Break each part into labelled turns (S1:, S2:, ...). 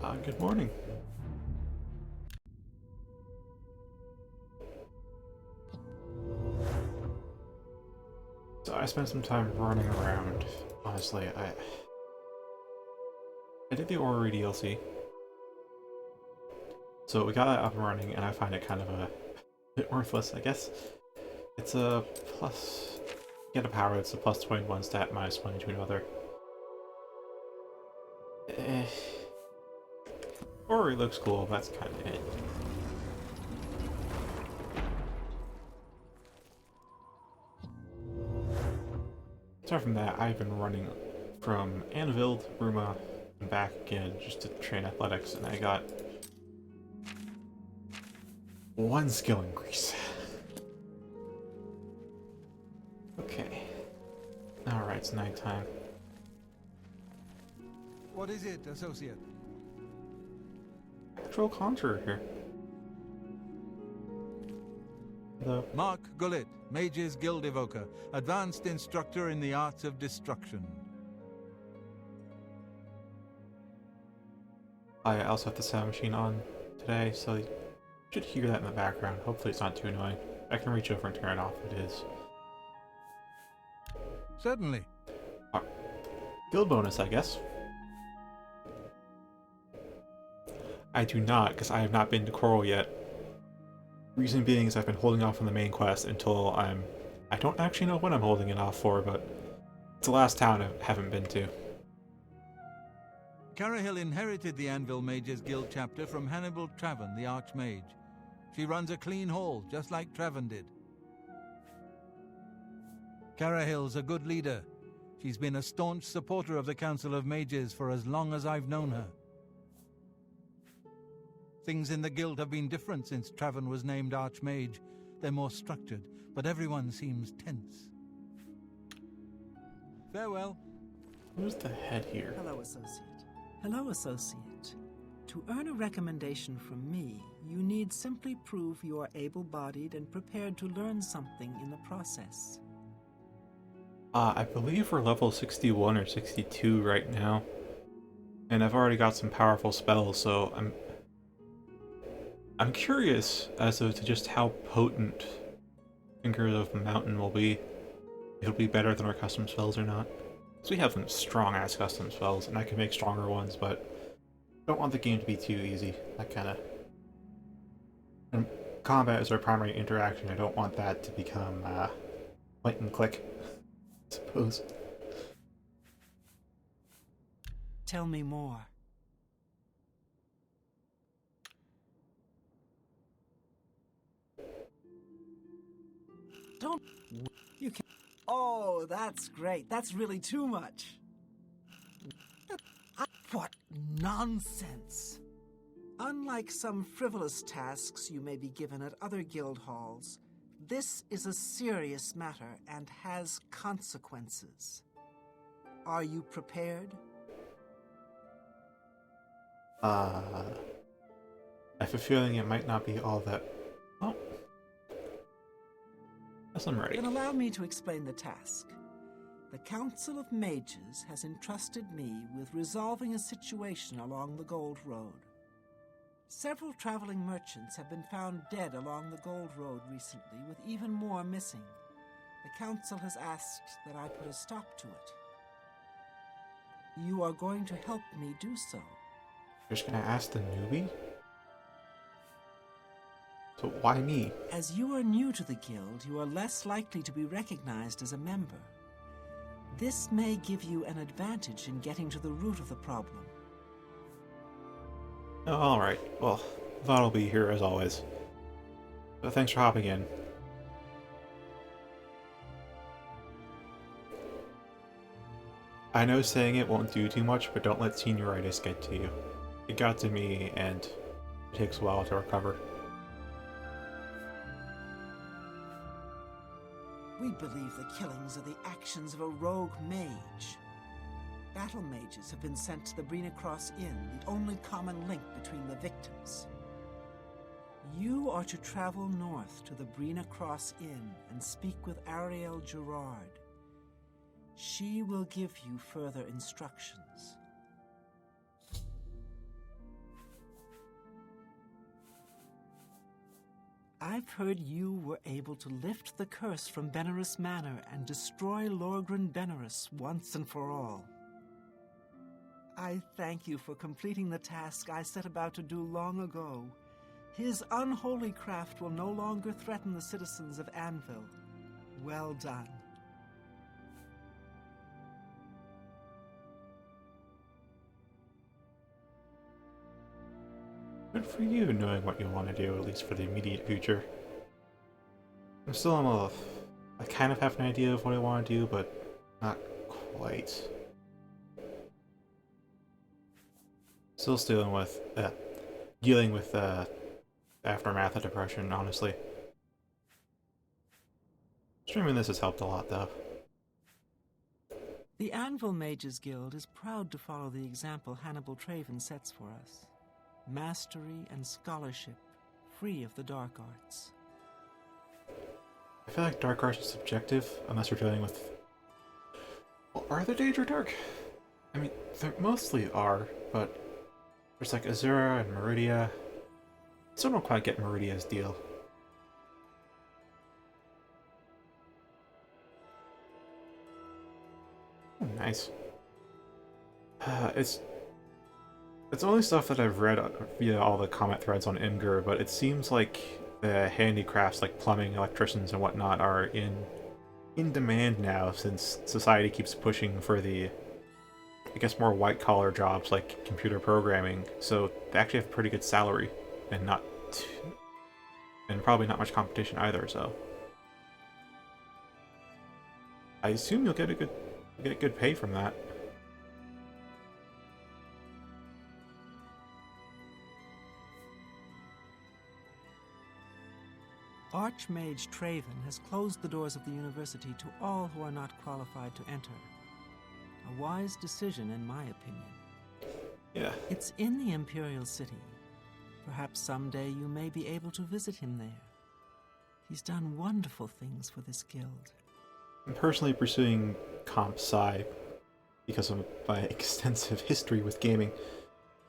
S1: Good morning. So I spent some time running around. Honestly, I did the Ori DLC, so we got that up and running, and I find it kind of a bit worthless, I guess. It's a plus... Get a power, it's a plus 21 stat, minus 22 another. Ori looks cool, that's kind of it. Aside from that, I've been running from Anvil to Bruma and back again just to train athletics, and I got one skill increase. Okay. Alright, it's nighttime.
S2: What is it, Associate?
S1: Actual conjurer here. The
S2: Mark Gullet, Mage's Guild Evoker, Advanced Instructor in the Arts of Destruction.
S1: I also have the sound machine on today, so you should hear that in the background. Hopefully it's not too annoying. I can reach over and turn it off if it is.
S2: Certainly.
S1: Guild bonus, I guess. I do not, because I have not been to Coral yet. Reason being is I've been holding off on the main quest until I don't actually know when I'm holding it off for, but it's the last town I haven't been to.
S2: Carahill inherited the Anvil Mages Guild chapter from Hannibal Traven, the Archmage. She runs a clean hall, just like Traven did. Carahill's a good leader. She's been a staunch supporter of the Council of Mages for as long as I've known her. Things in the guild have been different since Traven was named Archmage. They're more structured, but everyone seems tense. Farewell.
S1: Who's the head here?
S3: Hello, Associate. Hello, Associate. To earn a recommendation from me, you need simply prove you are able-bodied and prepared to learn something in the process.
S1: I believe we're level 61 or 62 right now. And I've already got some powerful spells, so I'm curious as to just how potent Fingers of the Mountain will be. If it'll be better than our custom spells or not. Because we have some strong-ass custom spells, and I can make stronger ones, but I don't want the game to be too easy. That kind of... And combat is our primary interaction. I don't want that to become point and click, I suppose.
S3: Tell me more. Don't... You can... Oh, that's great. That's really too much. What nonsense! Unlike some frivolous tasks you may be given at other guild halls, this is a serious matter and has consequences. Are you prepared?
S1: I have a feeling it might not be all that... Oh. Yes, I'm ready.
S3: Then allow me to explain the task. The Council of Mages has entrusted me with resolving a situation along the Gold Road. Several traveling merchants have been found dead along the Gold Road recently, with even more missing. The Council has asked that I put a stop to it. You are going to help me do so.
S1: You're just gonna ask the newbie? So why me?
S3: As you are new to the guild, you are less likely to be recognized as a member. This may give you an advantage in getting to the root of the problem.
S1: Oh, alright. Well, Vaughn will be here as always. So thanks for hopping in. I know saying it won't do too much, but don't let senioritis get to you. It got to me, and it takes a while to recover.
S3: We believe the killings are the actions of a rogue mage. Battle mages have been sent to the Brina Cross Inn, the only common link between the victims. You are to travel north to the Brina Cross Inn and speak with Ariel Gerard. She will give you further instructions. I've heard you were able to lift the curse from Benerus Manor and destroy Lorgren Benerus once and for all. I thank you for completing the task I set about to do long ago. His unholy craft will no longer threaten the citizens of Anvil. Well done.
S1: Good for you knowing what you want to do, at least for the immediate future. I kind of have an idea of what I want to do, but not quite. Still dealing with aftermath of depression, honestly. Streaming this has helped a lot, though.
S3: The Anvil Mages Guild is proud to follow the example Hannibal Traven sets for us. Mastery and scholarship, free of the dark arts.
S1: I feel like dark arts is subjective, unless you're dealing with... Well, are the Daedra dark? I mean, they mostly are, but there's like Azura and Meridia. Still don't quite get Meridia's deal. Oh, nice. It's only stuff that I've read via all the comment threads on Imgur, but it seems like the handicrafts like plumbing, electricians, and whatnot are in demand now, since society keeps pushing for the, I guess, more white-collar jobs like computer programming, so they actually have a pretty good salary, and probably not much competition either, so I assume you'll get good pay from that.
S3: Archmage Traven has closed the doors of the university to all who are not qualified to enter. A wise decision, in my opinion.
S1: Yeah.
S3: It's in the Imperial City. Perhaps someday you may be able to visit him there. He's done wonderful things for this guild.
S1: I'm personally pursuing Comp Sci because of my extensive history with gaming,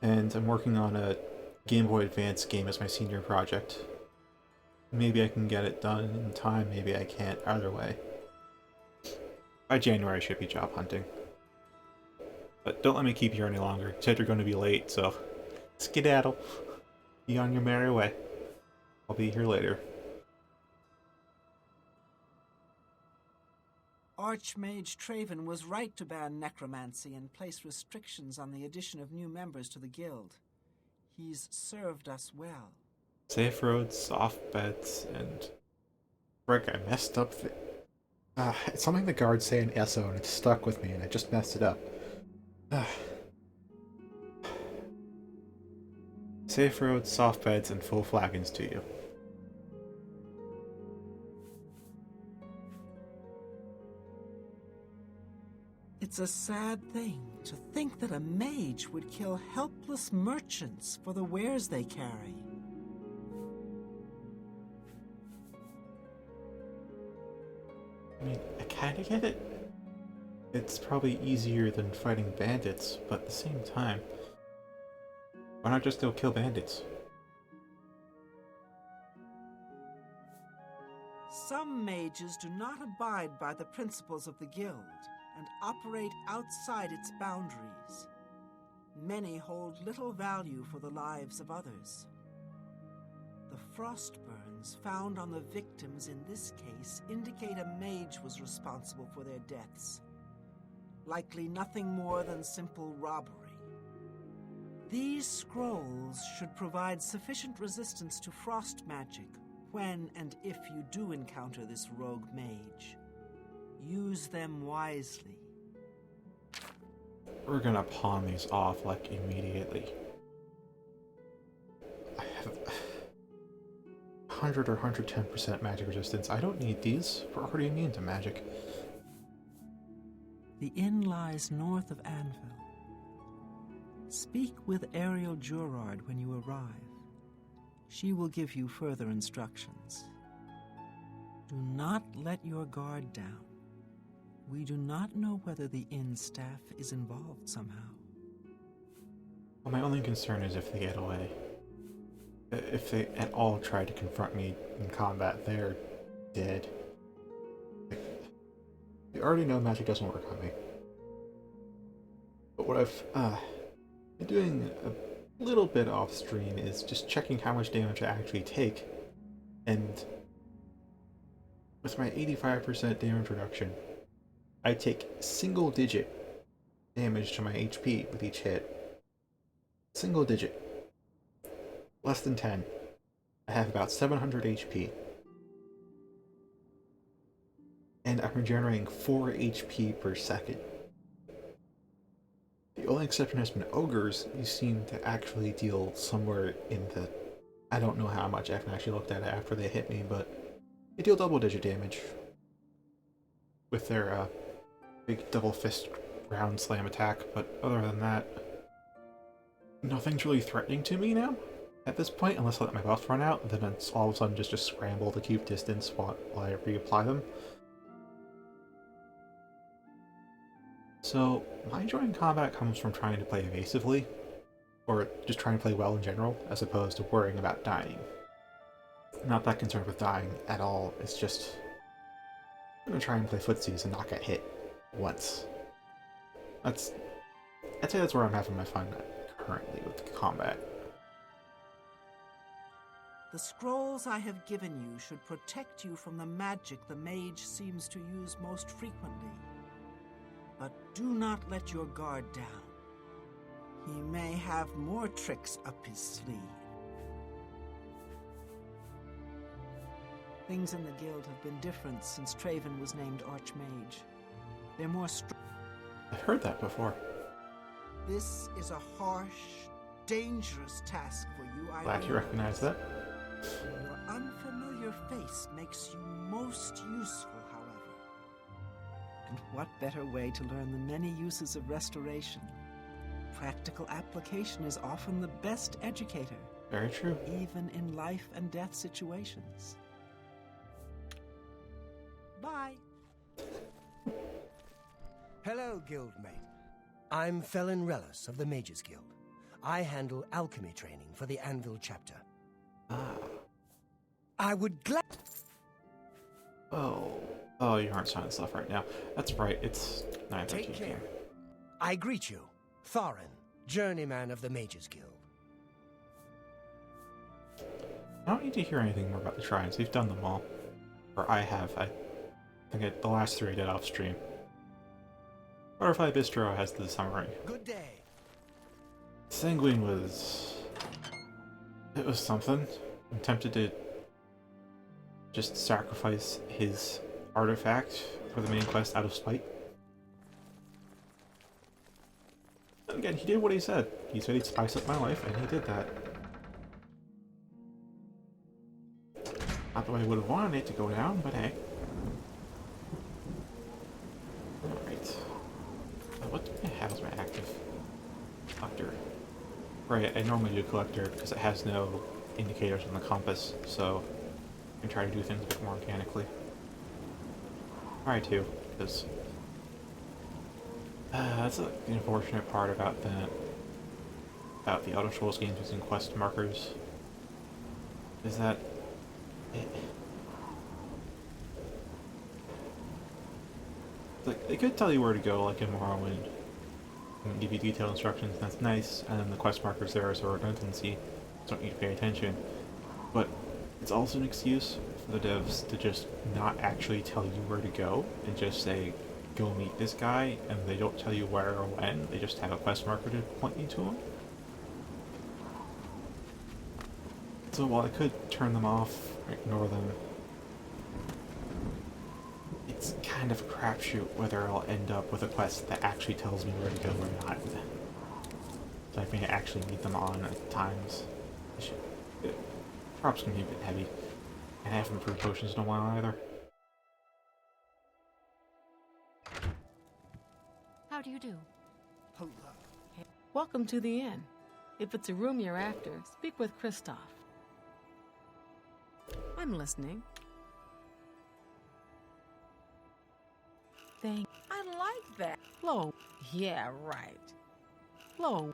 S1: and I'm working on a Game Boy Advance game as my senior project. Maybe I can get it done in time, maybe I can't. Either way. By January I should be job hunting. But don't let me keep you here any longer. You said you're going to be late, so skedaddle. Be on your merry way. I'll be here later.
S3: Archmage Traven was right to ban necromancy and place restrictions on the addition of new members to the guild. He's served us well.
S1: Safe roads, soft beds, and... Frick, I messed up it's something the guards say in ESO, and it stuck with me, and I just messed it up. Safe roads, soft beds, and full flagons to you.
S3: It's a sad thing to think that a mage would kill helpless merchants for the wares they carry.
S1: I mean, I kinda get it. It's probably easier than fighting bandits, but at the same time, why not just go kill bandits?
S3: Some mages do not abide by the principles of the guild and operate outside its boundaries. Many hold little value for the lives of others. The frostburns found on the victims in this case indicate a mage was responsible for their deaths. Likely nothing more than simple robbery. These scrolls should provide sufficient resistance to frost magic when and if you do encounter this rogue mage. Use them wisely.
S1: We're gonna pawn these off, like, immediately. I have 100 or 110% magic resistance. I don't need these. We're already immune to magic.
S3: The inn lies north of Anvil. Speak with Ariel Jurard when you arrive. She will give you further instructions. Do not let your guard down. We do not know whether the inn staff is involved somehow.
S1: Well, my only concern is if they get away. If they at all try to confront me in combat, they're dead. You already know magic doesn't work on me. But what I've been doing a little bit off stream is just checking how much damage I actually take. And with my 85% damage reduction, I take single digit damage to my HP with each hit. Single digit. Less than 10. I have about 700 HP. And I'm regenerating 4 HP per second. The only exception has been ogres, who seem to actually deal somewhere in the... I don't know how much, I haven't actually looked at it after they hit me, but they deal double-digit damage with their big double fist ground slam attack, but other than that, nothing's really threatening to me now at this point, unless I let my buffs run out, then it's all of a sudden just a scramble to keep distance while I reapply them. So, my joy in combat comes from trying to play evasively, or just trying to play well in general, as opposed to worrying about dying. I'm not that concerned with dying at all, it's just... I'm gonna try and play footsies and not get hit once. I'd say that's where I'm having my fun currently with combat.
S3: The scrolls I have given you should protect you from the magic the mage seems to use most frequently. But do not let your guard down. He may have more tricks up his sleeve. Things in the guild have been different since Traven was named Archmage. They're more
S1: I've heard that before.
S3: This is a harsh, dangerous task for you, I
S1: Glad you recognize that.
S3: Your unfamiliar face makes you most useful, however. And what better way to learn the many uses of restoration? Practical application is often the best educator.
S1: Very true.
S3: Even in life and death situations. Bye.
S4: Hello, guildmate. I'm Felin Relis of the Mages Guild. I handle alchemy training for the Anvil chapter. I would
S1: Oh, you aren't signing stuff right now. That's right, it's 9:13
S4: Take
S1: p.m.
S4: care. I greet you, Thorin, journeyman of the Mages Guild.
S1: I don't need to hear anything more about the shrines. We've done them all. Or I have. I think the last 3 I did off stream. Butterfly Bistro has the summary.
S4: Good day.
S1: Sanguine was... It was something. I'm tempted to just sacrifice his artifact for the main quest out of spite. And again, he did what he said. He said he'd spice up my life, and he did that. Not the way I would have wanted it to go down, but hey. Alright. What the hell is my active collector? Right, I normally do collector because it has no indicators on the compass, so I can try to do things a bit more organically. Try to, because that's the unfortunate part about the Elder Scrolls games using quest markers, is that like, they could tell you where to go, like in Morrowind, and give you detailed instructions, that's nice, and then the quest markers there as a redundancy, so don't need to pay attention. But it's also an excuse for the devs to just not actually tell you where to go, and just say, go meet this guy, and they don't tell you where or when, they just have a quest marker to point you to him. So while I could turn them off, or ignore them, it's kind of a crapshoot whether I'll end up with a quest that actually tells me where to go or not. So I may actually need them on at times. Props can be a bit heavy, and I haven't improved potions in a while either.
S5: How do you do?
S3: Hello.
S5: Welcome to the inn. If it's a room you're after, speak with Kristoff. I'm listening. I like that. Low. Yeah, right. Low.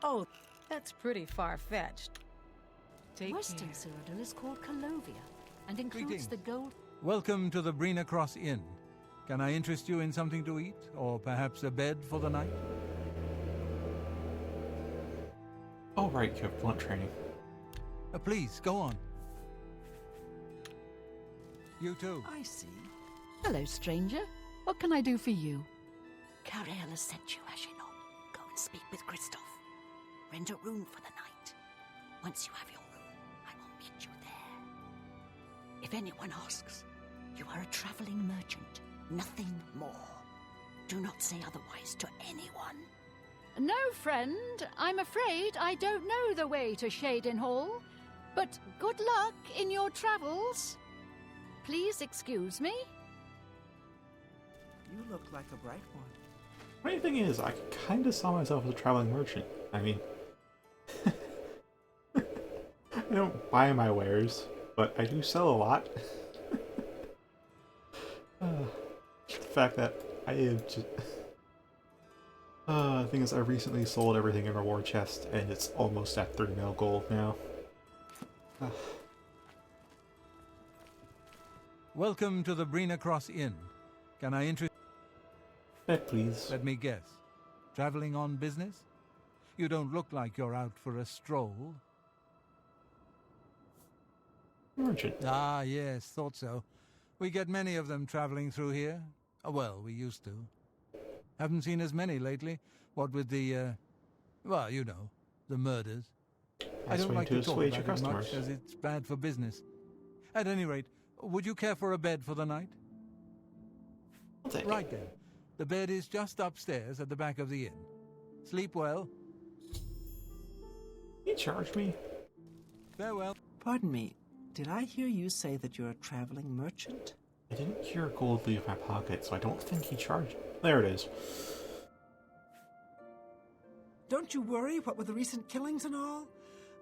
S5: Oh, that's pretty far-fetched. Take
S6: Western
S5: care.
S6: Cyrodiil is called Calovia and includes
S2: Greetings.
S6: the gold.
S2: Welcome to the Brina Cross Inn. Can I interest you in something to eat, or perhaps a bed for the night?
S1: Oh, right, you have blunt training.
S2: Please, go on. You too.
S3: I see.
S6: Hello, stranger. What can I do for you? Cariel has sent you, has she not? Go and speak with Christoph. Rent a room for the night. Once you have your room, I will meet you there. If anyone asks, you are a traveling merchant, nothing more. Do not say otherwise to anyone.
S7: No, friend. I'm afraid I don't know the way to Shaden Hall. But good luck in your travels. Please excuse me.
S3: You look like a bright one.
S1: Funny thing is, I kind of saw myself as a traveling merchant. I mean, I don't buy my wares, but I do sell a lot. The fact that I have just... the thing is, I recently sold everything in reward chest, and it's almost at 3 mil gold now.
S2: Welcome to the Brina Cross Inn. Can I interest...
S1: Bet, please.
S2: Let me guess. Traveling on business? You don't look like you're out for a stroll.
S1: Merchant.
S2: Ah, yes, thought so. We get many of them traveling through here. Well, we used to. Haven't seen as many lately. What with the, well, you know, the murders. I don't like to talk
S1: assuage
S2: about
S1: your
S2: it much,
S1: customers.
S2: as it's bad for business. At any rate, would you care for a bed for the night?
S1: I'll take
S2: Right
S1: it.
S2: then. The bed is just upstairs at the back of the inn. Sleep well.
S1: You charge me?
S2: Farewell.
S3: Pardon me, did I hear you say that you're a traveling merchant?
S1: I didn't hear gold leave my pocket, so I don't think he charged. There it is.
S3: Don't you worry, what with the recent killings and all?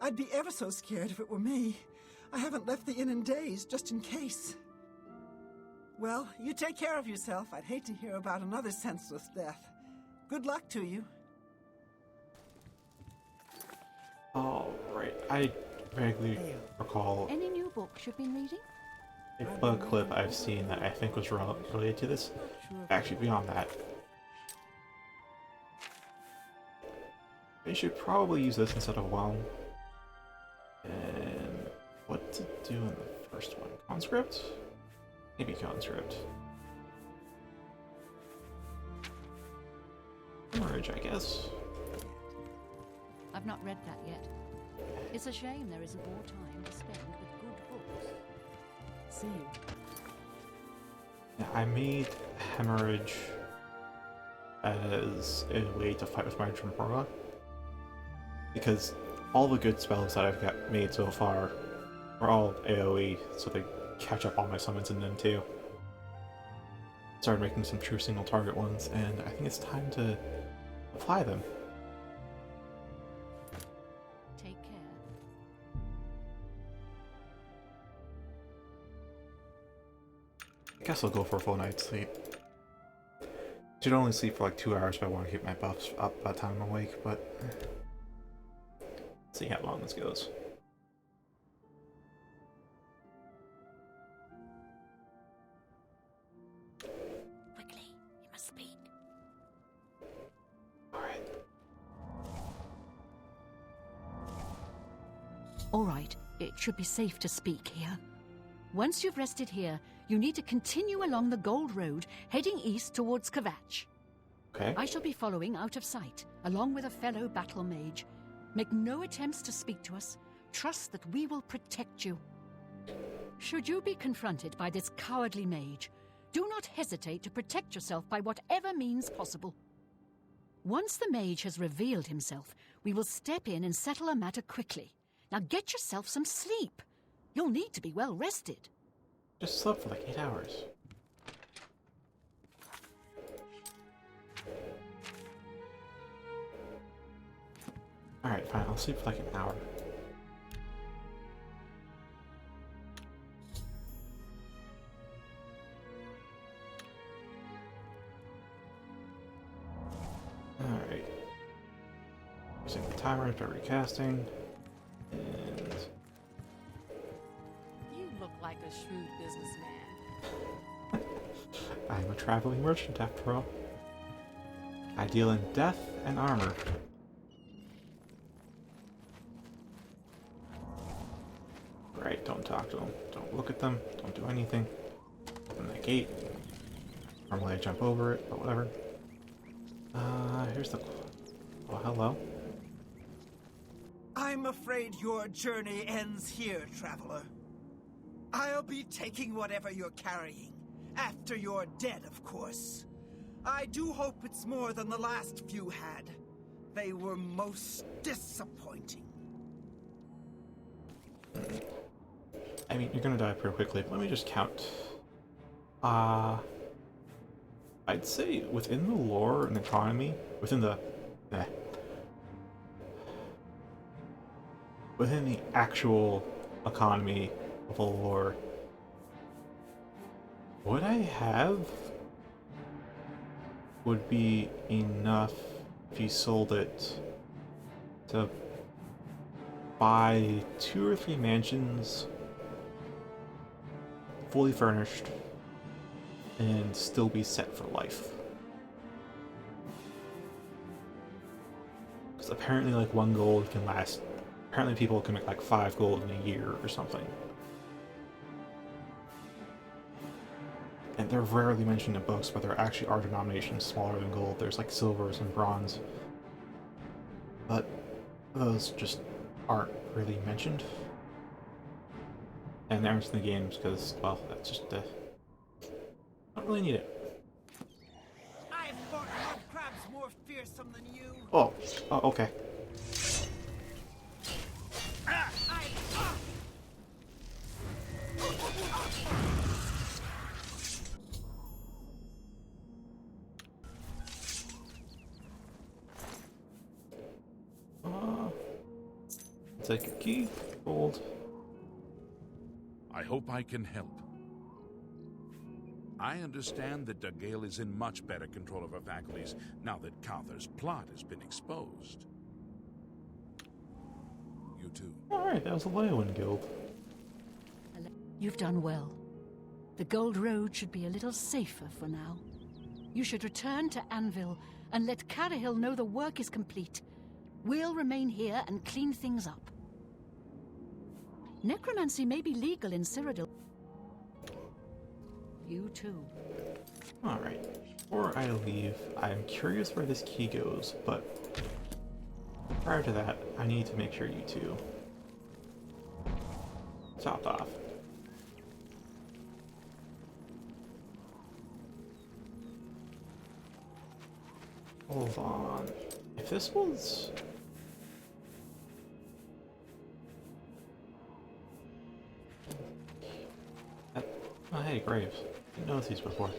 S3: I'd be ever so scared if it were me. I haven't left the inn in days, just in case. Well, you take care of yourself. I'd hate to hear about another senseless death. Good luck to you.
S1: Alright, I vaguely recall
S7: Any new books you've been reading?
S1: a bug clip I've seen that I think was related to this. Actually, beyond that, I should probably use this instead of WoW. And what to do in the first one? Conscript? Maybe conscript. Merge, I guess.
S7: I've not read that yet. It's a shame there isn't more time to spend with good books.
S3: See you.
S1: Yeah, I made Hemorrhage as a way to fight with my Tremora. Because all the good spells that I've got made so far are all AoE, so they catch up all my summons in them too. Started making some true single target ones, and I think it's time to apply them.
S7: Take care.
S1: I guess I'll go for a full night's sleep. Should only sleep for like 2 hours if I want to keep my buffs up by the time I'm awake, but see how long this goes.
S6: Quickly, you must speak.
S1: Alright.
S7: All right, it should be safe to speak here. Once you've rested here, you need to continue along the Gold Road, heading east towards Kvatch.
S1: Okay.
S7: I shall be following out of sight, along with a fellow battle mage. Make no attempts to speak to us. Trust that we will protect you. Should you be confronted by this cowardly mage, do not hesitate to protect yourself by whatever means possible. Once the mage has revealed himself, we will step in and settle a matter quickly. Now get yourself some sleep. You'll need to be well rested.
S1: Just slept for like 8 hours. Alright, fine, I'll sleep for like an hour. Alright. Using the timer after recasting. And
S5: like a shrewd businessman.
S1: I'm a traveling merchant after all. I deal in death and armor. Right, don't talk to them. Don't look at them. Don't do anything. Open that gate. Normally I jump over it, but whatever. Here's the... Oh, hello.
S8: I'm afraid your journey ends here, traveler. I'll be taking whatever you're carrying. After you're dead, of course. I do hope it's more than the last few had. They were most disappointing.
S1: I mean, you're gonna die pretty quickly, but let me just count. I'd say within the lore and economy, within the actual economy of the lore, what I have would be enough if you sold it to buy 2 or 3 mansions fully furnished and still be set for life. Because apparently like 1 gold can last, apparently people can make like 5 gold in a year or something. And they're rarely mentioned in books, but there actually are denominations smaller than gold. There's like silvers and bronze. But those just aren't really mentioned. And they're in the games because, well, that's just, don't really need it.
S8: I've fought mud crabs more fearsome than you.
S1: Oh, okay. Take a key, gold.
S9: I hope I can help. I understand that Dagale is in much better control of her faculties now that Cawthor's plot has been exposed. You too.
S1: Alright, that was a Leyland Guild.
S7: You've done well. The Gold Road should be a little safer for now. You should return to Anvil and let Carahil know the work is complete. We'll remain here and clean things up. Necromancy may be legal in Cyrodiil. You too.
S1: Alright, before I leave, I'm curious where this key goes, but prior to that, I need to make sure you two topped off. Hold on. If this was... Oh, hey, Graves. Didn't notice these before.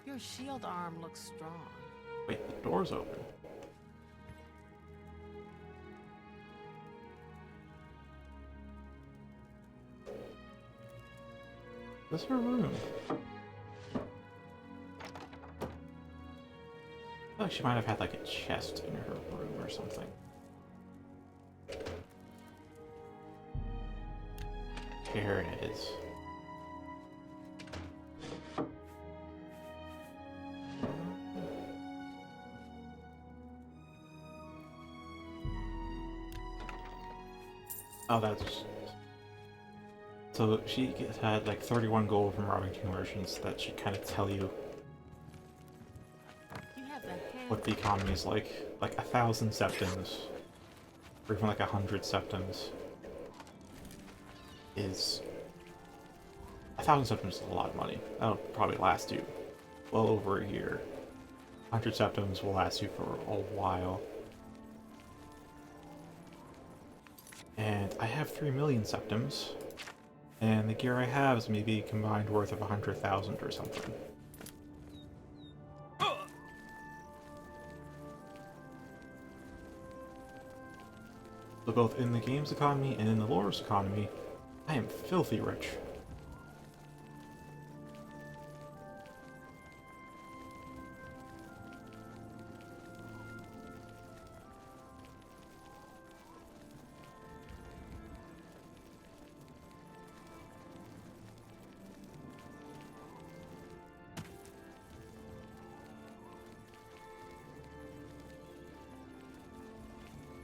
S5: Your shield arm looks strong.
S1: Wait, the door's open. This her room? I feel like she might have had like a chest in her room or something. Here it is. Oh, that's... So she had like 31 gold from robbing 2 merchants that should kind of tell you what the economy is like. Like 1,000 septims, or even like 100 septims, is... 1,000 septims is a lot of money. That'll probably last you well over a year. 100 septims will last you for a while. And I have 3 million septims, and the gear I have is maybe combined worth of 100,000 or something. So both in the game's economy and in the lore's economy, I am filthy rich.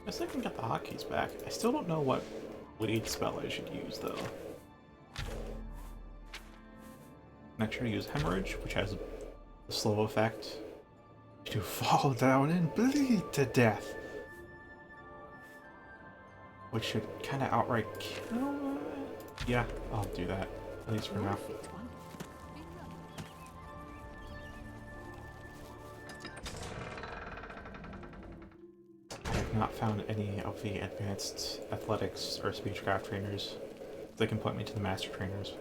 S1: guess I can get the hotkeys back. I still don't know what blade spell I should use, though. Next, I use Hemorrhage, which has a slow effect to fall down and bleed to death. Which should kind of outright kill it. Yeah, I'll do that, at least for now. I have not found any of the advanced athletics or speechcraft trainers. They can point me to the master trainers.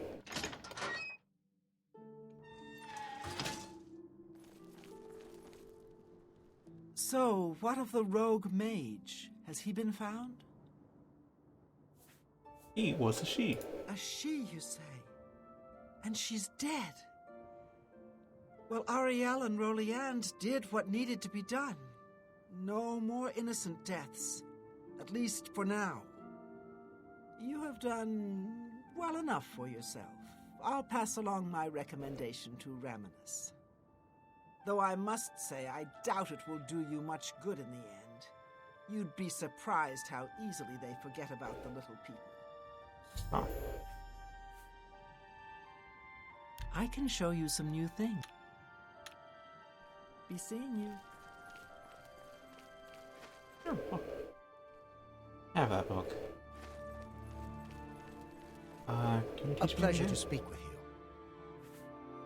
S3: So, what of the rogue mage? Has he been found?
S1: He was a she.
S3: A she, you say? And she's dead. Well, Ariel and Roliand did what needed to be done. No more innocent deaths. At least for now. You have done well enough for yourself. I'll pass along my recommendation to Raminus. Though I must say, I doubt it will do you much good in the end. You'd be surprised how easily they forget about the little people.
S1: Oh.
S3: I can show you some new things. Be seeing you.
S1: Sure. Oh. Have that book. Can you
S4: A
S1: teach me
S4: pleasure
S1: again?
S4: to speak with you.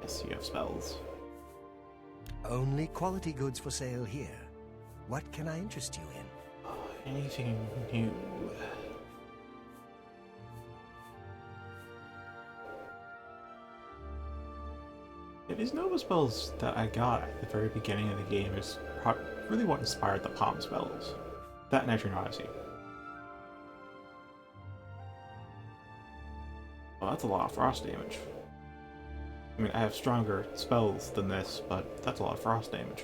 S1: Yes, you have spells.
S4: Only quality goods for sale here. What can I interest you in?
S1: Anything new? Yeah, these Nova spells that I got at the very beginning of the game is really what inspired the Palm spells. That and Edge Odyssey. Well, that's a lot of frost damage. I mean, I have stronger spells than this, but that's a lot of frost damage.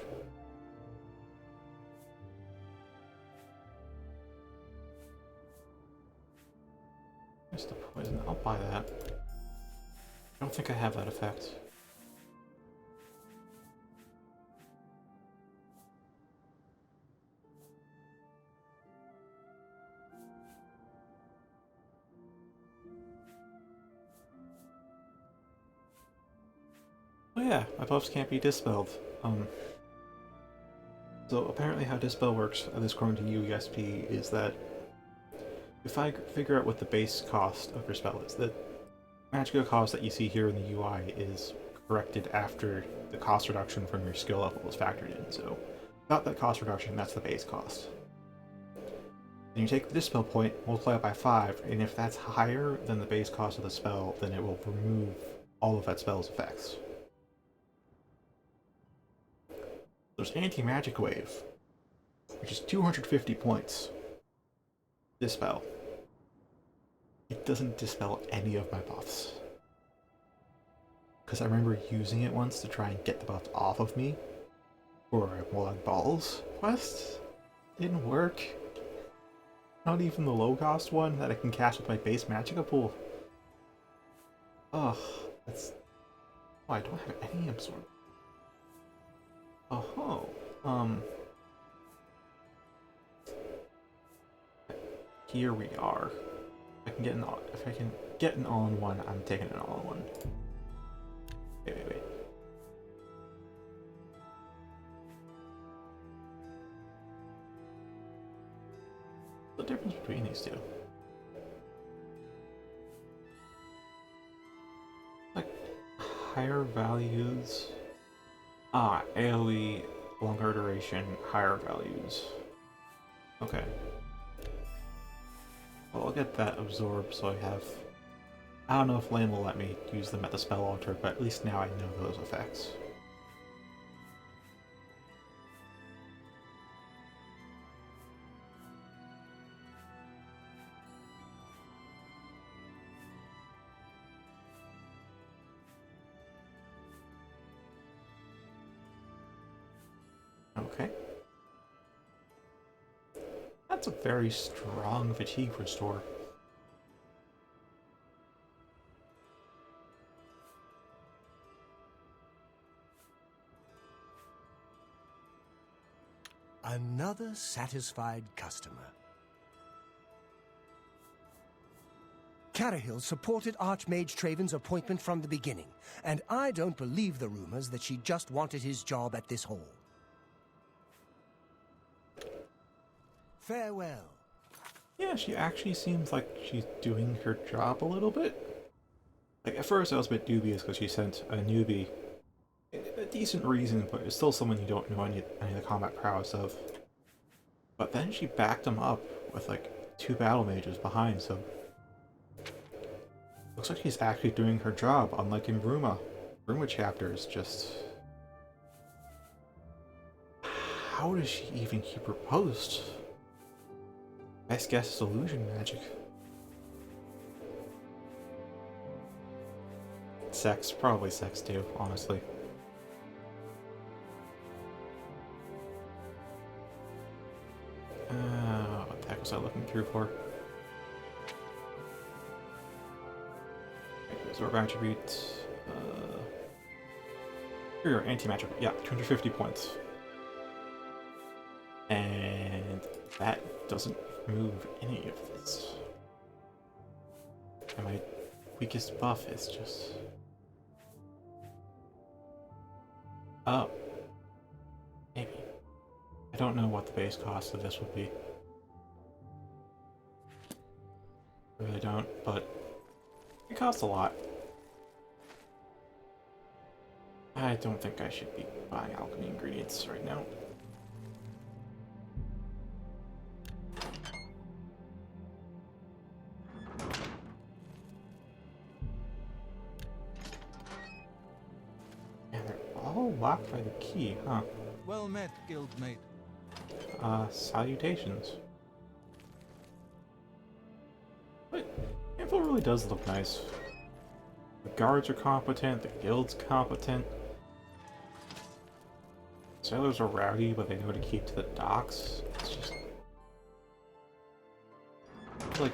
S1: There's the poison. I'll buy that. I don't think I have that effect. Oh yeah, my buffs can't be dispelled. So apparently how dispel works, at least according to UESP, is that if I figure out what the base cost of your spell is, the magical cost that you see here in the UI is corrected after the cost reduction from your skill level is factored in. So without that cost reduction, that's the base cost. Then you take the dispel point, multiply it by 5, and if that's higher than the base cost of the spell, then it will remove all of that spell's effects. There's Anti-Magic Wave, which is 250 points. Dispel. It doesn't dispel any of my buffs. Because I remember using it once to try and get the buffs off of me for a Blood Balls quest. Didn't work. Not even the low cost one that I can cast with my base Magicka pool. Ugh, that's... Oh, I don't have any absorb. Oh, here we are. If I can get an all-in-one, I'm taking an all-in-one. Wait. What's the difference between these two? Like, higher values... AoE, longer duration, higher values. Okay. Well, I'll get that absorbed so I have... I don't know if Lane will let me use them at the spell altar, but at least now I know those effects. Okay. That's a very strong fatigue restore.
S4: Another satisfied customer. Carahill supported Archmage Traven's appointment from the beginning, and I don't believe the rumors that she just wanted his job at this hall. Farewell.
S1: Yeah, she actually seems like she's doing her job a little bit. Like, at first I was a bit dubious because she sent a newbie. A decent reason, but it's still someone you don't know any of the combat prowess of. But then she backed him up with, like, 2 battle mages behind, so... Looks like she's actually doing her job, unlike in Ruma. Ruma chapters just... How does she even keep her post? Best guess is illusion magic. Sex, probably sex too, honestly. What the heck was I looking through for? Absorb attribute. Here you are, anti-magic. Yeah, 250 points. And that doesn't remove any of this. And my weakest buff is just... Oh. Maybe. I don't know what the base cost of this would be. I really don't, but it costs a lot. I don't think I should be buying alchemy ingredients right now. And they're all locked by the key, huh?
S2: Well met, guildmate.
S1: Salutations. But Anvil really does look nice. The guards are competent, the guild's competent. Sailors are rowdy, but they know to keep to the docks. It's just... like,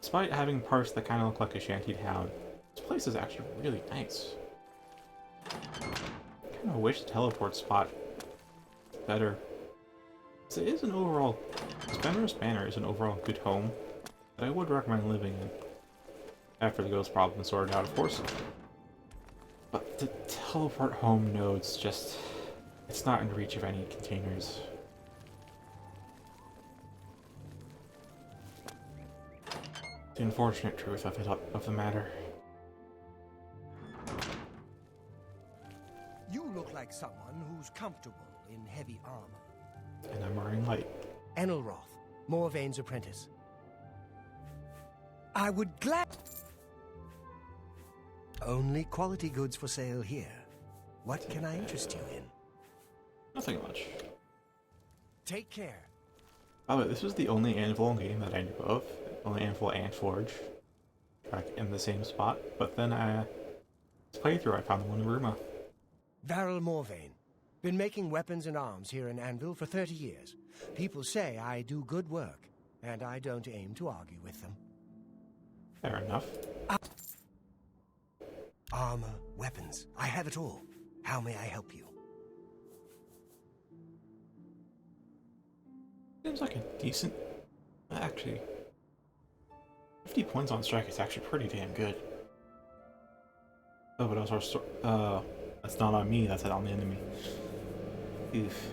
S1: despite having parts that kind of look like a shanty town, this place is actually really nice. I kind of wish the teleport spot was better. It is an overall... Spenner's Manor is an overall good home that I would recommend living in. After the ghost problem is sorted out, of course. But the teleport home nodes just... it's not in reach of any containers. The unfortunate truth of the matter.
S4: You look like someone who's comfortable in heavy armor.
S1: And I'm wearing light.
S4: Enelroth, Morvane's apprentice. I would glad... Only quality goods for sale here. What can I interest you in?
S1: Nothing much.
S4: Take care.
S1: By the way, this was the only Anvil game that I knew of. Only Anvil and Forge. Back in the same spot. But then, this playthrough I found the one in Ruma.
S4: Varel Morvane. Been making weapons and arms here in Anvil for 30 years. People say I do good work, and I don't aim to argue with them.
S1: Fair enough.
S4: Armor, weapons, I have it all. How may I help you?
S1: Seems like a decent... Actually... 50 points on strike is actually pretty damn good. Oh, but also that's not on me, that's on the enemy. Oof.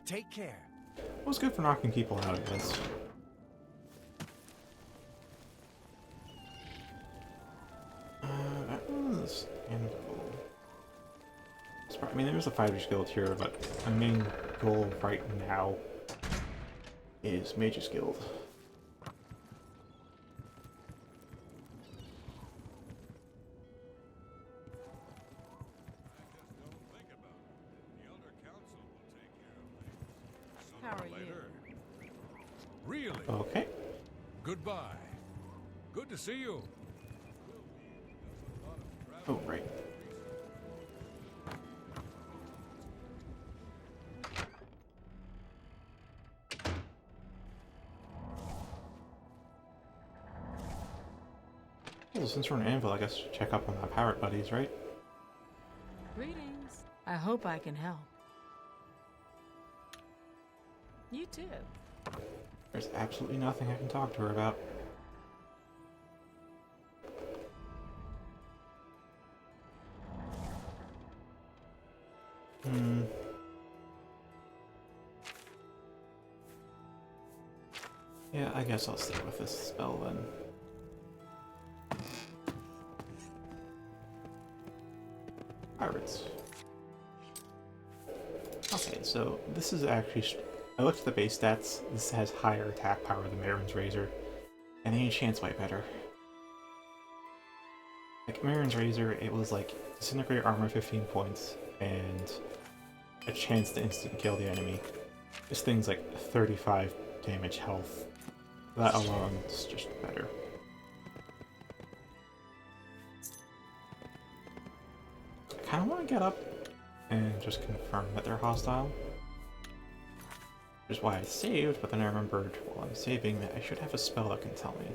S4: Take care.
S1: It was good for knocking people out, I guess. That was Anvil. I mean, there's a Fighter's Guild here, but my main goal right now is Mage's Guild.
S5: How are you?
S10: Really?
S1: Okay.
S10: Goodbye. Good to see you.
S1: Oh, right. Well, since we're an Anvil, I guess we should check up on our pirate buddies, right?
S5: Greetings. I hope I can help. You too.
S1: There's absolutely nothing I can talk to her about. Yeah, I guess I'll stick with this spell then. Pirates. Okay, so this is actually... I looked at the base stats. This has higher attack power than Marin's Razor, and the enchant's way better. Like, Marin's Razor, it was like Disintegrate Armor 15 points, and a chance to instant kill the enemy. This thing's like 35 damage health. That alone is just better. I kind of want to get up and just confirm that they're hostile. Which is why I saved, but then I remembered while I'm saving that I should have a spell that can tell me.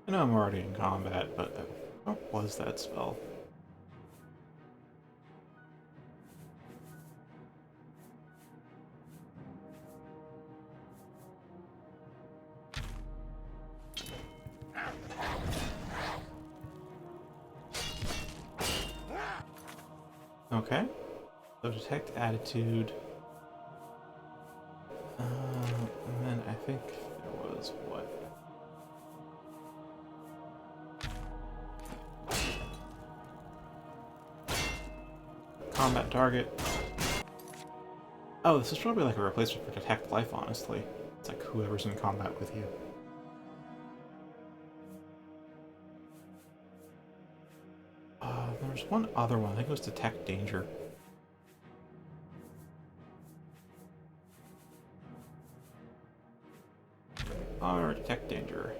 S1: I know I'm already in combat, but what was that spell? Okay, so detect attitude. And then I think there was what? Combat target. Oh, this is probably like a replacement for detect life, honestly. It's like whoever's in combat with you. There's one other one. I think it was detect danger. Or detect danger.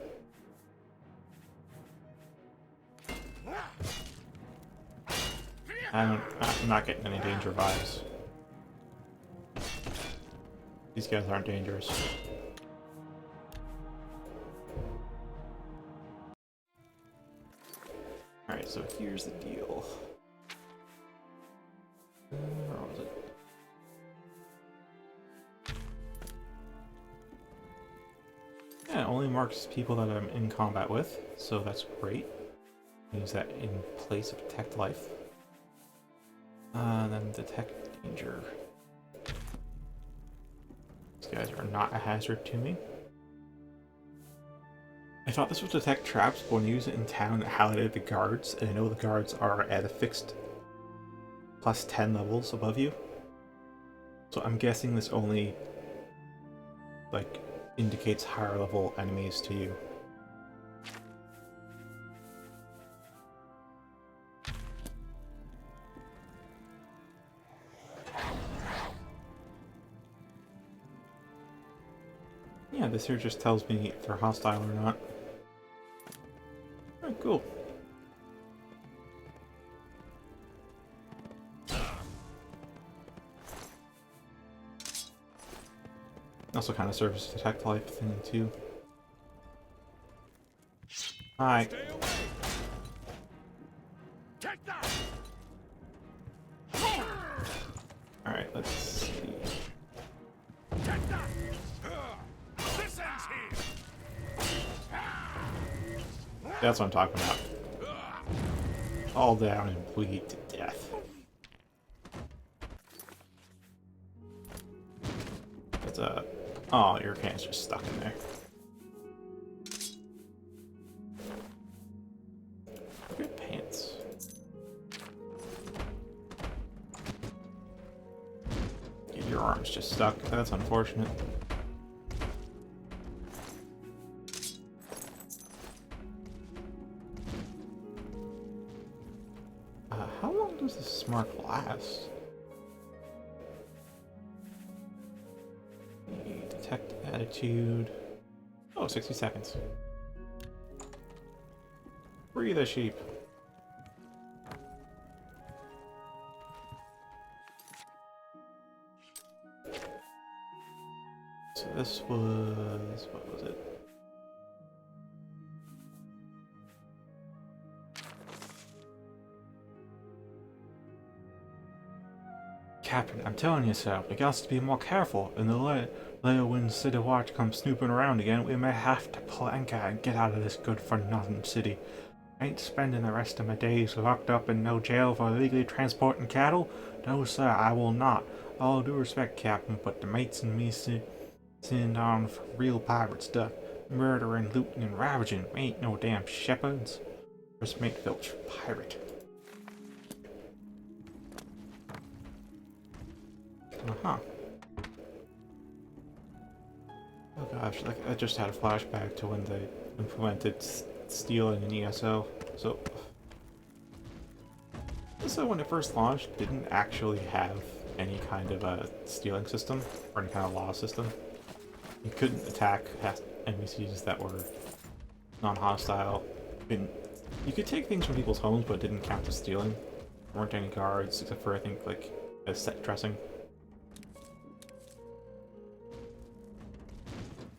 S1: I'm not getting any danger vibes. These guys aren't dangerous. Alright, so here's the deal. Where was it? Yeah, it only marks people that I'm in combat with, so that's great. Use that in place of detect life. Then detect danger. These guys are not a hazard to me. I thought this would detect traps, but when you use it in town, it highlighted the guards, and I know the guards are at a fixed plus 10 levels above you. So I'm guessing this only, like, indicates higher level enemies to you. Yeah, this here just tells me if they're hostile or not. Alright, cool. Also kind of serves as a detect life thing too. Hi. Alright, let's see. That's what I'm talking about. Fall down and bleed to death. It's a... Oh, your can's just stuck in there. Good pants. Yeah, your arm's just stuck. That's unfortunate. How long does this smart last? Detect attitude. Oh, 60 seconds. Free the sheep. So this was... what was it? Captain, I'm telling you so. We got to be more careful. In the later when City Watch comes snooping around again, we may have to plank out and get out of this good-for-nothing city. I ain't spending the rest of my days locked up in no jail for illegally transporting cattle. No, sir, I will not. All due respect, Captain, but the mates and me sinned on for real pirate stuff. Murdering, looting, and ravaging. We ain't no damn shepherds. First mate Filch, pirate. Uh-huh. Oh gosh, like I just had a flashback to when they implemented stealing in ESO. So when it first launched, didn't actually have any kind of a stealing system or any kind of law system. You couldn't attack NPCs that were non-hostile. You could take things from people's homes, but it didn't count as stealing. There weren't any guards, except for I think like a set dressing.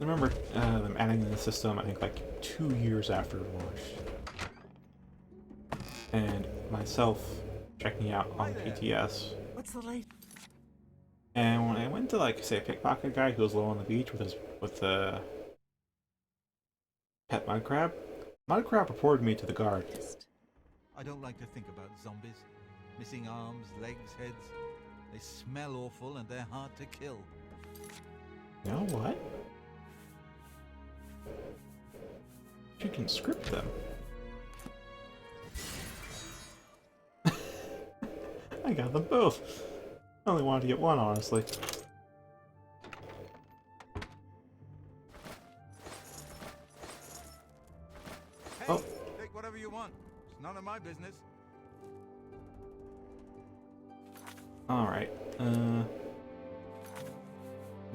S1: I remember them adding in the system, I think like 2 years after it launched. And myself checking out on PTS.
S3: What's the late?
S1: And when I went to like say a pickpocket guy who was low on the beach with the pet mud crab reported me to the guard.
S11: I don't like to think about zombies. Missing arms, legs, heads. They smell awful and they're hard to kill.
S1: You know what? You can script them. I got them both. I only wanted to get one, honestly.
S11: Hey,
S1: oh.
S11: Take whatever you want. It's none of my business.
S1: Alright. You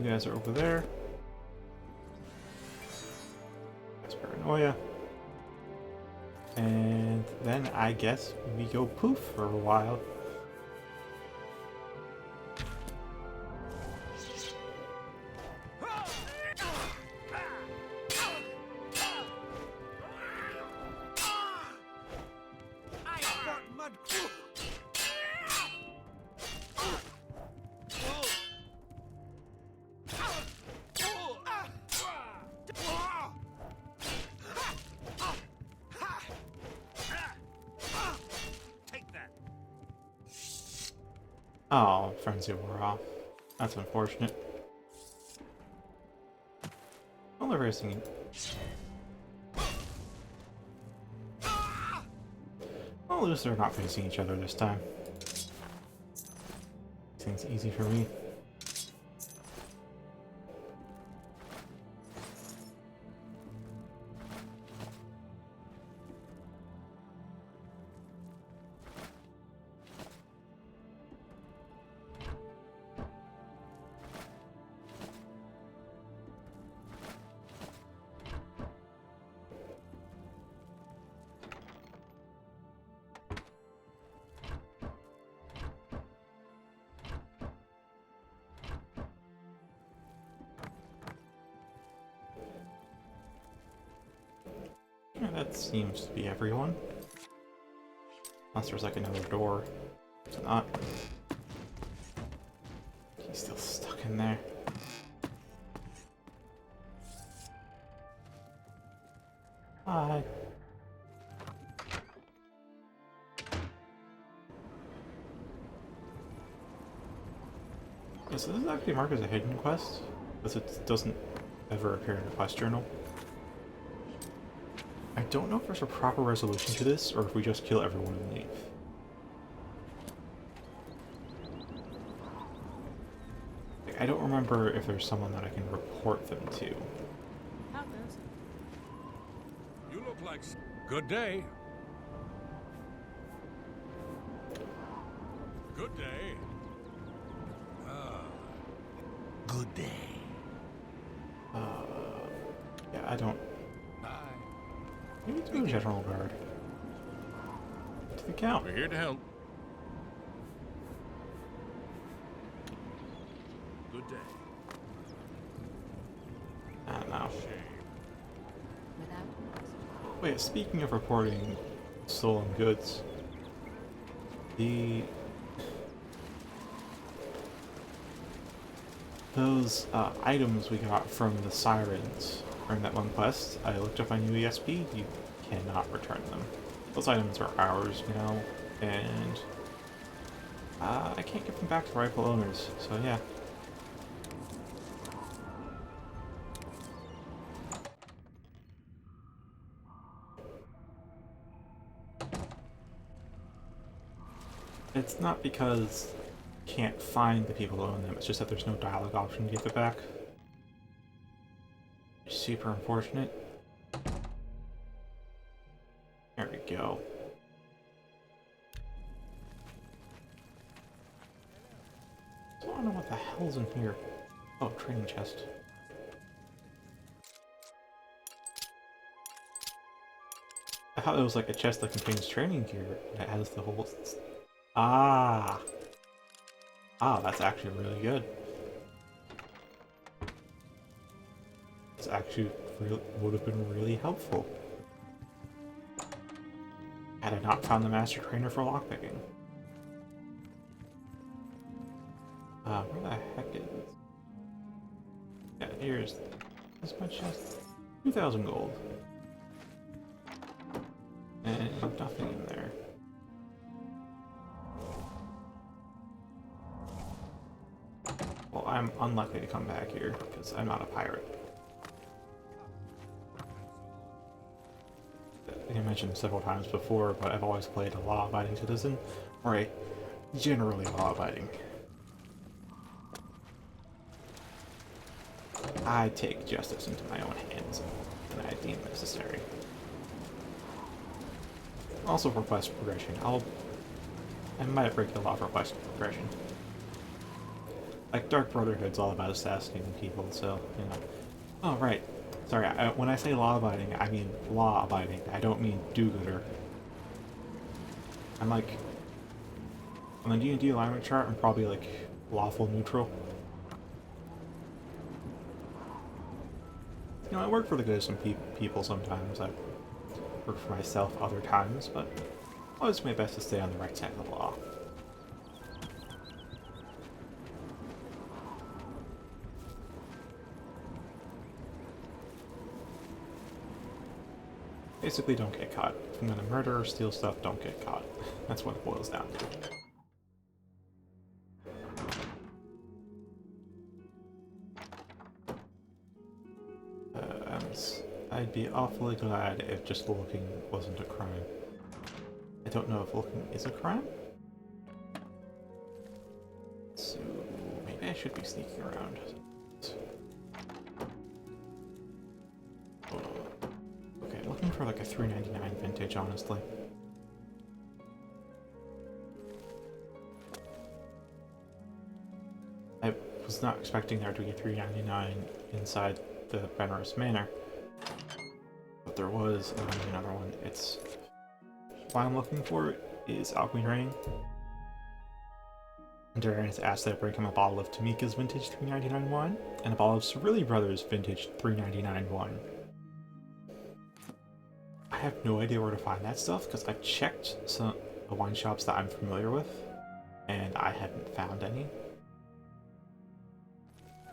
S1: guys are over there. That's paranoia. And then I guess we go poof for a while. Oh, frenzy wore off. That's unfortunate. Well, they're racing. Well, at least they're not facing each other this time. Seems easy for me. Yeah, that seems to be everyone. Unless there's like another door. It's not. He's still stuck in there. Hi. Yeah, so this is actually marked as a hidden quest, because it doesn't ever appear in the quest journal. I don't know if there's a proper resolution to this, or if we just kill everyone and leave. Like, I don't remember if there's someone that I can report them to.
S5: How goes it?
S10: You look like... Good day. Good day.
S11: Good day.
S1: Yeah, I don't...
S10: Hi.
S1: Maybe to the General Guard. To the Count.
S9: We're here to help. Good day.
S1: I don't know.
S7: Without
S1: Wait, speaking of reporting stolen goods, the those items we got from the sirens during that one quest, I looked up on UESP, you cannot return them. Those items are ours now, and I can't give them back to rightful owners, so yeah. It's not because you can't find the people who own them, it's just that there's no dialogue option to give it back. Super unfortunate. There we go. So I don't know what the hell's in here. Oh, training chest. I thought it was like a chest that contains training gear, and it has the whole... Ah! Ah, that's actually really good. It's actually would have been really helpful had I not found the master trainer for lockpicking. Where the heck is this? Yeah, here's this much chest. 2,000 gold. And nothing in there. Well, I'm unlikely to come back here because I'm not a pirate. I mentioned several times before, but I've always played a law-abiding citizen, or a generally law-abiding. I take justice into my own hands when I deem necessary. Also for quest progression, I might break the law for quest progression. Like Dark Brotherhood's all about assassinating people, so, you know. Oh, right. Sorry, when I say law-abiding, I mean law-abiding. I don't mean do-gooder. I'm like... On the D&D alignment chart, I'm probably like lawful neutral. You know, I work for the good of some people sometimes. I work for myself other times, but I always do my best to stay on the right side of the law. Basically, don't get caught. If I'm gonna murder or steal stuff, don't get caught. That's what it boils down to. I'd be awfully glad if just looking wasn't a crime. I don't know if looking is a crime? So, maybe I should be sneaking around. Okay, looking for like a $3.99 vintage, honestly. I was not expecting there to be a $3.99 inside the Benros Manor. But there was, and I need another one. It's... What I'm looking for is Alchemy Training. And Darren has asked that I bring him a bottle of Tamika's vintage $3.99 wine, and a bottle of Cerilli Brothers vintage $3.99 wine. I have no idea where to find that stuff, because I've checked some the wine shops that I'm familiar with, and I haven't found any.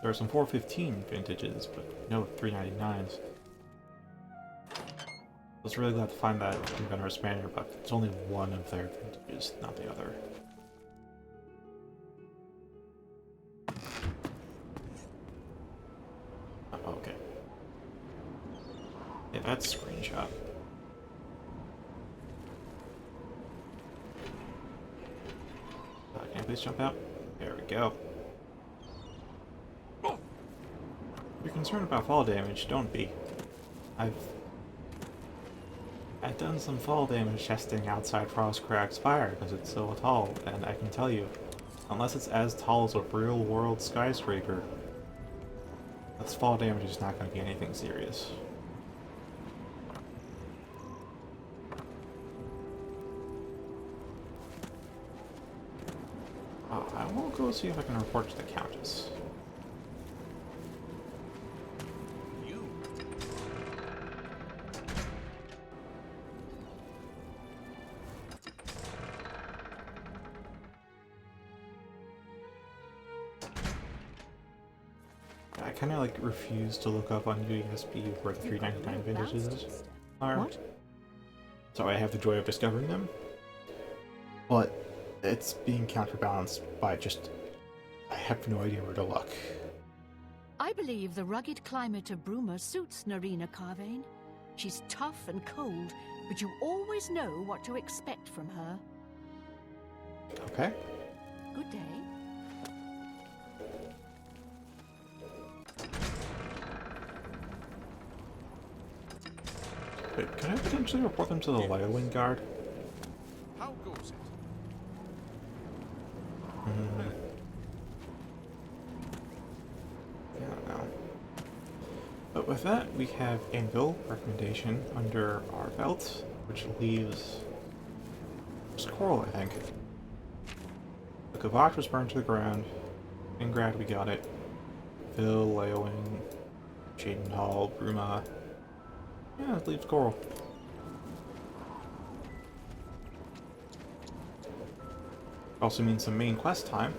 S1: There are some 415 vintages, but no 3.99s. I was really glad to find that in Benros Manor, but it's only one of their vintages, not the other. Oh, okay. Yeah, that's a screenshot. Can I please jump out? There we go. If you're concerned about fall damage, don't be. I've done some fall damage testing outside Frostcrack's Spire because it's so tall, and I can tell you, unless it's as tall as a real-world skyscraper, that's fall damage is not going to be anything serious. I will go see if I can report to the Countess. kind of like refuse to look up on USB where the 399 bandages are.
S7: What?
S1: So I have the joy of discovering them. But it's being counterbalanced by just, I have no idea where to look.
S7: I believe the rugged climate of Bruma suits Narina Carvane. She's tough and cold, but you always know what to expect from her.
S1: Okay.
S7: Good day.
S1: Wait, could I potentially report them to the Leyland Guard?
S9: How goes it?
S1: I don't know. But with that, we have Anvil recommendation under our belt, which leaves Squirrel, I think. The Kavash was burned to the ground. Ingrad, we got it. Phil, Leowin, Shaden Hall, Bruma. Yeah, let's leave Squirrel. Also means some main quest time,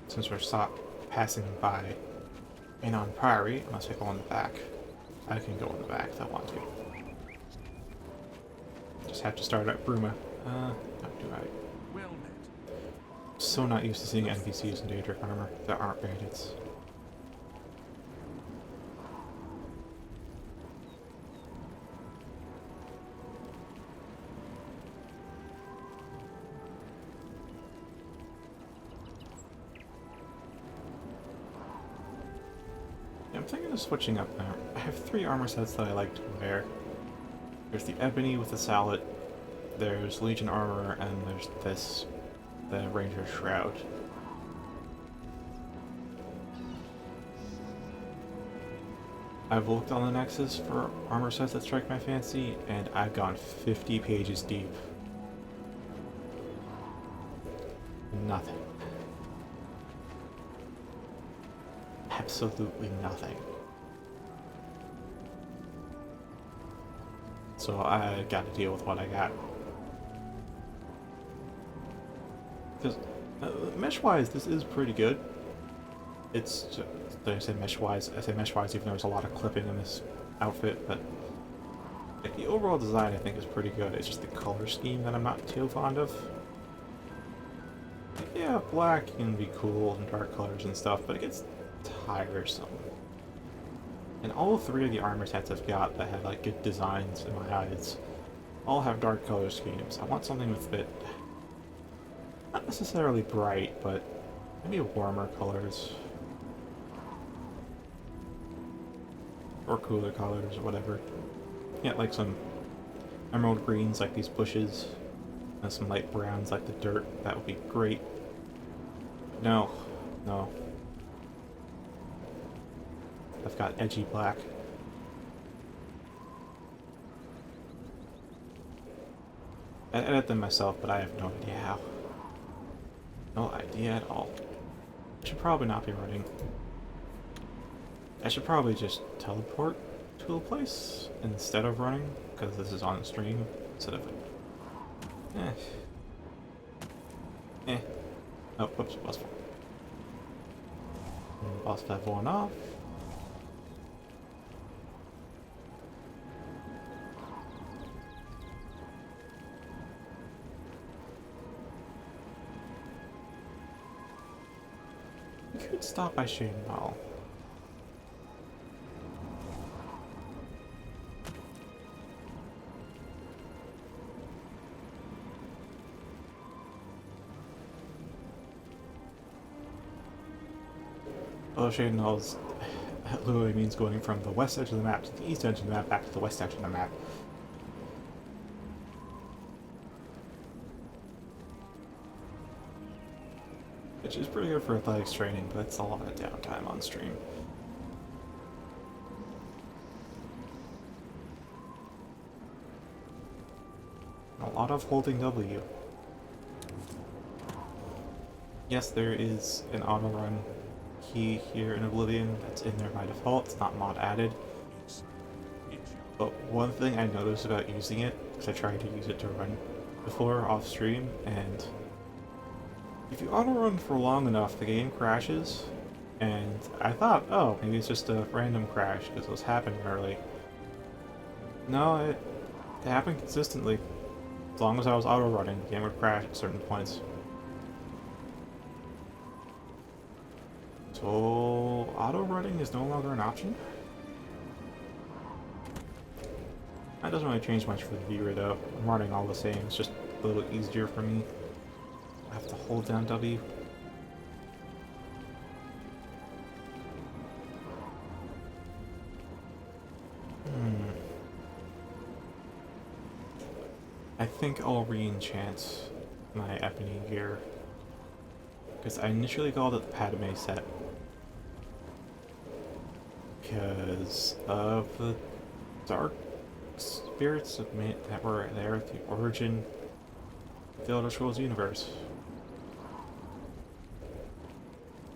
S1: since we're passing by Anon Priory, unless I go on the back. I can go on the back if I want to. Just have to start at Bruma. Not do right.
S9: Well met.
S1: So not used to seeing NPCs in Daedric armor that aren't bandits. I'm thinking of switching up now. I have 3 armor sets that I like to wear. There's the Ebony with the Sallet, there's Legion armor, and there's this, the Ranger Shroud. I've looked on the Nexus for armor sets that strike my fancy, and I've gone 50 pages deep. Nothing. Absolutely nothing. So I gotta deal with what I got. Because mesh-wise, this is pretty good. It's just, I say mesh-wise even though there's a lot of clipping in this outfit, but like, the overall design I think is pretty good. It's just the color scheme that I'm not too fond of. Like, yeah, black can be cool and dark colors and stuff, but it gets tiresome. And all 3 of the armor sets I've got that have like good designs in my eyes all have dark color schemes. I want something with a bit, not necessarily bright, but maybe warmer colors. Or cooler colors, or whatever. Yeah, like some emerald greens like these bushes, and some light browns like the dirt. That would be great. No. No. I've got edgy black. I edit them myself, but I have no idea how. No idea at all. I should probably not be running. I should probably just teleport to a place instead of running, because this is on stream, instead of... Oh, whoops, plus 4. Boss level 1 off. We could stop by Shane Hall. Although Shaden Hall's literally means going from the west edge of the map to the east edge of the map back to the west edge of the map. Which is pretty good for athletics training, but it's a lot of downtime on stream. A lot of holding W. Yes, there is an auto run key here in Oblivion that's in there by default. It's not mod added. But one thing I noticed about using it, because I tried to use it to run before off stream, and if you auto run for long enough, the game crashes, And I thought, oh, maybe it's just a random crash because those happen rarely. No, it happened consistently. As long as I was auto-running, the game would crash at certain points. So, auto-running is no longer an option? That doesn't really change much for the viewer though. I'm running all the same, it's just a little easier for me. I have to hold down W. I think I'll re-enchant my Ebony gear. Because I initially called it the Padme set. Because of the dark spirits that were there at the origin of the Elder Scrolls universe.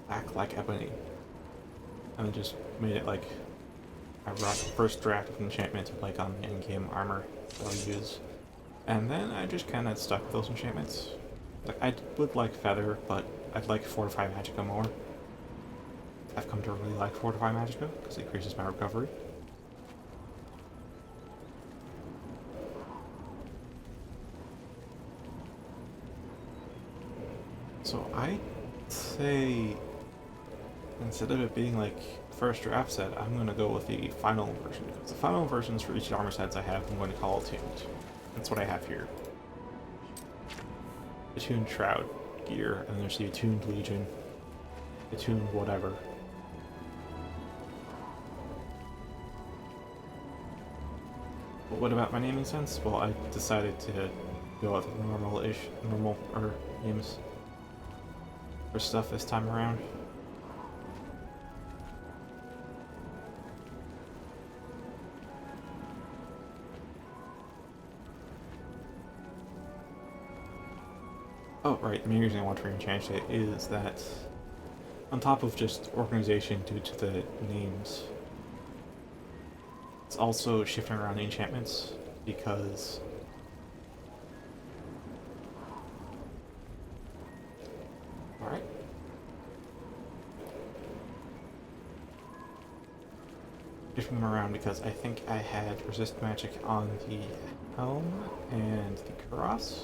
S1: Act like Ebony. And then just made it like a first draft of enchantments like on the in-game armor that I'll use. And then I just kind of stuck with those enchantments. Like, I would like Feather, but I'd like Fortify Magicka more. I've come to really like Fortify Magicka, because it increases my recovery. So I'd say, instead of it being like first draft set, I'm going to go with the final version. Because the final versions for each armor sets I have, I'm going to call attuned. That's what I have here. Attuned Shroud gear, and there's the Attuned Legion, Attuned whatever. But what about my naming sense? Well, I decided to go with normal names for stuff this time around. Oh, right, the main reason I want to re-enchant it is that, on top of just organization due to the names, it's also shifting around the enchantments, because alright. Shifting them around because I think I had resist magic on the helm and the cuirass.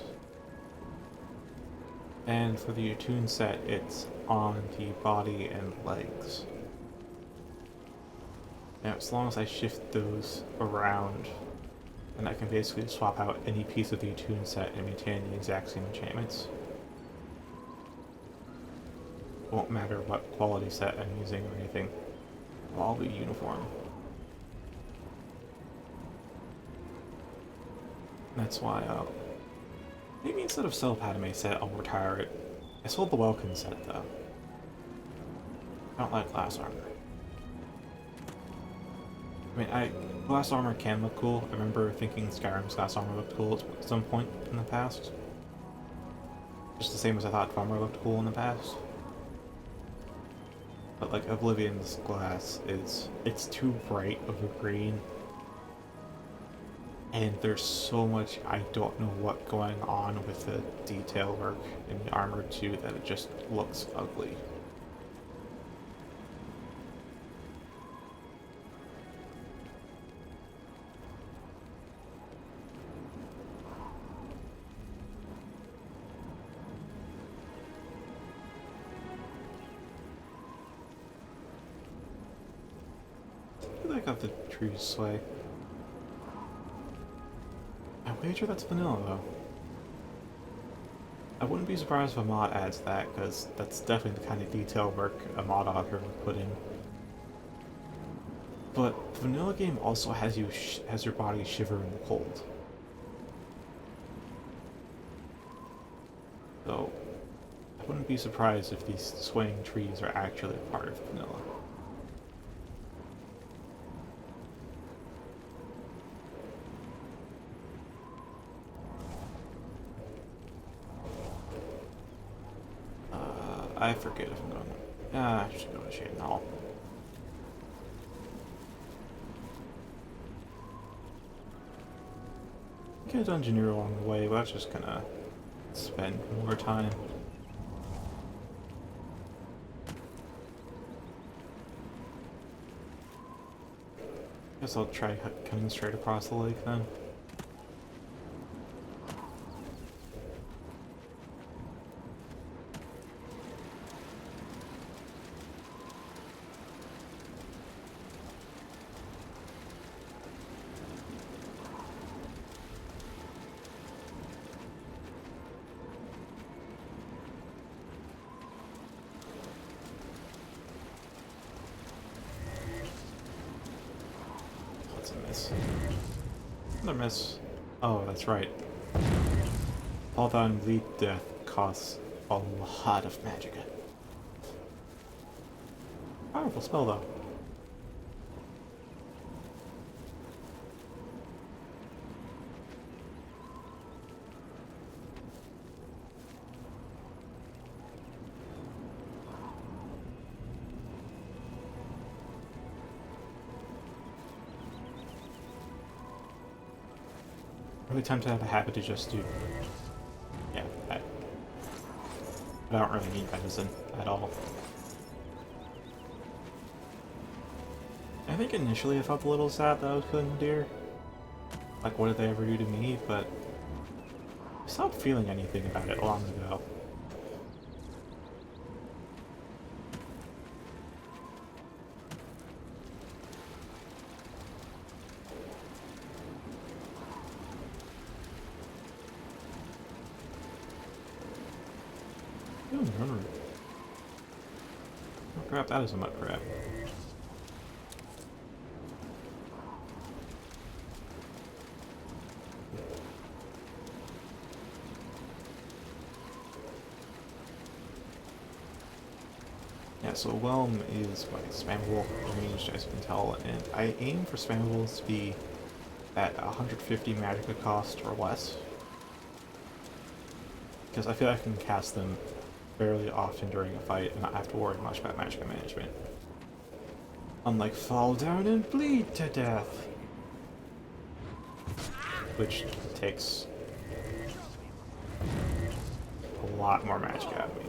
S1: And for the attune set, it's on the body and legs. Now, as long as I shift those around, then I can basically swap out any piece of the attune set and maintain the exact same enchantments. Won't matter what quality set I'm using or anything. It'll all be uniform. That's why, maybe instead of sell Padme set, I'll retire it. I sold the Welkin set, though. I don't like glass armor. I mean, glass armor can look cool. I remember thinking Skyrim's glass armor looked cool at some point in the past. Just the same as I thought armor looked cool in the past. But like Oblivion's glass it's too bright of a green. And there's so much I don't know what's going on with the detail work in the armor too that it just looks ugly. I think I got the trees sway. I wager that's vanilla, though. I wouldn't be surprised if a mod adds that, because that's definitely the kind of detail work a mod author would put in. But the vanilla game also has your body shiver in the cold. So, I wouldn't be surprised if these swaying trees are actually a part of vanilla. I forget if I'm going. I should go to Shaden Hall. Get a dungeoneer along the way, but that's just gonna spend more time. Guess I'll try coming straight across the lake then. What's a miss? Another miss. Oh, that's right. All down lead death costs a lot of magicka. Powerful spell though. Really tempted to have a habit to just do. Yeah, I don't really need medicine at all. I think initially I felt a little sad that I was killing deer. Like, what did they ever do to me? But I stopped feeling anything about it long ago. Oh crap, that is a mud crab. Yeah, so Whelm is like spammable ranged, as you can tell, and I aim for spammables to be at 150 magicka cost or less. Because I feel like I can cast them fairly often during a fight and not have to worry much about magicka management. Unlike fall down and bleed to death, which takes a lot more magicka out of me.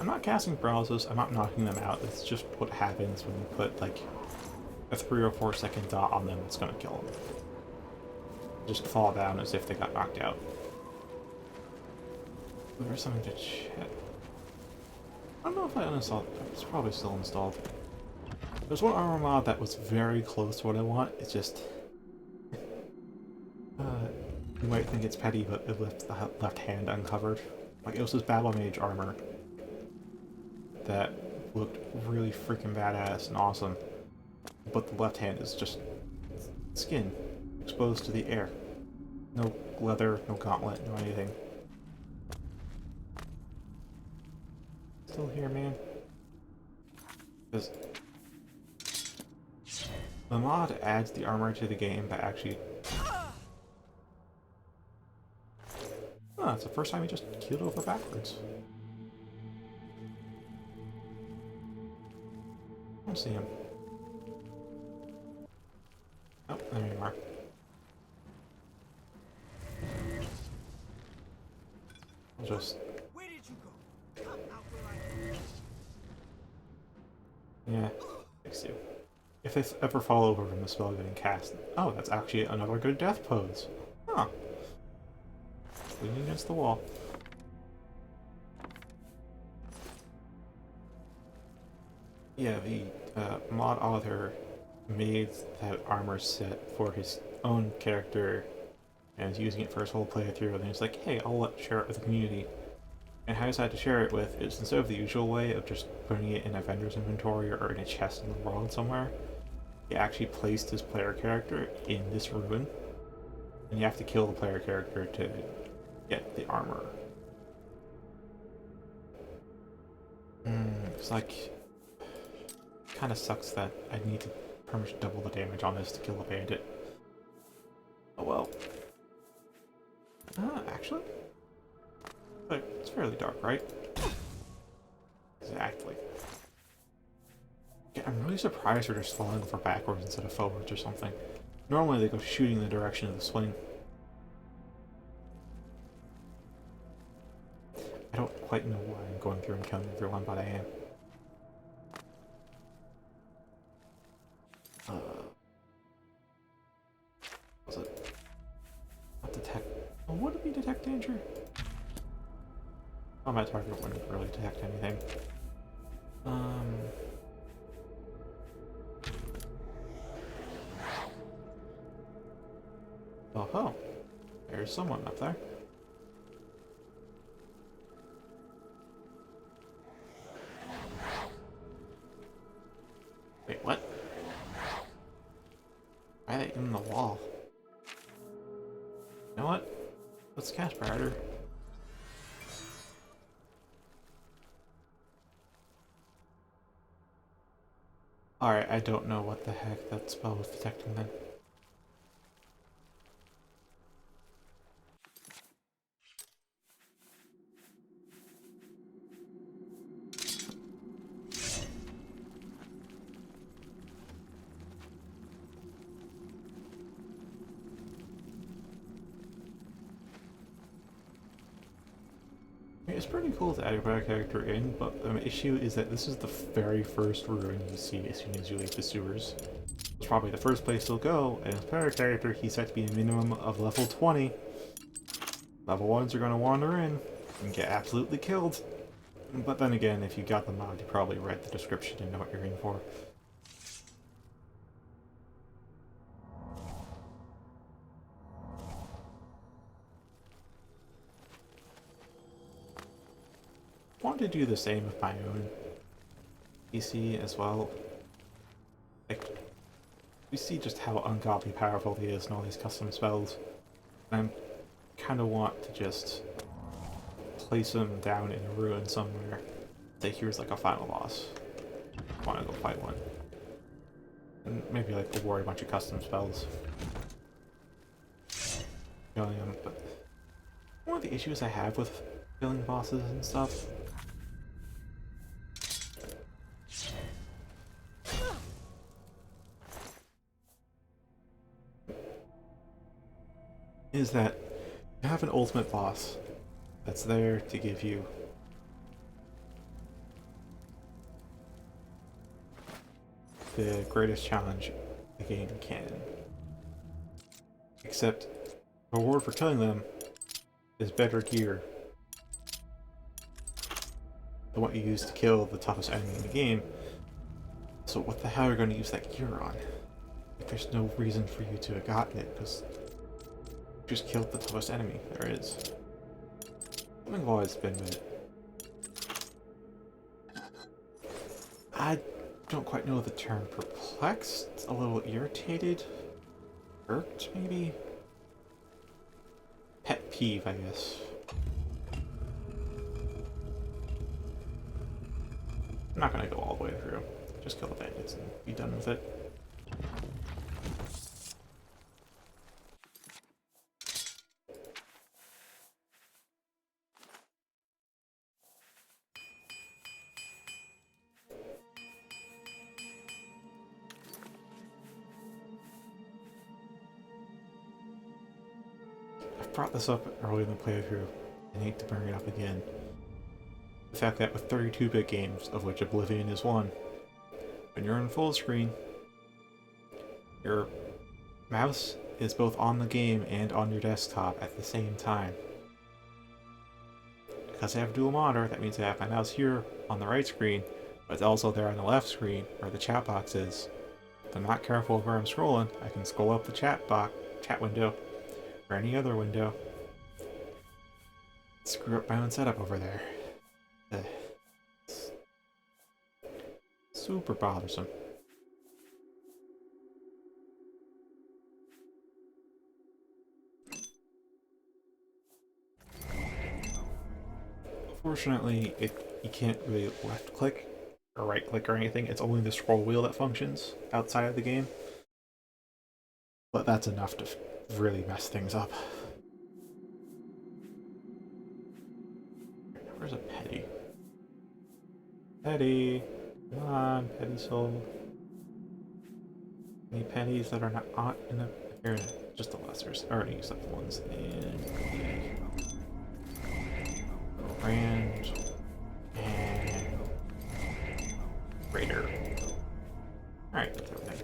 S1: I'm not casting paralysis, I'm not knocking them out, it's just what happens when you put like a 3 or 4 second dot on them, it's gonna kill them. Just fall down as if they got knocked out. There's something to check. I don't know if I uninstalled it, it's probably still installed. There's one armor mod that was very close to what I want, it's just... you might think it's petty, but it left the left hand uncovered. Like, it was this Battle Mage armor that looked really freaking badass and awesome, but the left hand is just skin exposed to the air. No leather, no gauntlet, no anything. Still here, man. Because the mod adds the armor to the game, but actually... Oh, it's the first time he just keeled over backwards. I don't see him. Oh, there you are. I'll just...
S8: Where did you go? Come out where I
S1: Yeah, fix you. If they ever fall over from the spell getting cast... Oh, that's actually another good death pose. Huh. Leaning against the wall. Yeah, the mod author made that armor set for his own character and is using it for his whole playthrough, and he's like, hey, I'll share it with the community. And how I decided to share it with is, instead of the usual way of just putting it in a vendor's inventory or in a chest in the world somewhere, he actually placed his player character in this ruin, and you have to kill the player character to get the armor. It's like... Kinda sucks that I need to pretty much double the damage on this to kill a bandit. Oh well. Actually? But it's fairly dark, right? Exactly. Yeah, I'm really surprised they're just falling over backwards instead of forwards or something. Normally they go shooting in the direction of the swing. I don't quite know why I'm going through and killing everyone, but I am. Was it not detect? Oh, would it be detect danger? Oh, my target wouldn't really detect anything. Oh, there's someone up there. Wait, what? Why are they in the wall? You know what? Let's cast Predator. Alright, I don't know what the heck that spell was detecting then. It's pretty cool to add a player character in, but the issue is that this is the very first ruin you see as soon as you leave the sewers. It's probably the first place he'll go, and as player character, he's set to be a minimum of level 20. Level 1s are going to wander in and get absolutely killed. But then again, if you got the mod, you probably read the description and know what you're in for. I want to do the same with my own PC as well. Like, we see just how ungodly powerful he is in all these custom spells. And I kind of want to just place him down in a ruin somewhere. Say here's like a final boss. I want to go fight one. And maybe like award a bunch of custom spells. Killing them, but one of the issues I have with killing bosses and stuff is that you have an ultimate boss that's there to give you the greatest challenge the game can. Except the reward for killing them is better gear than what you use to kill the toughest enemy in the game. So what the hell are you going to use that gear on? Like, there's no reason for you to have gotten it, because you just killed the toughest enemy there is. Something I've always been with it. I don't quite know the term. Perplexed? A little irritated? Irked, maybe? Pet peeve, I guess. I'm not gonna go all the way through. Just kill the bandits and be done with it. I've brought this up early in the playthrough, and I hate to bring it up again. The fact that with 32-bit games, of which Oblivion is one, when you're in full screen, your mouse is both on the game and on your desktop at the same time. Because I have dual monitor, that means I have my mouse here on the right screen, but it's also there on the left screen where the chat box is. If I'm not careful of where I'm scrolling, I can scroll up the chat window, or any other window. Screw up my own setup over there. It's super bothersome. Fortunately, you can't really left click or right click or anything. It's only the scroll wheel that functions outside of the game. But that's enough to really mess things up. Where's a Petty? Petty! Come on, Petty soul. Any pennies that are not in the... Here, just the lessers. I already used up the ones in... Brand... trader. Alright, that's everything.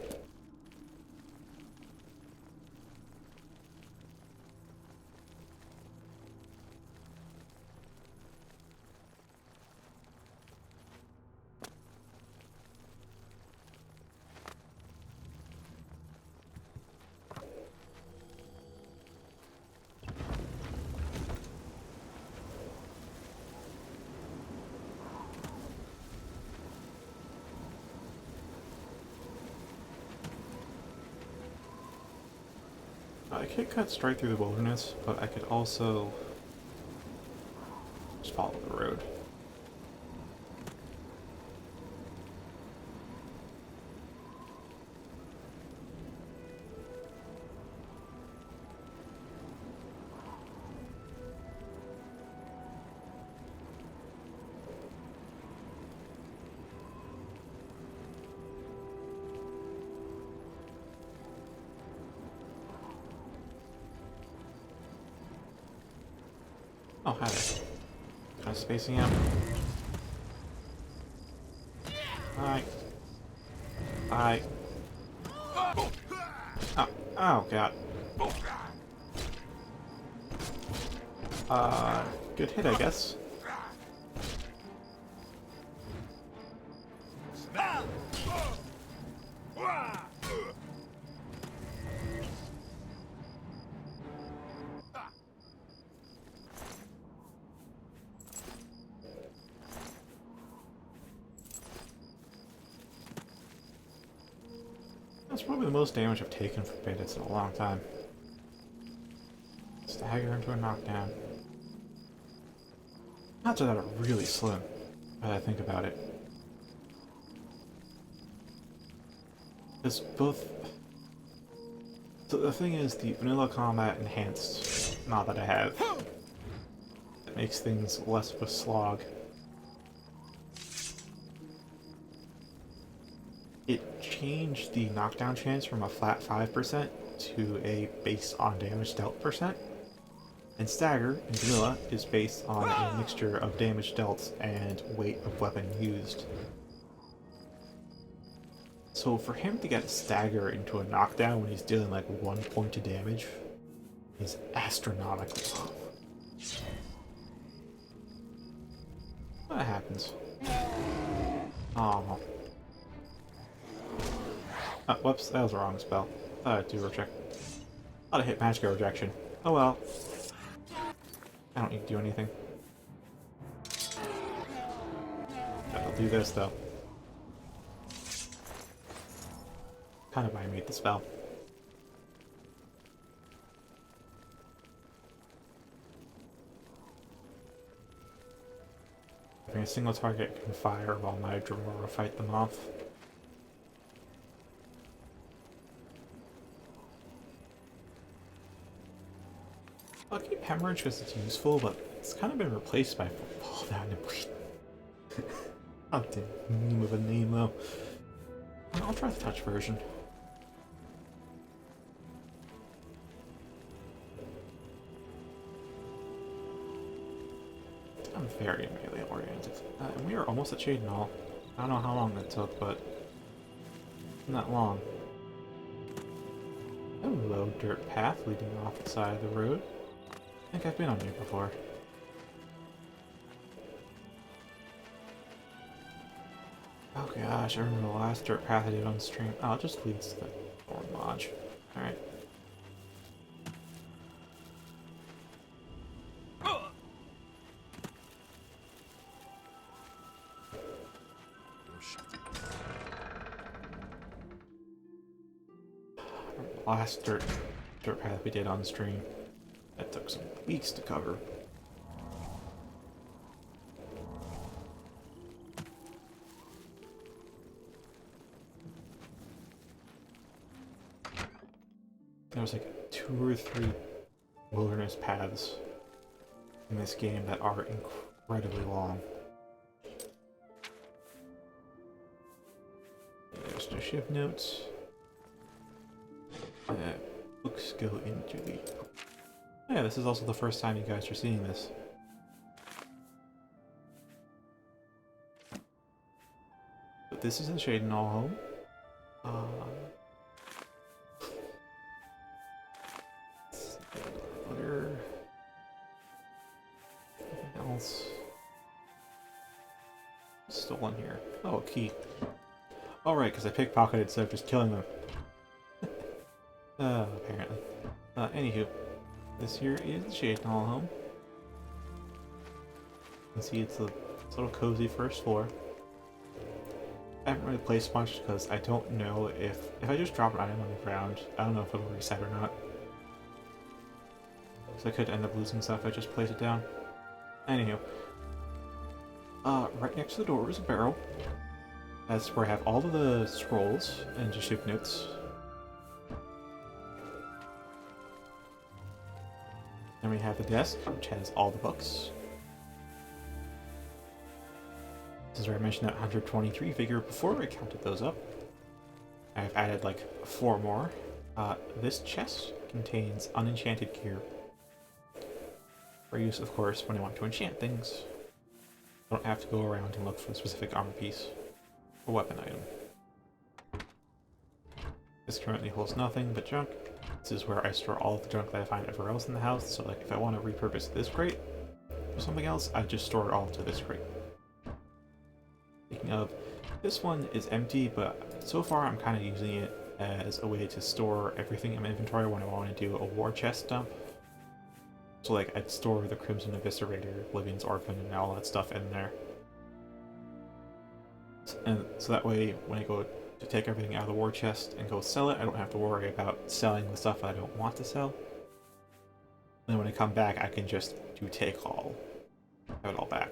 S1: I could cut straight through the wilderness, but I could also just follow the road. Oh, hi there. Kind of spacing out. Hi. Hi. Oh, oh god. Good hit, I guess. That's probably the most damage I've taken from bandits in a long time. Stagger into a knockdown. Odds of that are really slim, now that I think about it. It's both... So the thing is, the vanilla combat enhanced mod that I have, it makes things less of a slog. It changed the knockdown chance from a flat 5% to a based on damage dealt percent. And stagger in vanilla is based on a mixture of damage dealt and weight of weapon used. So for him to get stagger into a knockdown when he's dealing like 1 point of damage is astronomically low. What happens? Oh. Oh, whoops, that was the wrong spell. Thought I'd do reject. Thought I hit magic rejection. Oh well. I don't need to do anything. I'll do this though. Kind of why I made the spell. Having a single target can fire while my Dremora fight them off. I'll keep Hemorrhage because it's useful, but it's kind of been replaced by Football now. Not the name of a name though. I'll try the touch version. I'm very melee oriented. And we are almost at Shade Null. I don't know how long that took, but not long. Hello, dirt path leading off the side of the road. I think I've been on here before. Oh gosh, I remember the last dirt path I did on stream. Oh, it just leads to the Thorn Lodge. Alright. Last dirt path we did on stream. That took some weeks to cover. There's like 2 or 3 wilderness paths in this game that are incredibly long. There's no shift notes. Books go into the... Yeah, this is also the first time you guys are seeing this. But this is a Shaden All Home. Other... Anything else? Stolen here. Oh, a key. Oh, right, because I pickpocketed instead of just killing them. Apparently. Anywho, this here is the Shaden All Home. You can see it's a little cozy first floor. I haven't really placed much because I don't know if I just drop an item on the ground, I don't know if it'll reset or not. So I could end up losing stuff if I just place it down. Anywho. Right next to the door is a barrel. That's where I have all of the scrolls and just ship notes. Then we have the desk, which has all the books. This is where I mentioned that 123 figure before I counted those up. I've added like 4 more. This chest contains unenchanted gear. For use, of course, when I want to enchant things. I don't have to go around and look for a specific armor piece or weapon item. This currently holds nothing but junk. This is where I store all of the junk that I find everywhere else in the house, so like if I want to repurpose this crate for something else, I just store it all into this crate. Speaking of, this one is empty, but so far I'm kind of using it as a way to store everything in my inventory when I want to do a war chest dump. So like I'd store the Crimson Eviscerator, Oblivion's Orphan, and all that stuff in there. And so that way, when I go to take everything out of the war chest and go sell it, I don't have to worry about selling the stuff that I don't want to sell. And then when I come back, I can just do take all. Have it all back.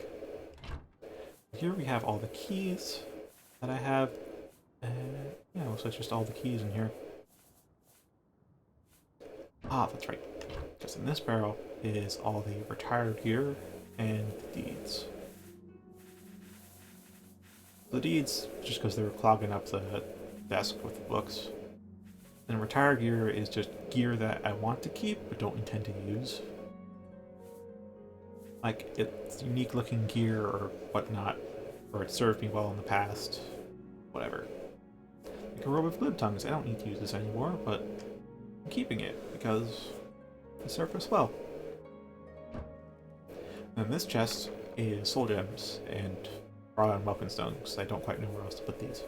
S1: Here we have all the keys that I have. Yeah, so it's just all the keys in here. Ah, that's right. Just in this barrel is all the retired gear and deeds. The deeds, just because they were clogging up the desk with the books. And retired gear is just gear that I want to keep but don't intend to use. Like, it's unique looking gear or whatnot, or it served me well in the past. Whatever. Like a robe of glib tongues, I don't need to use this anymore, but I'm keeping it because it served us well. And this chest is soul gems and raw and weapon stones, because I don't quite know where else to put these.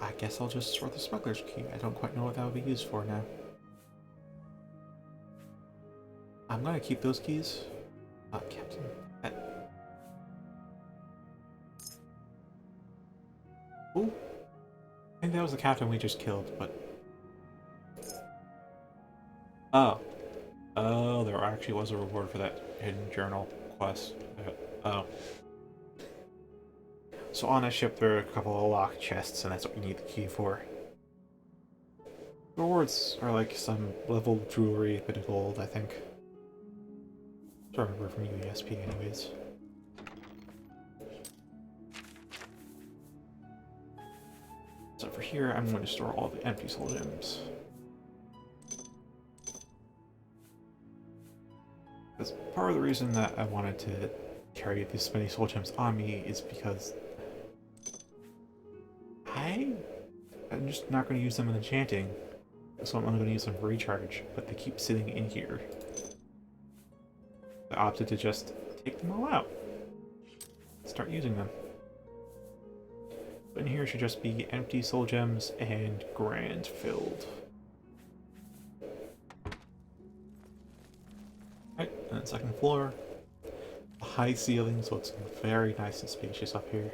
S1: I guess I'll just store the smuggler's key. I don't quite know what that would be used for now. I'm gonna keep those keys. Captain. Ooh. I think that was the captain we just killed, but... Oh. Oh, there actually was a reward for that hidden journal quest. Oh. So on a ship there are a couple of locked chests, and that's what you need the key for. The rewards are like some level jewelry, a bit of gold, I think. I remember from UESP anyways. So for here, I'm going to store all the empty soul gems. Because part of the reason that I wanted to carry this many soul gems on me is because I'm just not going to use them in enchanting, so I'm only going to use them for recharge, but they keep sitting in here. I opted to just take them all out. Start using them. But in here should just be empty soul gems and grand filled. Right, and then second floor. A high ceiling, so it's very nice and spacious up here.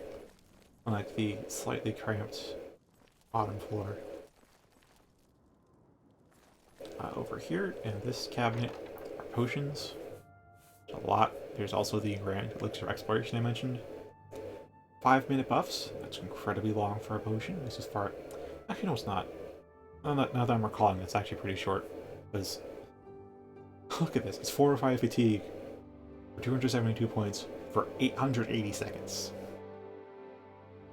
S1: Unlike the slightly cramped bottom floor. Over here in this cabinet are potions. A lot. There's also the Grand Elixir Exploration I mentioned. 5-minute buffs. That's incredibly long for a potion. This is far... Actually, no, it's not. Now that I'm recalling, it's actually pretty short. Because... Look at this. It's 4 or 5 fatigue for 272 points for 880 seconds.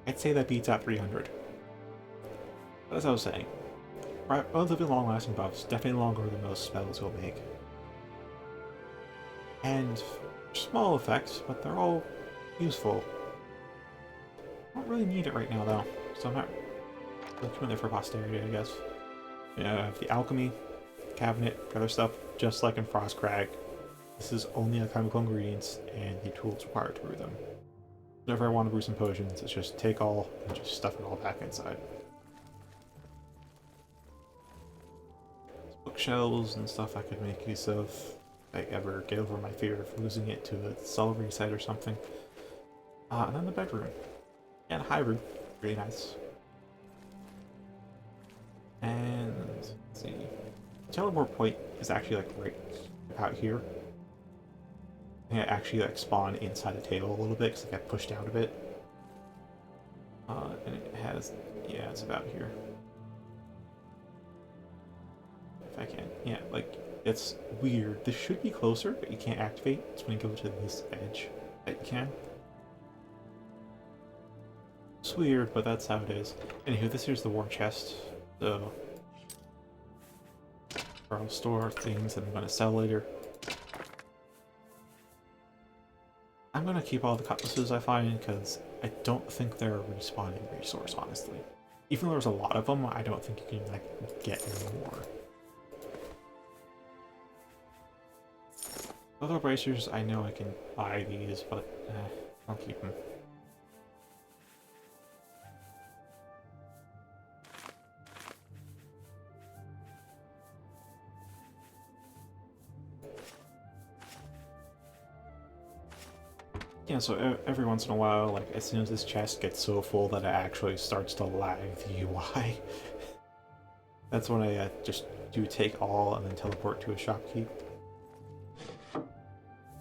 S1: I'd say that beats out 300. But as I was saying, relatively long-lasting buffs, definitely longer than most spells will make. And small effects, but they're all useful. I don't really need it right now, though, so I'm not looking there for posterity, I guess. You know, I have the alchemy cabinet, other stuff, just like in Frostcrag. This is only alchemical ingredients and the tools required to brew them. Whenever I want to brew some potions, it's just take all and just stuff it all back inside. Bookshelves and stuff I could make use of if I ever get over my fear of losing it to a celery site or something. And then the bedroom. And high room. Pretty nice. And let's see. The teleport point is actually like right about here. I think I actually like spawn inside the table a little bit because I got pushed down a bit. And it has, yeah, it's about here. If I can, yeah, like it's weird. This should be closer, but you can't activate. It's when you go to this edge that you can. It's weird, but that's how it is. Anywho, this here's the war chest. So where I'll store things that I'm going to sell later. I'm going to keep all the cutlasses I find because I don't think they're a respawning resource, honestly. Even though there's a lot of them, I don't think you can like get any more. Other bracers, I know I can buy these, but I'll keep them. Yeah, so every once in a while, like as soon as this chest gets so full that it actually starts to lag the UI, that's when I just do take all and then teleport to a shopkeep.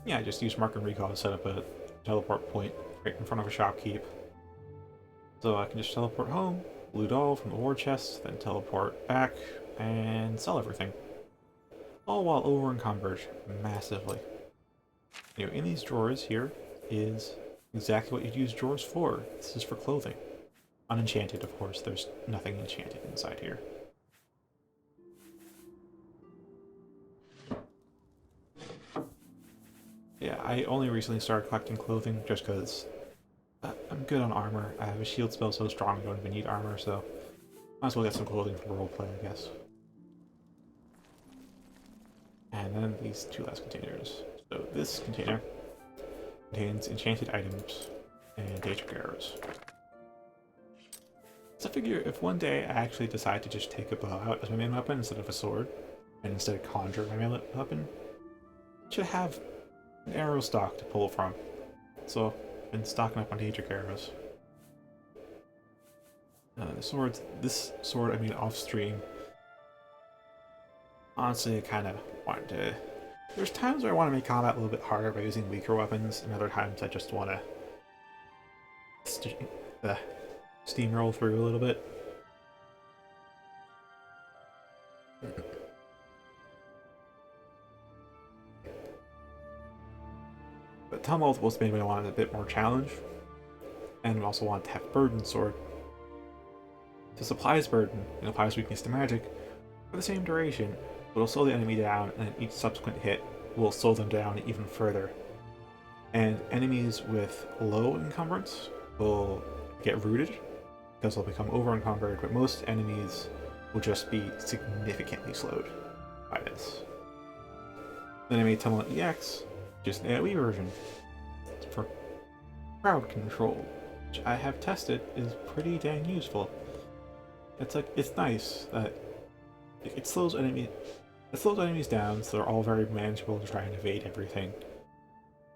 S1: Yeah, I just use Mark and Recall to set up a teleport point right in front of a shopkeep. So I can just teleport home, loot all from the war chest, then teleport back and sell everything. All while over encumbered massively. You know, in these drawers here is exactly what you'd use drawers for. This is for clothing. Unenchanted, of course. There's nothing enchanted inside here. Yeah, I only recently started collecting clothing just because I'm good on armor. I have a shield spell so strong I don't even need armor, so might as well get some clothing for roleplay, I guess. And then these two last containers. So this container contains enchanted items and danger arrows. So I figure if one day I actually decide to just take a bow out as my main weapon instead of a sword, and instead conjure my main weapon, I should have an arrow stock to pull from. So I've been stocking up on danger arrows. This sword I made off stream. Honestly, I kind of wanted to. There's times where I want to make combat a little bit harder by using weaker weapons, and other times I just want to steamroll through a little bit. But Tumult was made me want a bit more challenge, and we also want to have Burden Sword. To supplies Burden and applies weakness to magic for the same duration, but it'll slow the enemy down, and each subsequent hit will slow them down even further. And enemies with low encumbrance will get rooted, because they'll become over encumbered, but most enemies will just be significantly slowed by this. Then I made Tumult EX, just an AoE version, for crowd control, which I have tested is pretty dang useful. It's nice that it slows enemies down, so they're all very manageable to try and evade everything.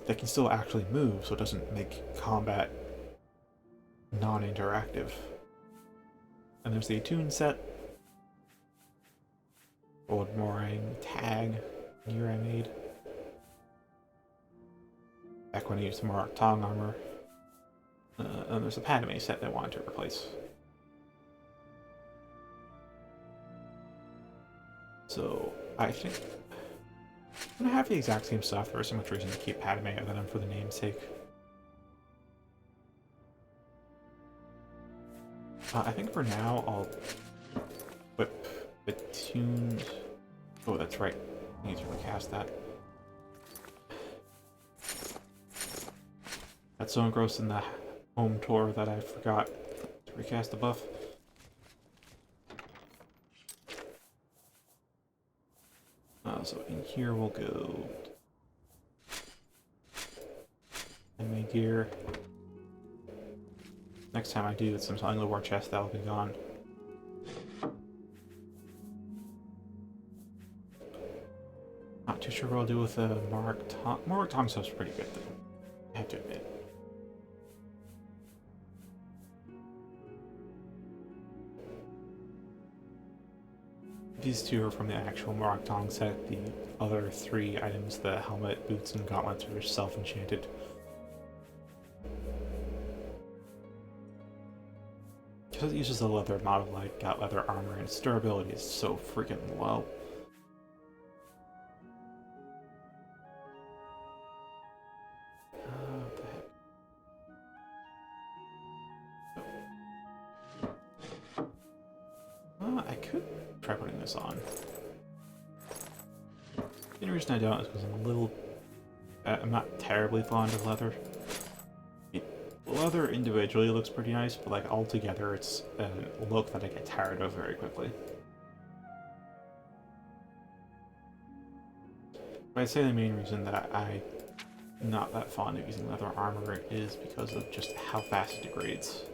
S1: They can still actually move, so it doesn't make combat non-interactive. And there's the Attune set. Old Morang tag gear I made. Back when I used more Tong armor. And there's a Padme set that I wanted to replace. So, I think I'm gonna have the exact same stuff. There's so much reason to keep Padme other than for the namesake. I think for now I'll whip Attuned. Oh, that's right. I need to recast that. Got so engrossed in the home tour that I forgot to recast the buff. So in here we'll go enemy gear. Next time I do some selling the war chest, that'll be gone. Not too sure what I'll do with the Mark Tong. Mark Tong stuff's pretty good though, I have to admit. These two are from the actual Mark Tong set. The other three items, the helmet, boots, and gauntlets, are self-enchanted. Because it uses a leather model, like got leather armor, and its durability is so freaking low. What the heck? I could try putting this on. The only reason I don't is because I'm not terribly fond of leather. Leather individually looks pretty nice, but like altogether it's a look that I get tired of very quickly. But I'd say the main reason that I'm not that fond of using leather armor is because of just how fast it degrades.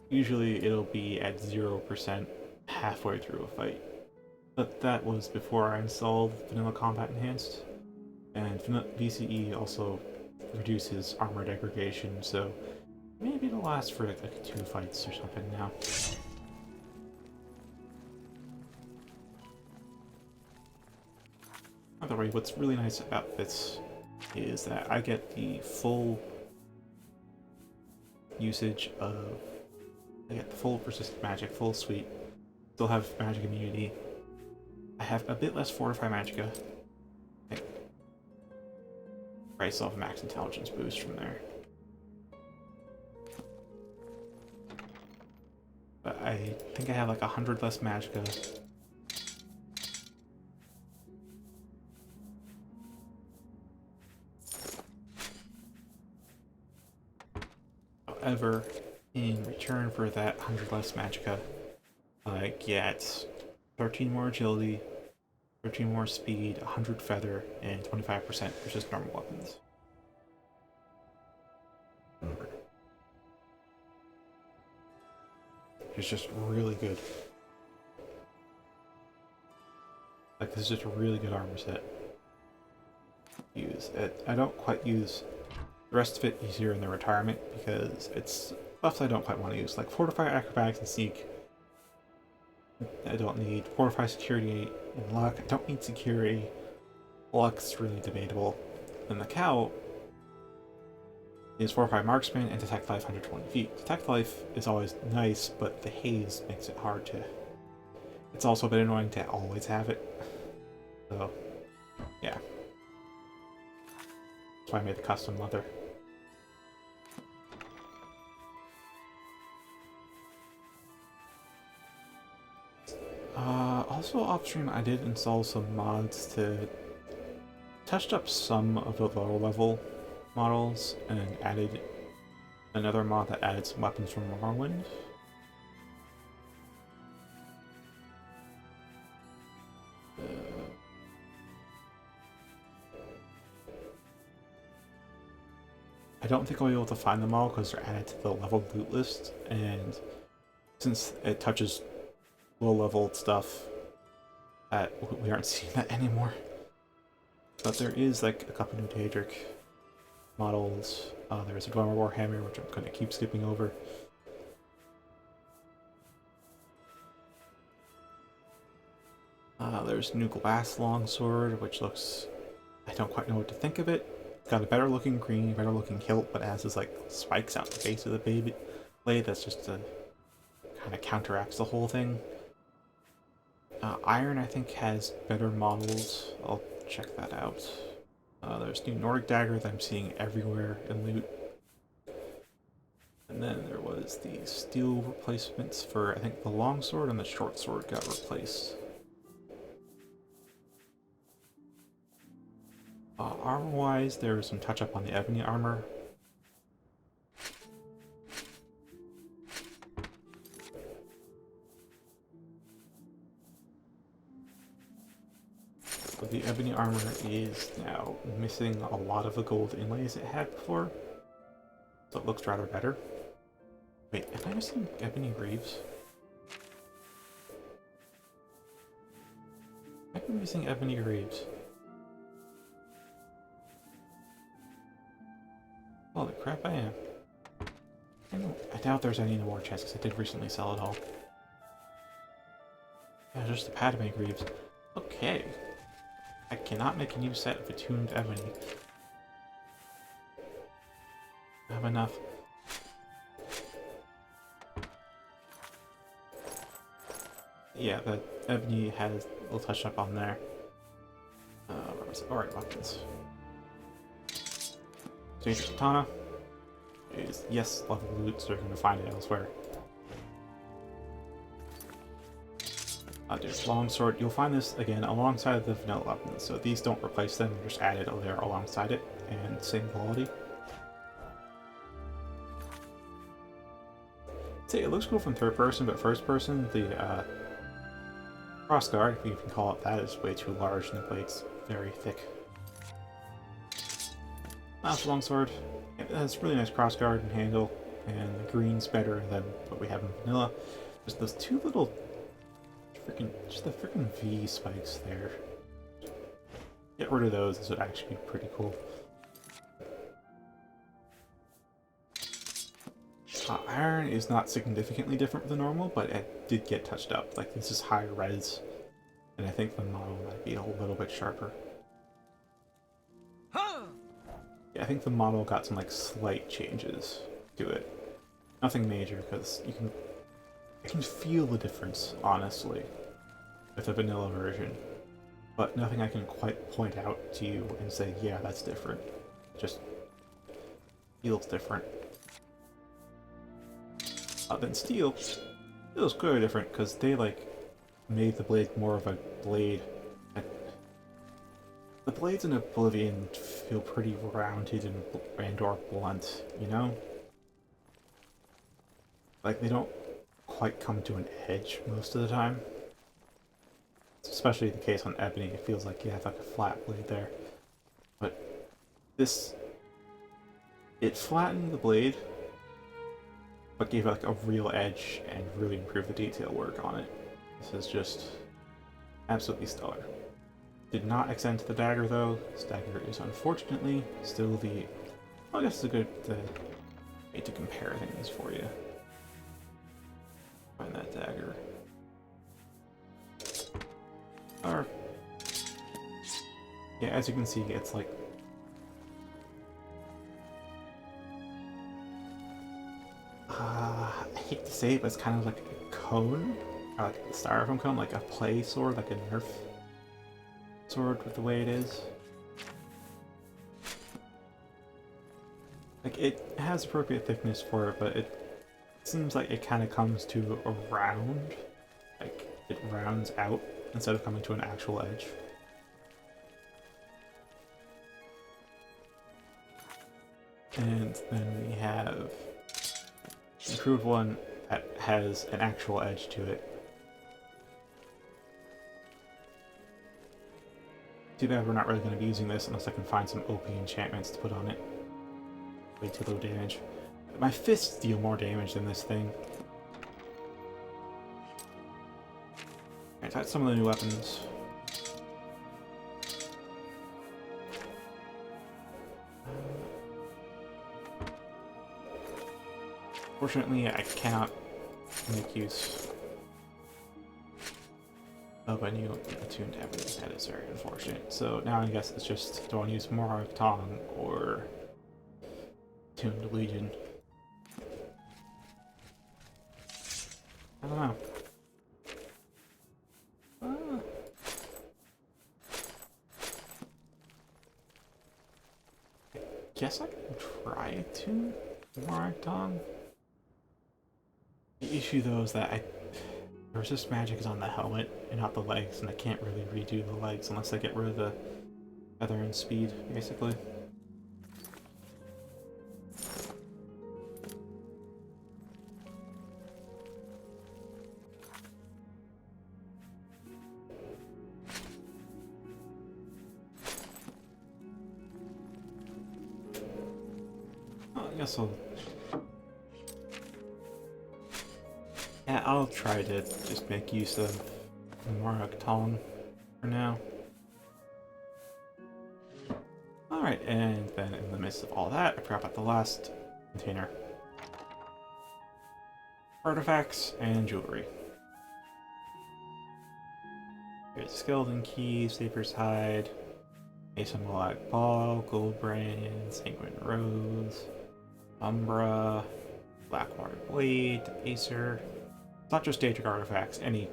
S1: Usually it'll be at 0% halfway through a fight. But that was before I installed Vanilla Combat Enhanced, and VCE also reduces armor degradation, so maybe it'll last for like 2 fights or something now. By the way, what's really nice about this is that I get the full usage of... I get the full persistent magic, full suite. Still have magic immunity. I have a bit less fortify magicka. I still have a max intelligence boost from there. But I think I have like 100 less magicka. However, in return for that 100 less magicka, I get 13 more agility, 13 more speed, 100 feather, and 25% for just normal weapons. It's just really good. Like, this is just a really good armor set. Use it. I don't quite use the rest of it easier in the retirement because it's buffs I don't quite want to use, like Fortify, Acrobatics, and Sneak. I don't need Fortify, Security, and Luck. I don't need Security. Luck's really debatable. And the Cow is Fortify Marksman and Detect Life 120 feet. Detect Life is always nice, but the haze makes it hard to... It's also a bit annoying to always have it. So, yeah. That's why I made the custom leather. Also off-stream I did install some mods to touched up some of the lower level models and added another mod that added some weapons from Morrowind. I don't think I'll be able to find them all because they're added to the level loot list, and since it touches low-level stuff, we aren't seeing that anymore. But there is like a couple new Daedric models. There's a Glamour Warhammer, which I'm going to keep skipping over. There's new Glass Longsword, which looks... I don't quite know what to think of it. It's got a better looking green, better looking hilt, but it has this like spikes out the base of the blade that's just to kind of counteracts the whole thing. Iron, I think, has better models. I'll check that out. There's new Nordic Dagger that I'm seeing everywhere in loot. And then there was the steel replacements for, I think, the longsword and the short sword got replaced. Armor-wise, there was some touch-up on the ebony armor. But the ebony armor is now missing a lot of the gold inlays it had before, so it looks rather better. Wait, am I missing ebony greaves? Am I missing ebony greaves? Holy crap, I am. I doubt there's any in the war chest, because I did recently sell it all. Yeah, just the Padme greaves. Okay. I cannot make a new set of attuned ebony. I have enough. Yeah, the ebony has a little touch up on there. Where was it? Alright, weapons. Dangerous katana is, yes, level loot, so you're going to find it elsewhere. There's longsword. You'll find this again alongside the vanilla weapons, so these don't replace them, they're just added there alongside it, and same quality. See, it looks cool from third person, but first person, the crossguard, if you can call it that, is way too large and the blade's very thick. That's longsword. It has really nice crossguard and handle, and the green's better than what we have in vanilla. Just those two little just the freaking V spikes there. Get rid of those, this would actually be pretty cool. Iron is not significantly different from the normal, but it did get touched up. Like, this is higher res, and I think the model might be a little bit sharper. Yeah, I think the model got some like slight changes to it. Nothing major, because I can feel the difference, honestly, with the vanilla version, but nothing I can quite point out to you and say, yeah, that's different. Just feels different. Then steel feels clearly different, because they, like, made the blade more of a blade. The blades in Oblivion feel pretty rounded and or blunt, you know? Like, they don't quite come to an edge most of the time. It's especially the case on ebony, it feels like you have like a flat blade there. But this, it flattened the blade, but gave it like a real edge and really improved the detail work on it. This is just absolutely stellar. Did not extend to the dagger though. This dagger is unfortunately still the, well, I guess it's a good way to compare things for you. Find that dagger. Or, yeah, as you can see, it's like I hate to say it, but it's kind of like a cone, or like a styrofoam cone, like a play sword, like a Nerf sword with the way it is. Like, it has appropriate thickness for it, but it seems like it kind of comes to a round. Like, it rounds out instead of coming to an actual edge. And then we have the improved one that has an actual edge to it. Too bad we're not really going to be using this unless I can find some OP enchantments to put on it. Way too low damage. My fists deal more damage than this thing. Alright, that's some of the new weapons. Fortunately, I cannot make use of a new attuned ebony. That is very unfortunate. So now I guess it's just, do I want to use Morag Tong or Attuned Legion? I don't know. I guess I can try Attuned Morag Tong. The issue though is that resist magic is on the helmet and not the legs, and I can't really redo the legs unless I get rid of the at their own speed, basically. I guess I'll try to just make use of Mark Tong for now. Alright, and then in the midst of all that, I forgot about the last container. Artifacts and jewelry. Here's skeleton key, Saber's hide, Mason Black Ball, Gold Brand, Sanguine Rose, Umbra, Blackwater Blade, Debaser. It's not just Daedric artifacts. Any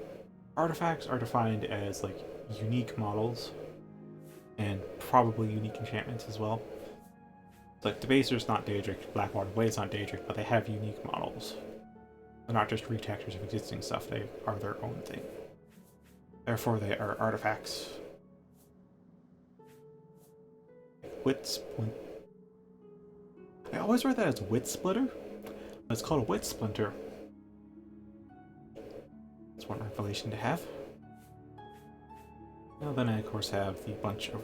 S1: artifacts are defined as like unique models and probably unique enchantments as well. It's like Debaser's not Daedric, Blackwater Blade's not Daedric, but they have unique models. They're not just retextures of existing stuff, they are their own thing. Therefore, they are artifacts. Wit Splinter. I always read that as Wit Splitter, but it's called a Wit Splinter. That's one revelation to have. Now then I of course have the bunch of...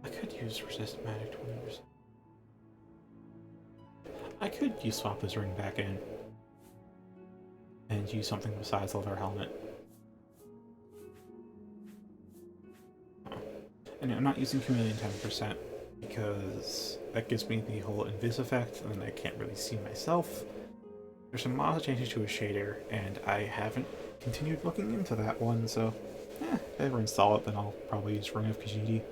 S1: I could use resist magic 20%. I could use swap this ring back in. And use something besides leather helmet. And I'm not using Chameleon 10% because that gives me the whole invis effect and then I can't really see myself. There's some model changes to a shader and I haven't continued looking into that one, so if I ever install it then I'll probably use Ring of Khajiit.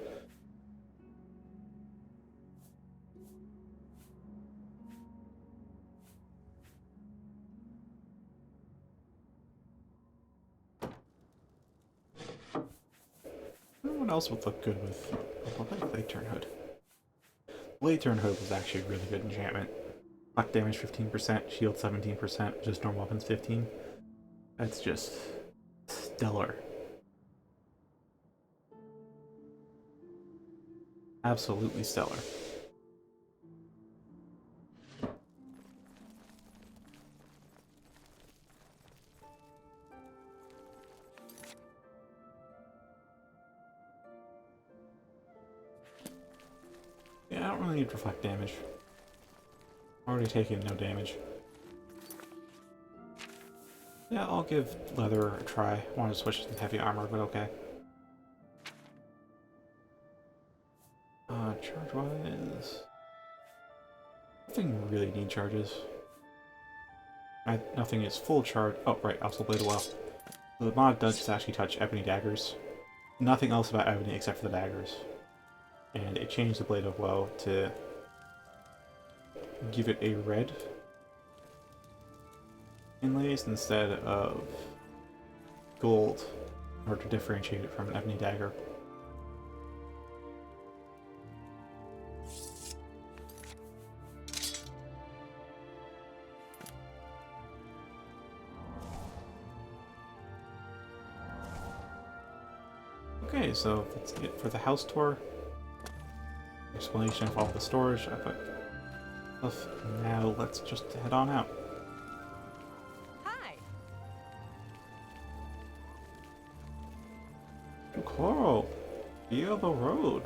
S1: What else would look good with Blade Turn Hood? Blade Turn Hood was actually a really good enchantment. Black damage 15%, shield 17%, just normal weapons 15%. That's just stellar. Absolutely stellar. Yeah, I don't really need reflect damage. I'm already taking no damage. Yeah, I'll give leather a try. I want to switch to heavy armor, but okay. Charge-wise... Nothing really need charges. Nothing is full charge. Oh, right, also Blade of Well. So the mod does just actually touch ebony daggers. Nothing else about ebony except for the daggers. And it changed the Blade of Woe to give it a red inlays instead of gold in order to differentiate it from an ebony dagger. Okay, so that's it for the house tour. Explanation of all the storage I put stuff. Now let's just head on out.
S6: Hi.
S1: Coral, via the road.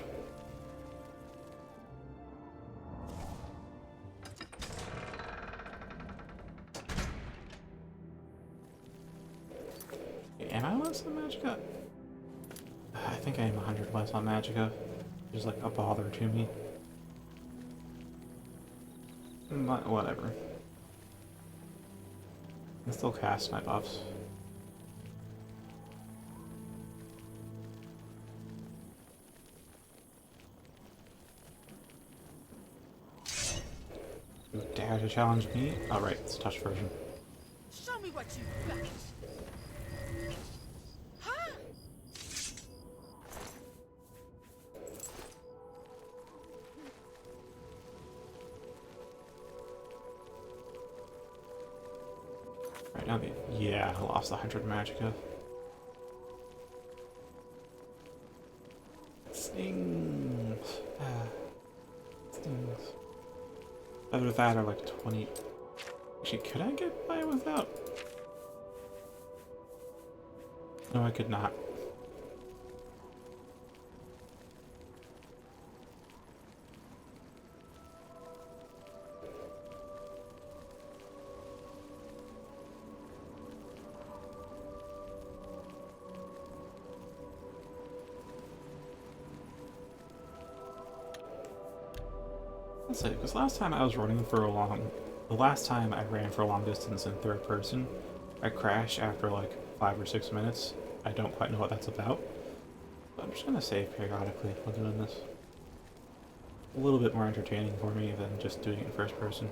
S1: Am I less on Magicka? I think I am 100 less on Magicka. There's like a bother to me. But whatever. I can still cast my buffs. You dare to challenge me? Oh right, it's a touch version.
S6: Show me what you got. Huh?
S1: Right now, yeah, I lost 100 Magicka. Stings. Things. Either that or like 20. Actually, could I get by without? No, I could not. Let's see, because last time I was running for the last time I ran for a long distance in third person, I crashed after like 5 or 6 minutes. I don't quite know what that's about. But I'm just gonna save periodically while doing this. A little bit more entertaining for me than just doing it in first person.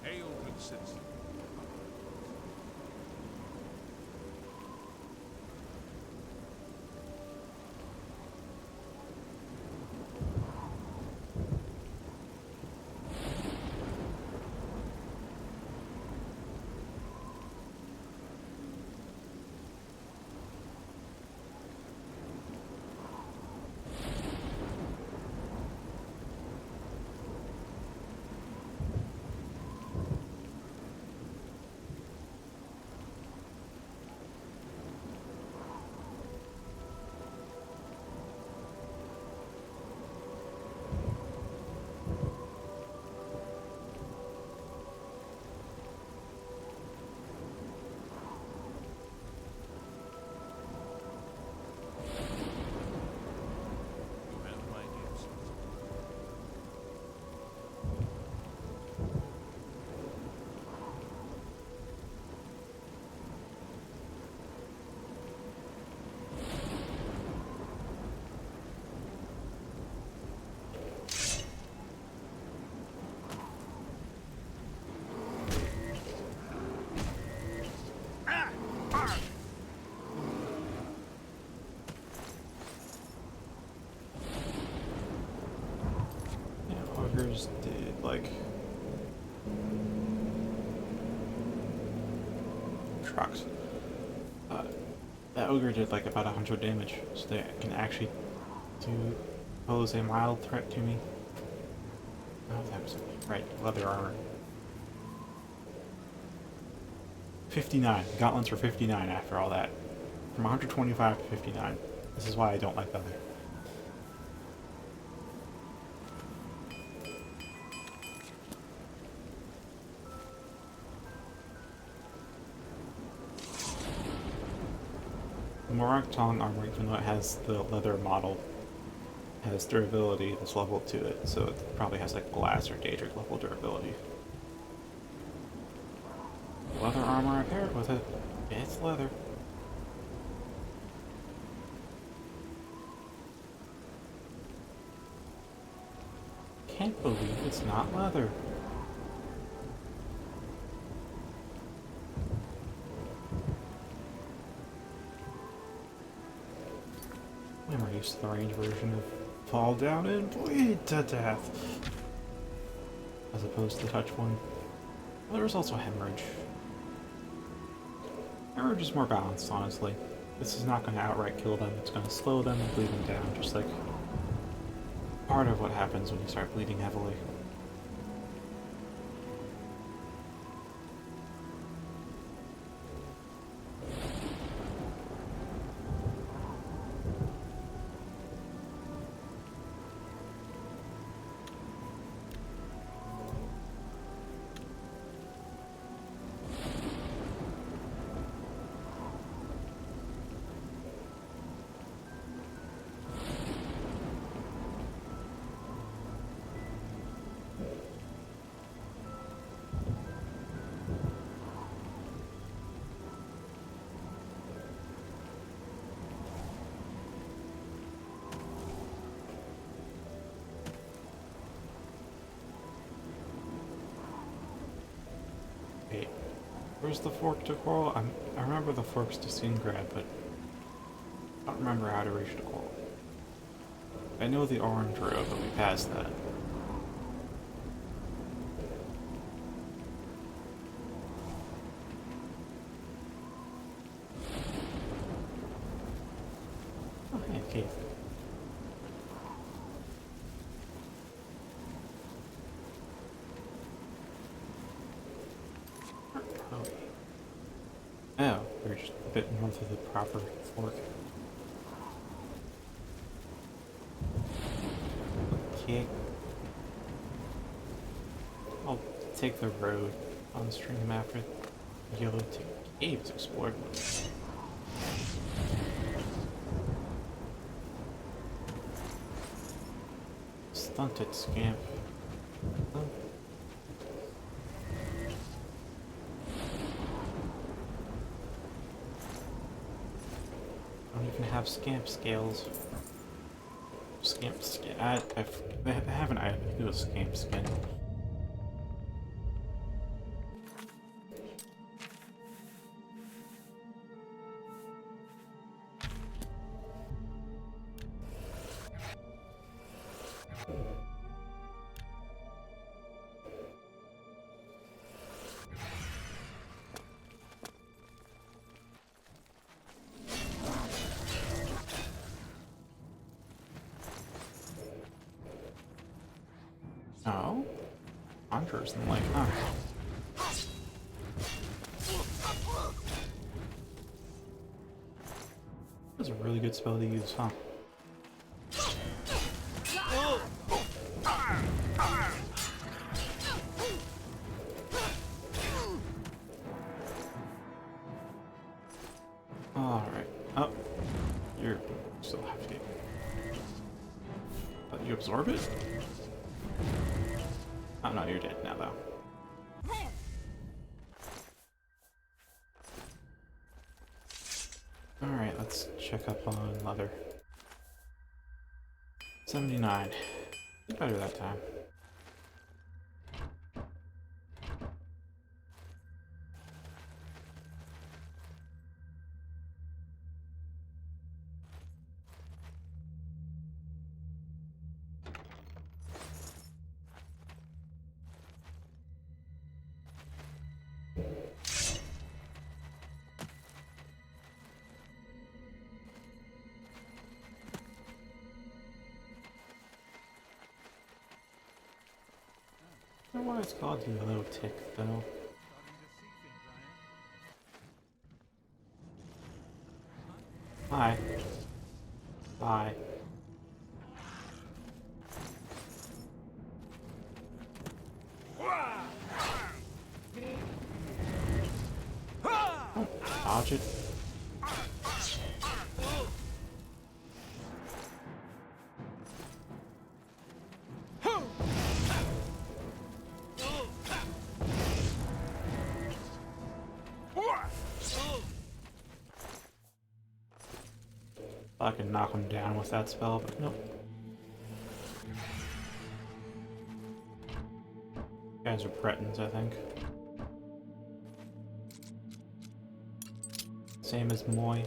S9: Hail, good citizen.
S1: Did like trucks. That ogre did like about 100 damage, so they can actually pose a mild threat to me. Oh, that was right. Leather armor. 59. Gauntlets were 59 after all that. From 125 to 59. This is why I don't like leather. The Morak Tong armor, even though it has the leather model, has durability that's leveled to it, so it probably has like glass or Daedric level durability. Leather armor I paired with it. It's leather. Can't believe it's not leather. I'm used to the range version of fall down and bleed to death, as opposed to the touch one. Well, there's also hemorrhage. Hemorrhage is more balanced, honestly. This is not going to outright kill them, it's going to slow them and bleed them down, just like part of what happens when you start bleeding heavily. Where's the fork to Coral? I remember the forks to Singrad, but I don't remember how to reach the Coral. I know the orange road, but we passed that. Oh, hey, cave. Oh, we're just a bit north of the proper fork. Okay. I'll take the road on stream after Yellow Caves explored. Stunted scamp. Oh. I don't even have scamp scales. Scamp skin. I have an item to do with scamp skin. Oh? Hunters and like, huh? That's a really good spell to use, huh? Alright. Oh. You still have to get... you absorb it? Oh no, you're dead now, though. Alright, let's check up on leather. 79. Did better that time. I don't know why it's called Yellow Tick, though. Hi. Bye. Oh, dodge it. I can knock him down with that spell, but nope. Guys are Bretons, I think. Same as Moy.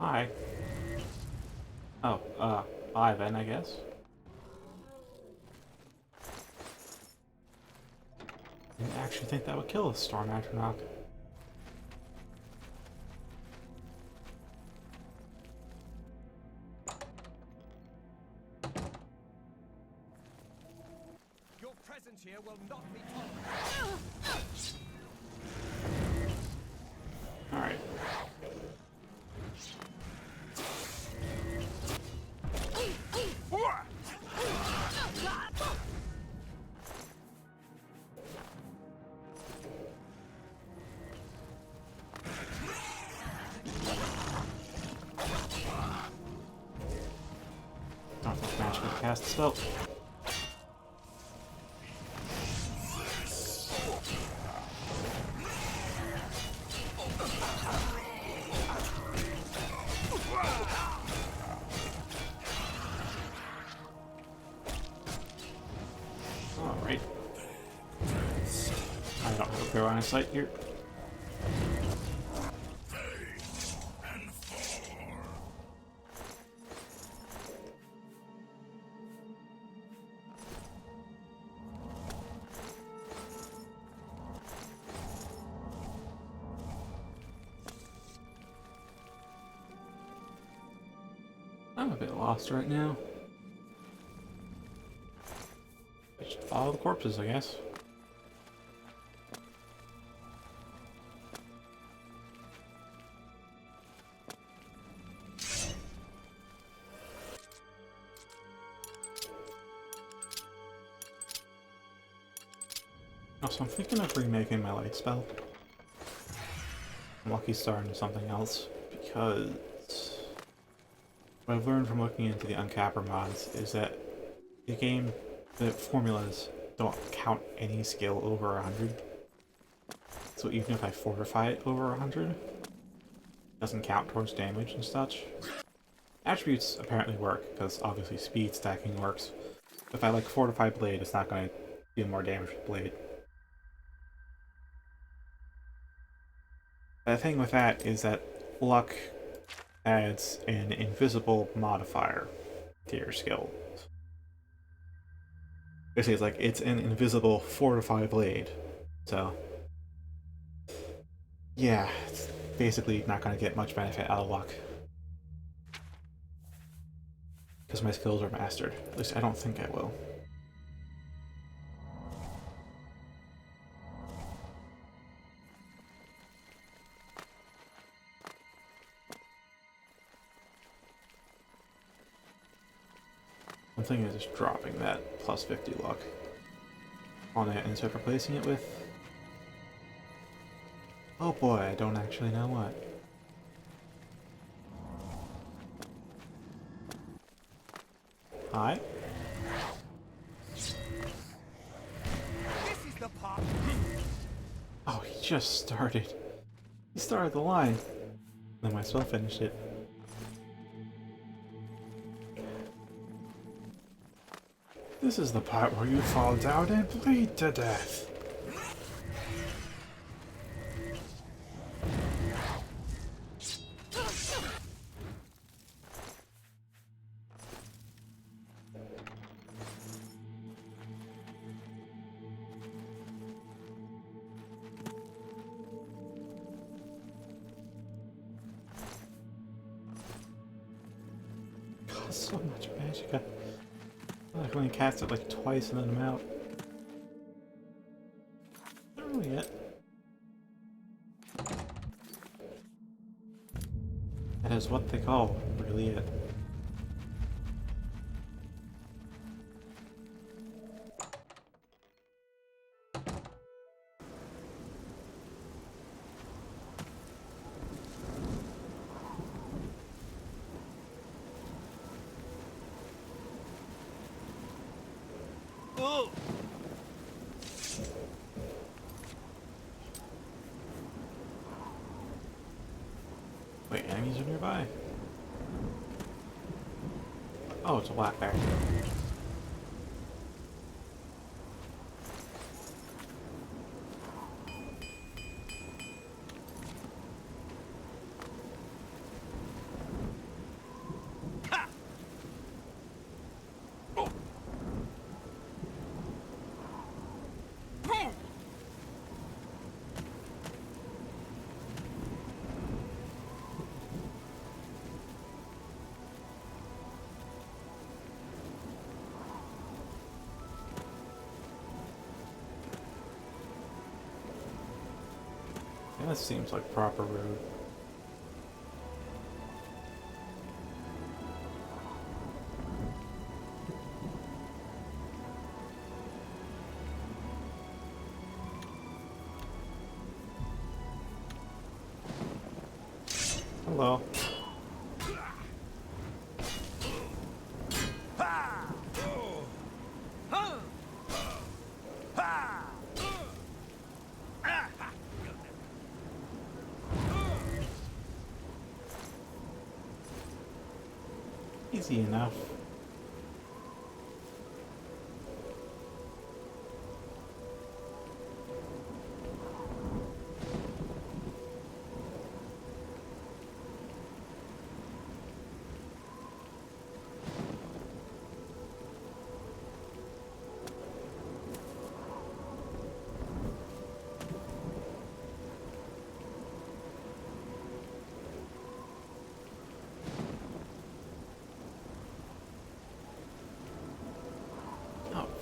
S1: Hi. Oh, bye then, I guess. Didn't actually think that would kill a Storm Atronach.
S12: Your presence here will not be tolerated.
S1: Alright. I don't think magic can cast the spell. Alright. I don't have a clear line of sight here. I'm a bit lost right now. I should follow the corpses, I guess. Also, I'm thinking of remaking my light spell. Lucky Star into something else, because what I've learned from looking into the uncapper mods is that the formulas don't count any skill over 100. So even if I fortify it over 100, it doesn't count towards damage and such. Attributes apparently work, because obviously speed stacking works. If I like fortify blade, it's not going to do more damage with blade. The thing with that is that luck adds an invisible modifier to your skill. Basically, it's like it's an invisible fortify blade. So, yeah, it's basically not going to get much benefit out of luck. Because my skills are mastered. At least I don't think I will. I'm thinking of just dropping that plus 50 luck on it and start replacing it with... Oh boy, I don't actually know what. Hi.
S8: This is the part.
S1: Oh, he just started. He started the line. Then my spell finished it. This is the part where you fall down and bleed to death. Costs so much magic. I can only cast it like twice and then I'm out. Not really yet. That is what they call really it. Wait, enemies are nearby? Oh, it's a black bear. Yeah, this seems like proper road. Hello. easy enough.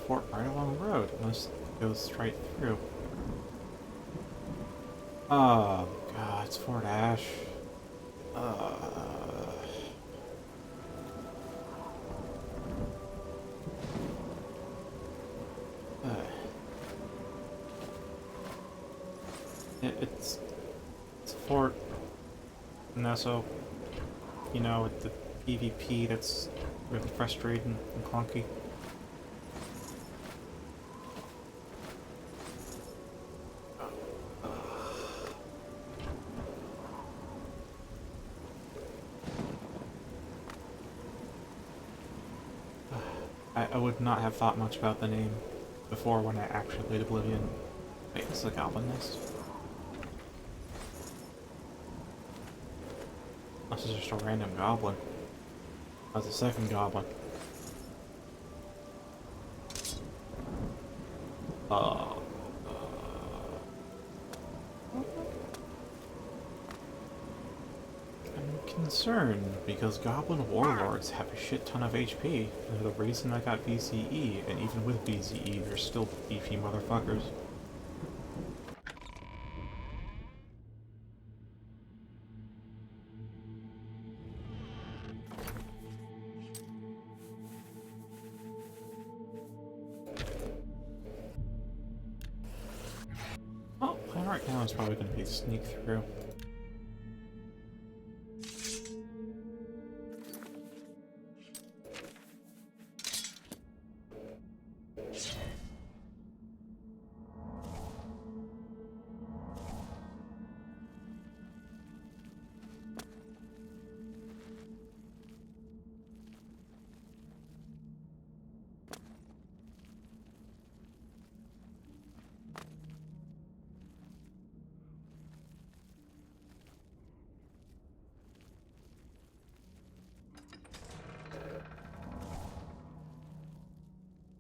S1: Fort right along the road, unless it goes straight through. Oh god, it's Fort Ash. It's Fort Nesso, you know, with the PvP that's really frustrating and clunky. I would not have thought much about the name before when I actually played Oblivion. Wait, this is a goblin nest? This is just a random goblin. That's the second goblin. I'm concerned because goblin warlords have a shit ton of HP. They're the reason I got BCE, and even with BCE, they're still beefy motherfuckers. Well, plan right now is probably going to be sneak through.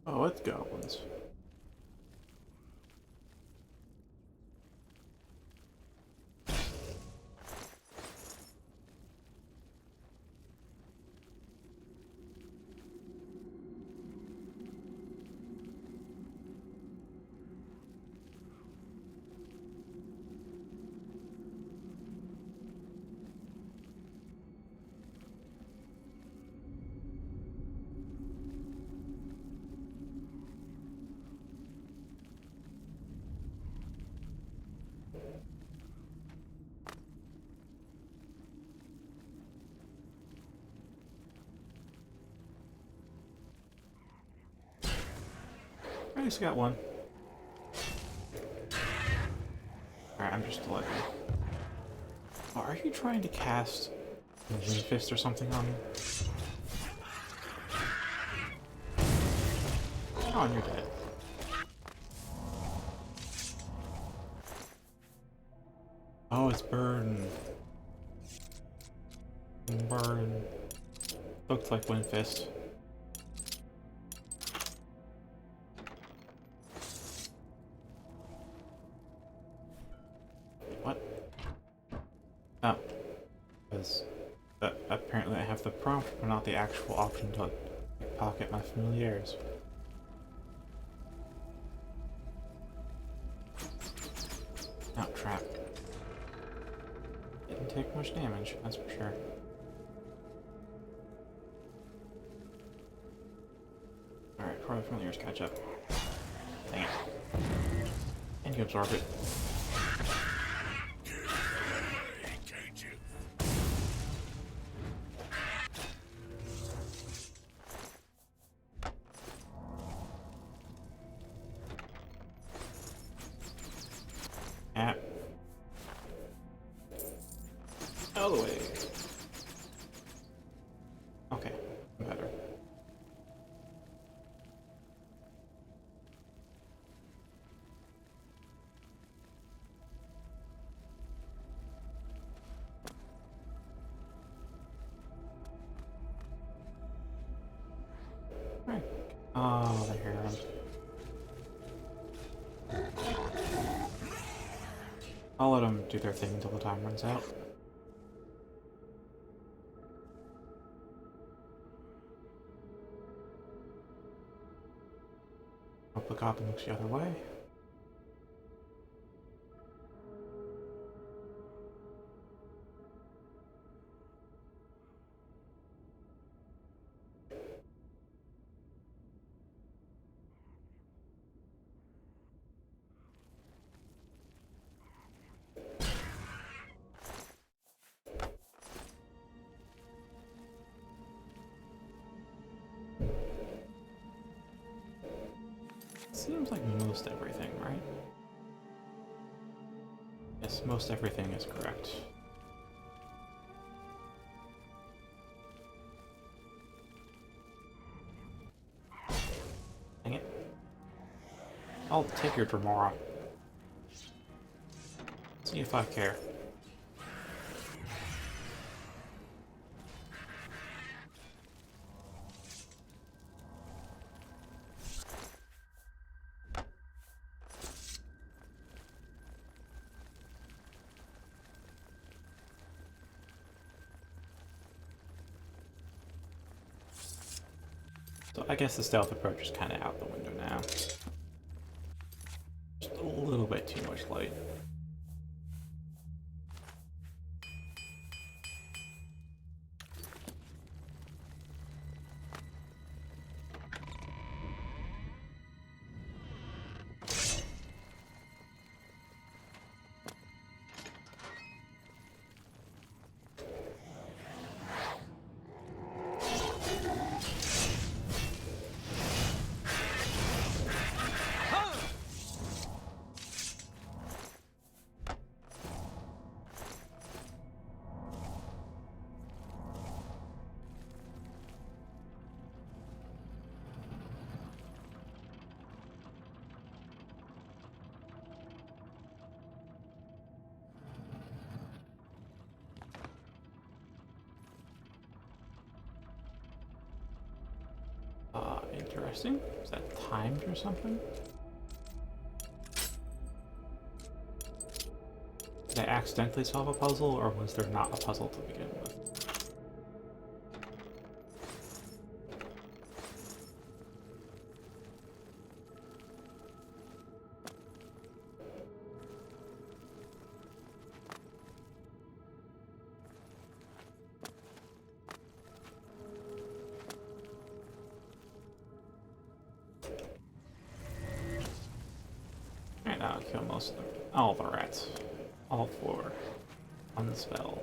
S1: Oh, it's goblins. I just got one. Alright, I'm just letting. Oh, are you trying to cast a Wind Fist or something on me? Oh, and you're dead. Oh, it's burn. Burn. Looks like Wind Fist. What? Oh. Because apparently I have the prompt, but not the actual option to pocket my familiars. Oh, trap. Didn't take much damage, that's for sure. Alright, before the familiars catch up. Dang it. And you absorb it. Out of the way. Okay. Right. Oh, they're here. I'll let them do their thing until the time runs out. Hope the goblin looks the other way. Seems like most everything, right? Yes, most everything is correct. Dang it. I'll take your Dremora. See if I care. So I guess the stealth approach is kind of out the window now. Just a little bit too much light. Interesting. Is that timed or something? Did I accidentally solve a puzzle, or was there not a puzzle to begin with? Alright, now I'll kill most of them. All the rats. All four. On the spell.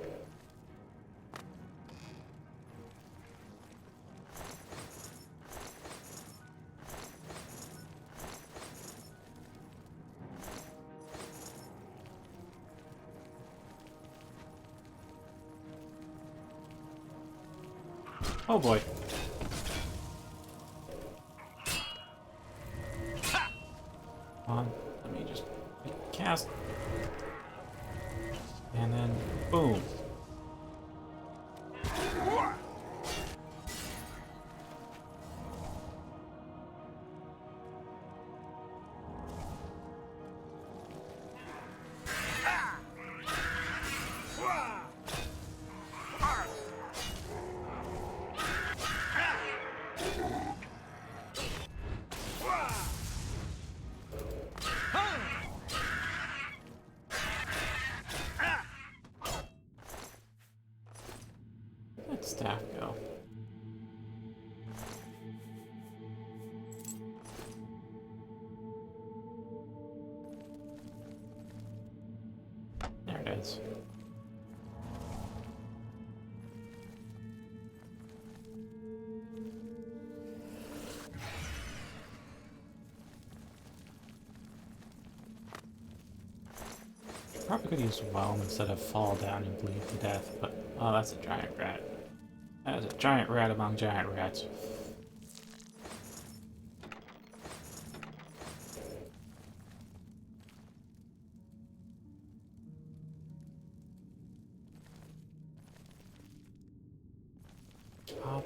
S1: Oh boy. Come on, let me just cast. And then, boom. Where'd staff go? There it is. Probably could use Whelm instead of fall down and bleed to death, but oh, that's a giant rat. That is a giant rat among giant rats.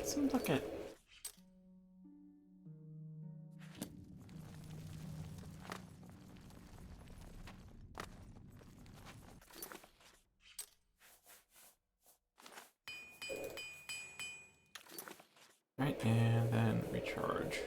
S1: It seems like it. Right, and then recharge.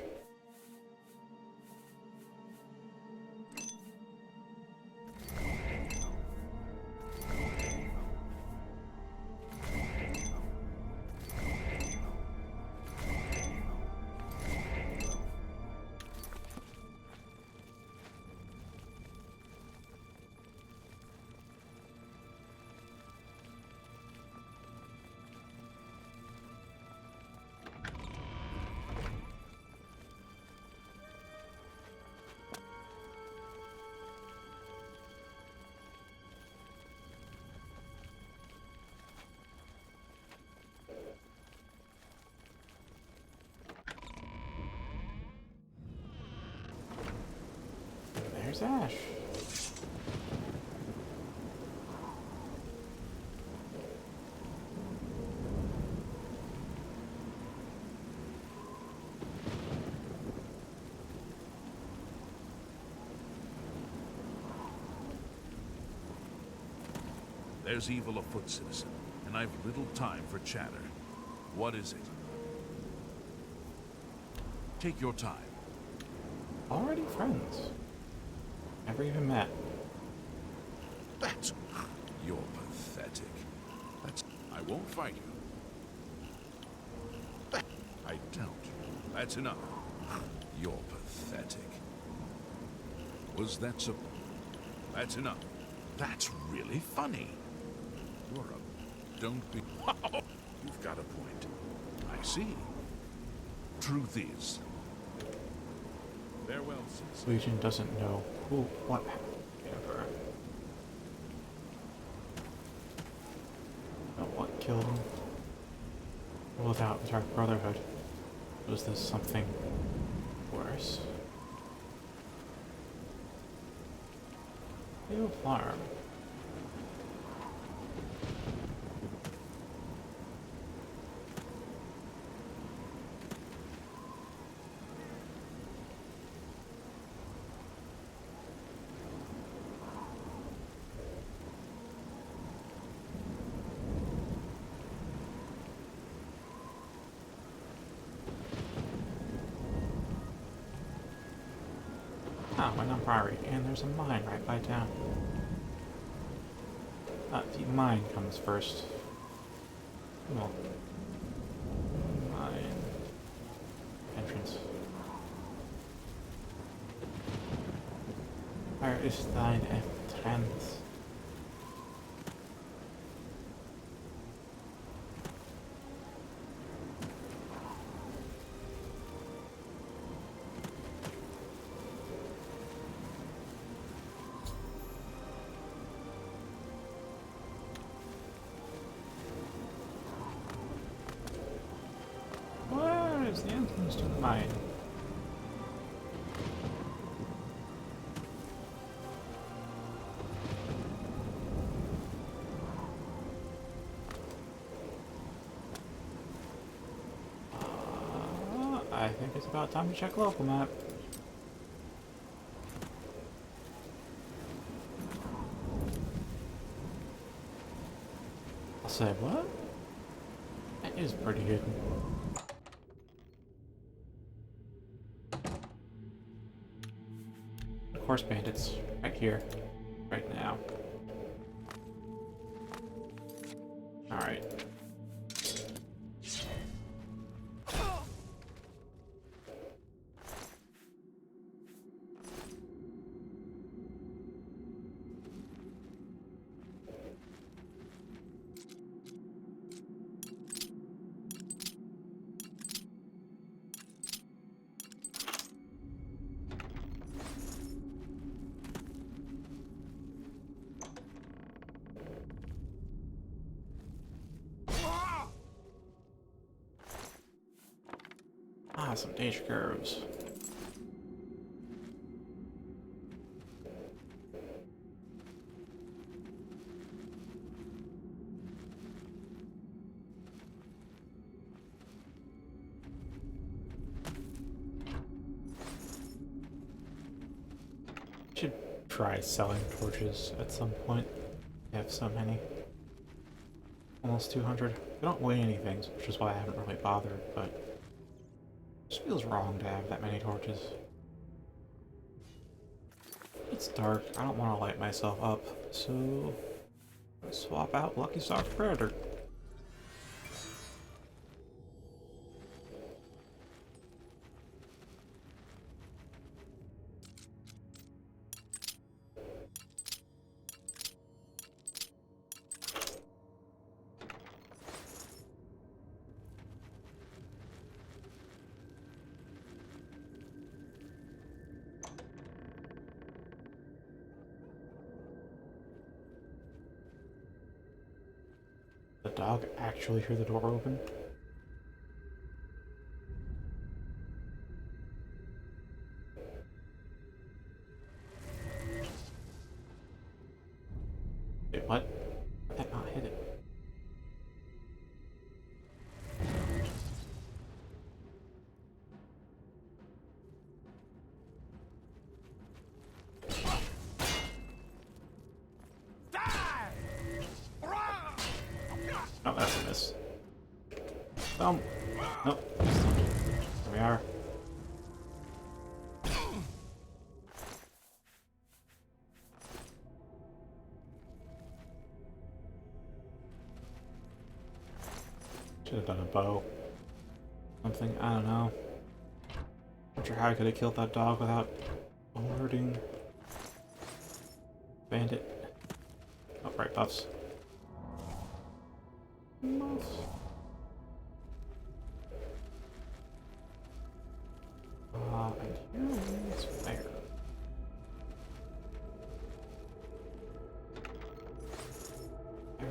S1: There's Ash.
S9: There's evil afoot, citizen, and I've little time for chatter. What is it? Take your time.
S1: Already friends. Never even met.
S9: That's... You're pathetic. That's... I won't fight you. I don't. That's enough. You're pathetic. Was that so... That's enough. That's really funny. You're a... Don't be... You've got a point. I see. Truth is... Farewell, citizen.
S1: Legion doesn't know what happened to her. Know what killed him. Without the Dark Brotherhood, was this something worse? New farm. Ah, went on Priory, and there's a mine right by town. The mine comes first. Well, mine entrance. Where is thine entrance? Where's the entrance to the mine? I think it's about time to check local map. I'll say what? That is pretty hidden. Horse bandits, right here, right now. Alright. Ah, some danger curves. Should try selling torches at some point. I have so many. Almost 200. They don't weigh anything, which is why I haven't really bothered, but Just feels wrong to have that many torches. It's dark. I don't want to light myself up, so let's swap out Lucky Soft Predator. The dog actually hear the door open? Wait, what? Did that not hit it? Oh, that's a miss. Nope. There we are. Should have done a bow. Something, I don't know. Not sure how I could have killed that dog without alerting Bandit. Oh, right, buffs. Buffs. And here is fire. I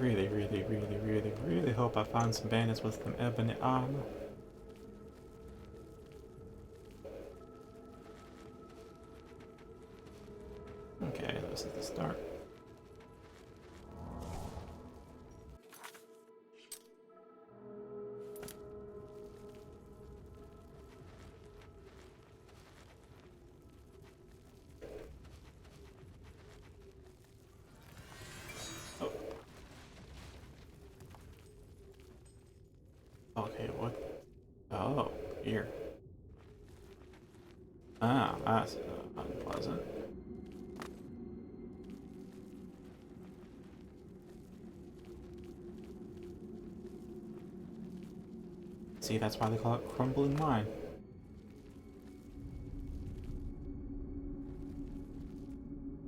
S1: really hope I find some bandits with some ebony armor. Okay, this is the start. Okay, what? Oh, here. Ah, that's unpleasant. See, that's why they call it crumbling mine.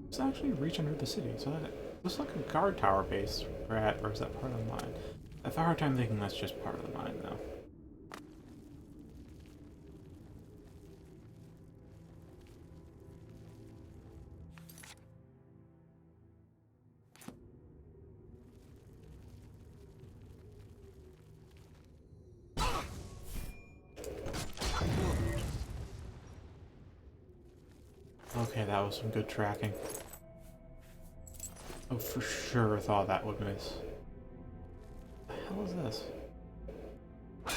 S1: Let's actually reach under the city, so that looks like a guard tower base we're at, or is that part of the mine? I have a hard time thinking that's just part of the mine, though. Okay, that was some good tracking. Oh, for sure thought that would miss. What the hell is this? What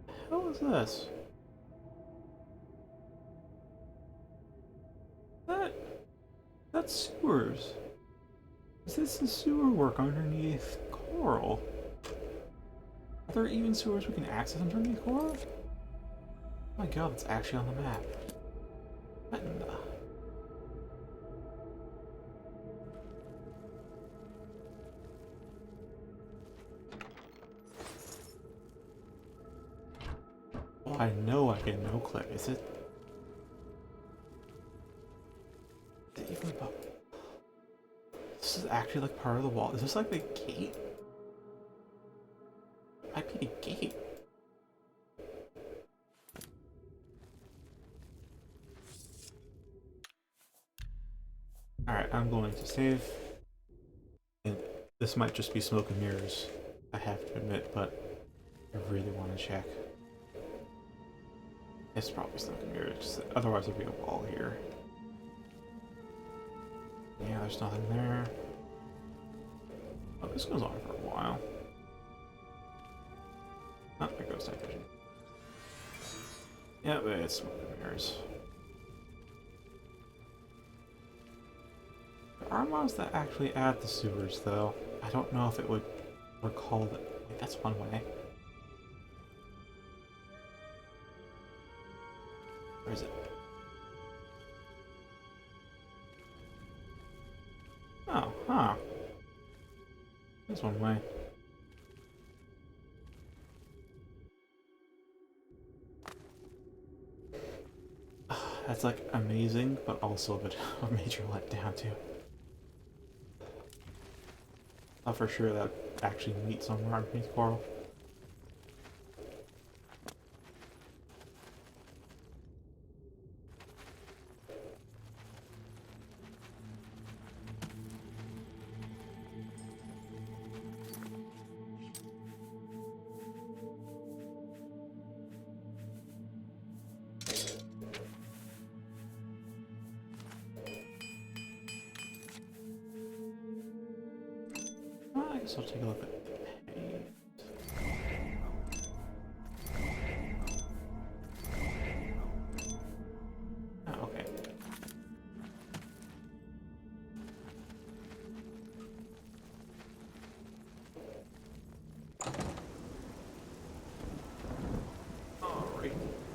S1: the hell is this? That's sewers. Is this the sewer work underneath Coral? Are there even sewers we can access underneath Coral? Oh my god, it's actually on the map. What in the... Oh, I know I can no clip. Is it even about... This is actually like part of the wall. Is this like the gate? It might be the gate. Alright, I'm going to save. And this might just be smoke and mirrors, I have to admit, but I really want to check. It's probably smoke and mirrors, otherwise there'd be a wall here. Yeah, there's nothing there. Oh, this goes on for a while. Oh, there goes night vision. Yeah, but it's smoke and mirrors. There are mods that actually add the sewers, though. I don't know if it would recall that. Wait, that's one way. Where is it? Oh, huh. There's one way. That's like amazing, but also a bit of a major letdown too. I thought for sure that actually meet somewhere underneath coral. I guess I'll take a look at the page. Oh, okay. Alright,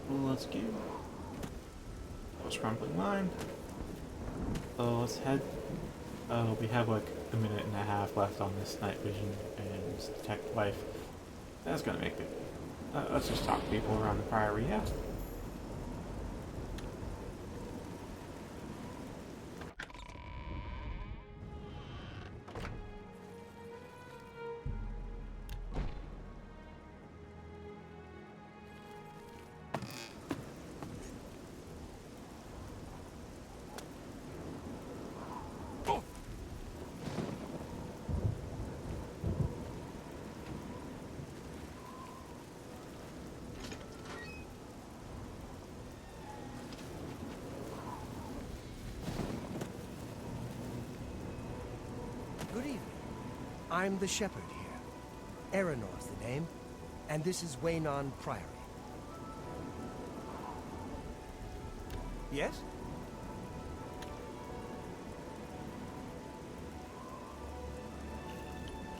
S1: well, let's go. Scrambling line. So let's head. We have like a minute and a half left on this night vision and detect life. That's gonna make it. Let's just talk to people around the Priory, yeah?
S4: Good evening. I'm the shepherd here. Eranor's the name, and this is Waynon Priory. Yes?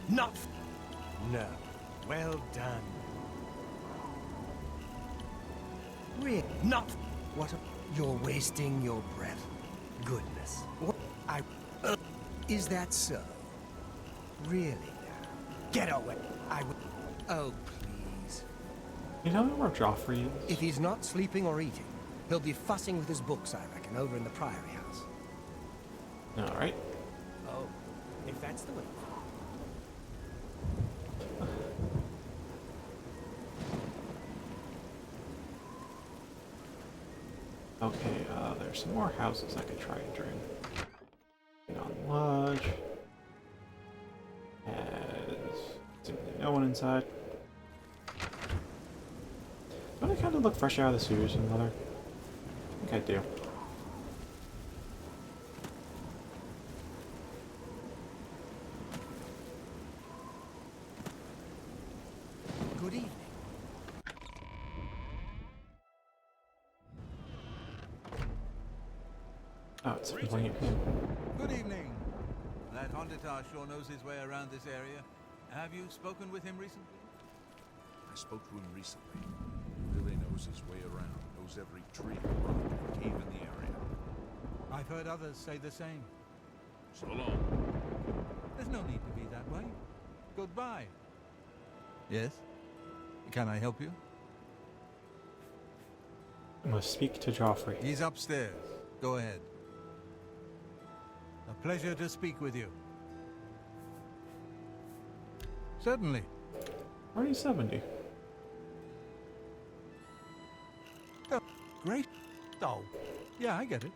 S4: Not... No. Well done. Really? Not... What a... You're wasting your breath. Goodness. What... Is that so? Really now? Get away. I would... Oh, please.
S1: You know where Joffrey is?
S4: If he's not sleeping or eating, he'll be fussing with his books, I reckon, over in the Priory house.
S1: Alright.
S4: Oh, if that's the way...
S1: Okay, there's some more houses I could try entering. On Lodge. Has seemingly no one inside. Don't I kind of look fresh out of the sewers and mother? I think I do.
S4: Good evening.
S1: Oh, it's playing it.
S11: Good evening. That Honditar sure knows his way around this area. Have you spoken with him recently?
S9: I spoke to him recently. He really knows his way around. Knows every tree, rock, and cave in the area.
S2: I've heard others say the same.
S9: So long.
S2: There's no need to be that way. Goodbye. Yes? Can I help you?
S1: I must speak to Joffrey.
S2: He's upstairs. Go ahead. A pleasure to speak with you. Certainly.
S1: Already 70.
S2: Oh, great. Oh, yeah, I get it.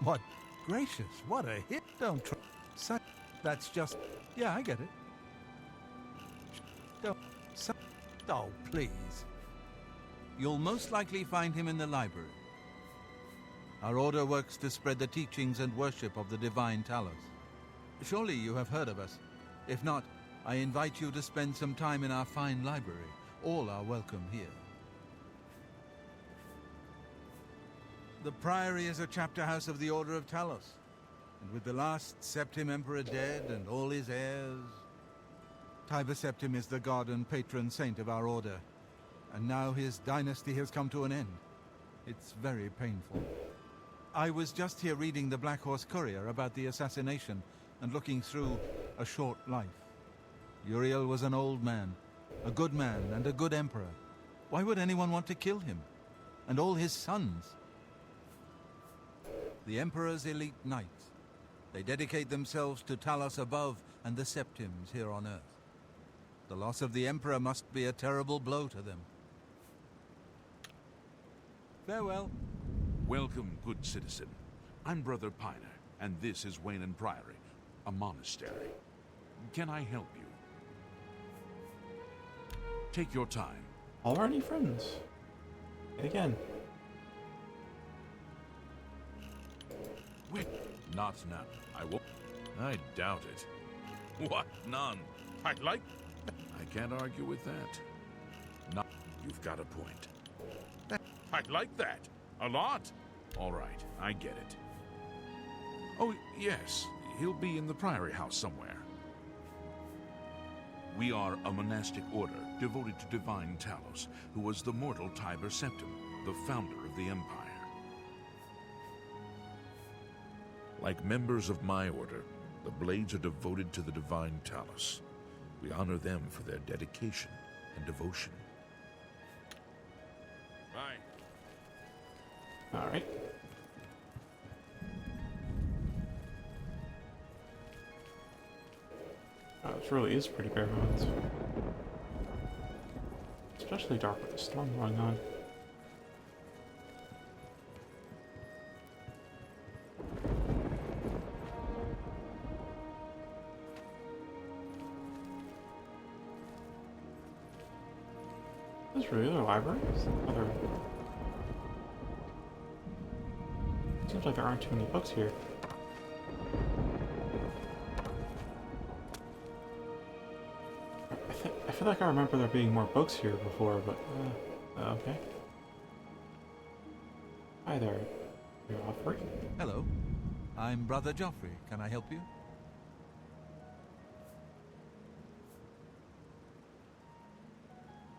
S2: What? Gracious, what a hit. Don't try. That's just... Yeah, I get it. Don't... Oh, please. You'll most likely find him in the library. Our order works to spread the teachings and worship of the divine Talos. Surely you have heard of us. If not, I invite you to spend some time in our fine library. All are welcome here. The Priory is a chapter house of the Order of Talos. And with the last Septim Emperor dead and all his heirs... Tiber Septim is the god and patron saint of our order. and now his dynasty has come to an end. It's very painful. I was just here reading the Black Horse Courier about the assassination and looking through A Short Life. Uriel was an old man, a good man and a good emperor. Why would anyone want to kill him? And all his sons? The Emperor's elite knights. They dedicate themselves to Talos above and the Septims here on Earth. The loss of the Emperor must be a terrible blow to them. Farewell.
S9: Welcome, good citizen. I'm Brother Piner, and this is Wayland Priory, a monastery. Can I help you? Take your time.
S1: Already friends. And again.
S9: Wait, not now. I won't. I doubt it. What? None. I like. I can't argue with that. Not. You've got a point. I like that. A lot. All right, I get it. Oh, yes. He'll be in the Priory House somewhere. We are a monastic order devoted to divine Talos, who was the mortal Tiber Septim, the founder of the Empire. Like members of my order, the Blades are devoted to the divine Talos. We honor them for their dedication and devotion. Bye.
S1: All right. Oh, this really is pretty bare bones. Especially dark with the storm going on. There's really other libraries? Seems like there aren't too many books here. I feel like I remember there being more books here before, but okay. Hi there, Joffrey.
S2: Hello. I'm Brother Joffrey. Can I help you?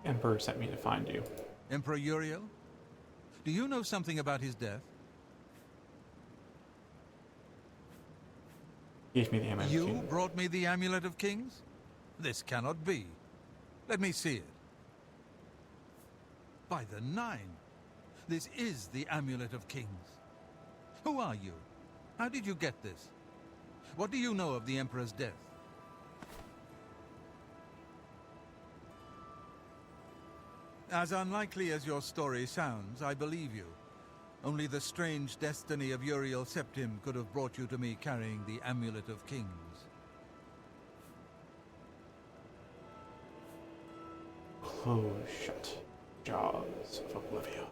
S1: Emperor sent me to find you.
S2: Emperor Uriel? Do you know something about his death?
S1: Gave me the Amulet of
S2: You
S1: Kings.
S2: brought me the Amulet of Kings? This cannot be. Let me see it. By the Nine! This is the Amulet of Kings. Who are you? How did you get this? What do you know of the Emperor's death? As unlikely as your story sounds, I believe you. Only the strange destiny of Uriel Septim could have brought you to me carrying the Amulet of Kings.
S1: Close shut. Jaws of Oblivion.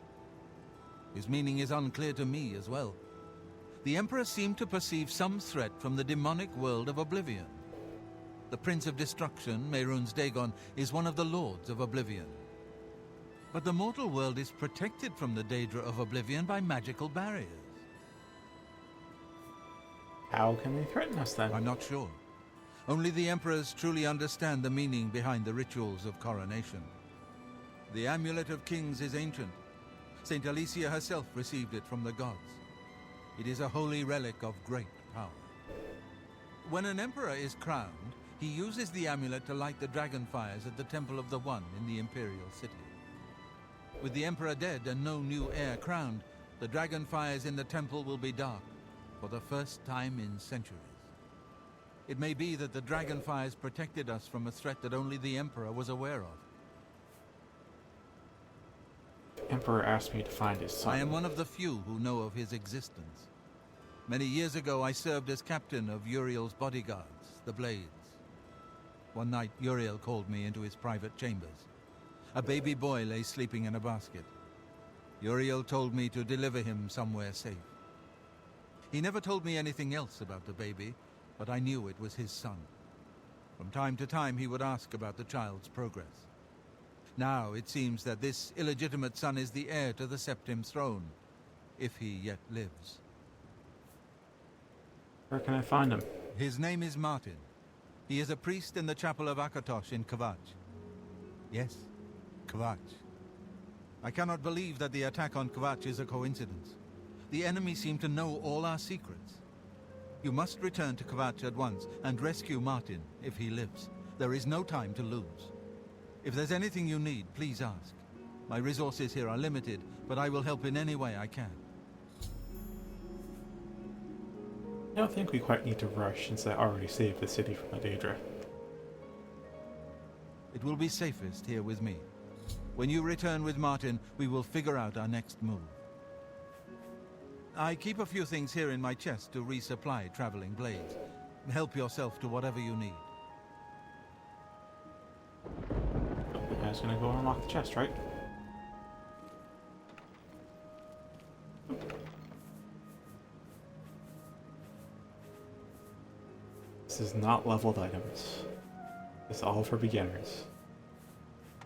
S2: His meaning is unclear to me as well. The Emperor seemed to perceive some threat from the demonic world of Oblivion. The Prince of Destruction, Mehrunes Dagon, is one of the Lords of Oblivion. But the mortal world is protected from the Daedra of Oblivion by magical barriers.
S1: How can they threaten us then?
S2: I'm not sure. Only the Emperors truly understand the meaning behind the rituals of coronation. The Amulet of Kings is ancient. Saint Alicia herself received it from the gods. It is a holy relic of great power. When an emperor is crowned, he uses the amulet to light the dragon fires at the Temple of the One in the Imperial City. With the Emperor dead and no new heir crowned, the dragon fires in the temple will be dark for the first time in centuries. It may be that the dragon fires protected us from a threat that only the Emperor was aware of.
S1: The Emperor asked me to find his son.
S2: I am one of the few who know of his existence. Many years ago, I served as captain of Uriel's bodyguards, the Blades. One night, Uriel called me into his private chambers. A baby boy lay sleeping in a basket. Uriel told me to deliver him somewhere safe. He never told me anything else about the baby, but I knew it was his son. From time to time, he would ask about the child's progress. Now, it seems that this illegitimate son is the heir to the Septim throne, if he yet lives.
S1: Where can I find him?
S2: His name is Martin. He is a priest in the chapel of Akatosh in Kvatch. Yes, Kvatch.
S11: I cannot believe that the attack on Kvatch is a coincidence. The enemy seem to know all our secrets. You must return to Kvatch at once and rescue Martin, if he lives. There is no time to lose. If there's anything you need, please ask. My resources here are limited, but I will help in any way I can.
S1: I don't think we quite need to rush since I already saved the city from a Daedra.
S11: It will be safest here with me. When you return with Martin, we will figure out our next move. I keep a few things here in my chest to resupply traveling blades. Help yourself to whatever you need.
S1: The guy's gonna go unlock the chest, right? This is not leveled items. It's all for beginners.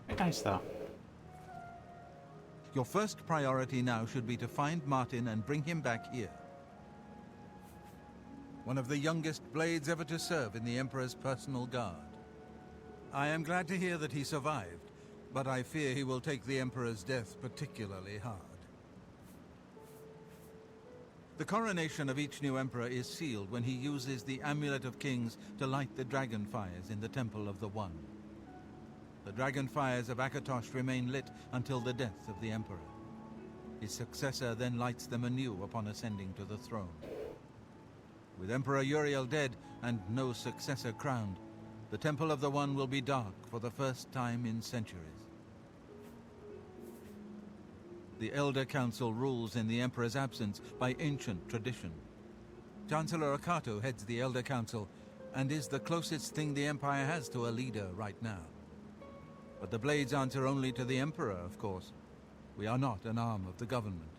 S1: Very nice though.
S11: Your first priority now should be to find Martin and bring him back here. One of the youngest blades ever to serve in the Emperor's personal guard. I am glad to hear that he survived, but I fear he will take the Emperor's death particularly hard. The coronation of each new Emperor is sealed when he uses the Amulet of Kings to light the dragon fires in the Temple of the One. The dragon fires of Akatosh remain lit until the death of the Emperor. His successor then lights them anew upon ascending to the throne. With Emperor Uriel dead and no successor crowned, the Temple of the One will be dark for the first time in centuries. The Elder Council rules in the Emperor's absence by ancient tradition. Chancellor Akato heads the Elder Council and is the closest thing the Empire has to a leader right now. But the Blades answer only to the Emperor, of course. We are not an arm of the government.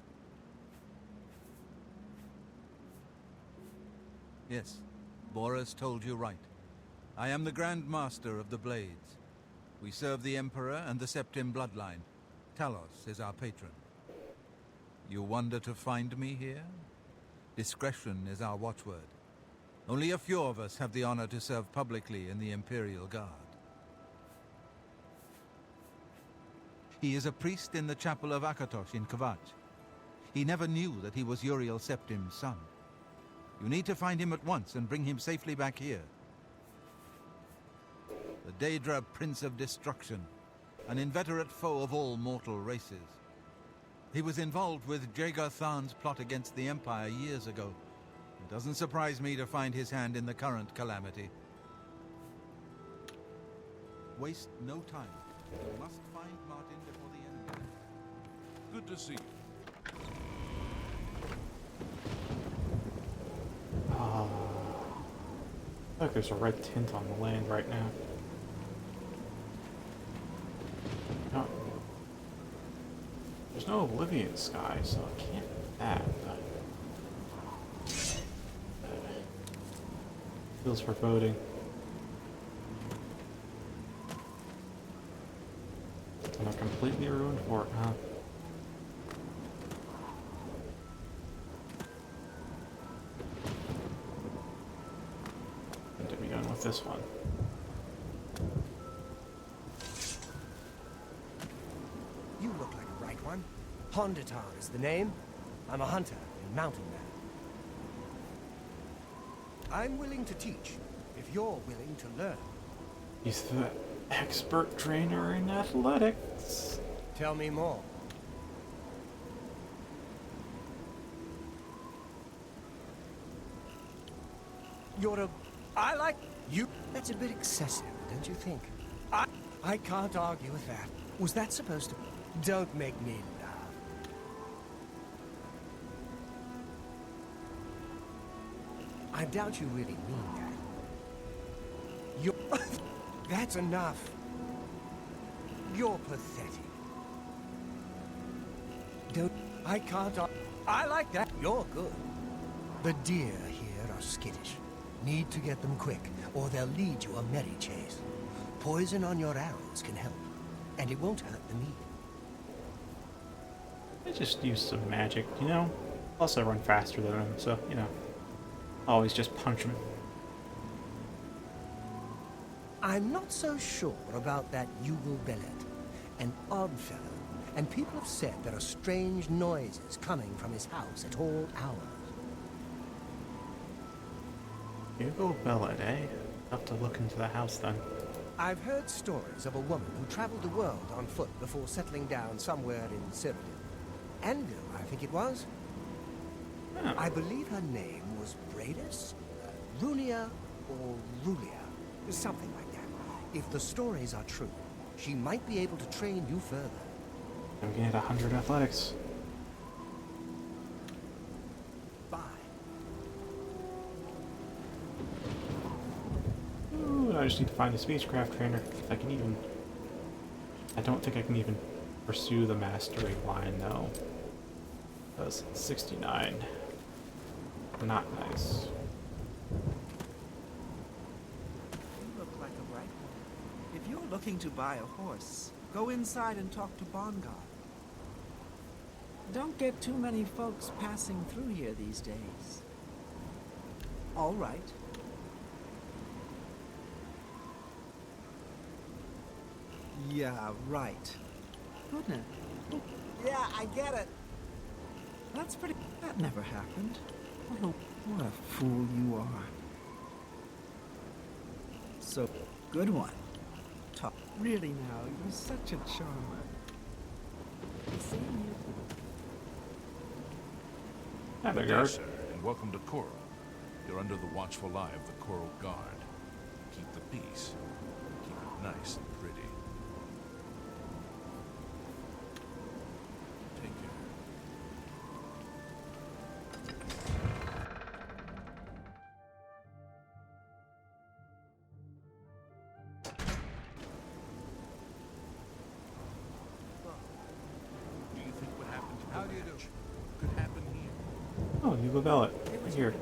S11: Yes, Boris told you right. I am the Grand Master of the Blades. We serve the Emperor and the Septim bloodline. Talos is our patron. You wonder to find me here? Discretion is our watchword. Only a few of us have the honor to serve publicly in the Imperial Guard. He is a priest in the chapel of Akatosh in Kvatch. He never knew that he was Uriel Septim's son. You need to find him at once and bring him safely back here. The Daedra Prince of Destruction, an inveterate foe of all mortal races. He was involved with Jagar Tharn's plot against the Empire years ago. It doesn't surprise me to find his hand in the current calamity. Waste no time. You must find Martin before the enemy.
S9: Good to see you.
S1: Look, there's a red tint on the land right now. No. There's no Oblivion sky, so it can't be that. Feels foreboding. And a completely ruined fort, huh? And to be done with this one.
S4: You look like a right one. Hondatar is the name. I'm a hunter and mountain man. I'm willing to teach, if you're willing to learn.
S1: He's the expert trainer in athletics.
S4: Tell me more. I like you. That's a bit excessive, don't you think? I can't argue with that. Was that supposed to... Don't make me laugh. I doubt you really mean that. You're... That's enough. You're pathetic. I can't... I like that. You're good. The deer here are skittish. Need to get them quick, or they'll lead you a merry chase. Poison on your arrows can help, and it won't hurt the meat.
S1: I just use some magic, you know? Also run faster than them, so, you know. Always just punch them.
S4: I'm not so sure about that Yugal Belet. An odd fellow, and people have said there are strange noises coming from his house at all hours.
S1: Hugo Bellet, eh? Have to look into the house then.
S4: I've heard stories of a woman who traveled the world on foot before settling down somewhere in Cyrodiil. Anvil, I think it was.
S1: Oh.
S4: I believe her name was Bradus, Runia, or Rulia, something like that. If the stories are true, she might be able to train you further.
S1: I'm getting at 100 athletics.
S4: Bye.
S1: Ooh, I just need to find a spacecraft trainer. If I can even... I don't think I can even pursue the mastery line, though. That's 69. Not nice.
S3: You look like a bright one. If you're looking to buy a horse, go inside and talk to Bongar. Don't get too many folks passing through here these days. All right. Yeah, right. Goodness. Yeah, I get it. That's pretty... That never happened. What a fool you are. So, good one. Talk. Really now, you're such a charmer. Seeing you.
S1: Have a
S9: Good day,
S1: guard.
S9: sir, and welcome to Coral. You're under the watchful eye of the Coral Guard. Keep the peace. Keep it nice and pretty. Take care. Do you think what happened to
S2: How do you do?
S9: Comanche could happen here?
S1: Oh, Hugo Bellet. Right here.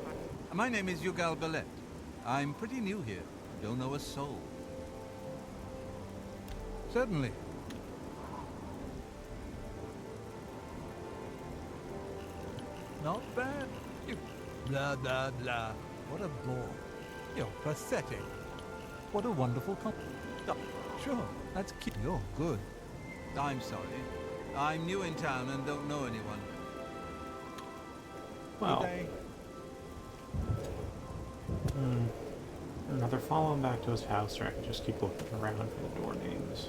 S11: My name is Yugal Bellet. I'm pretty new here. Don't know a soul.
S2: Certainly. Not bad. You blah blah blah. What a bore. You're pathetic. What a wonderful Sure, that's cute. You're good.
S11: I'm sorry. I'm new in town and don't know anyone.
S1: Well,
S2: Good day.
S1: either follow him back to his house, or I can just keep looking around for the door names.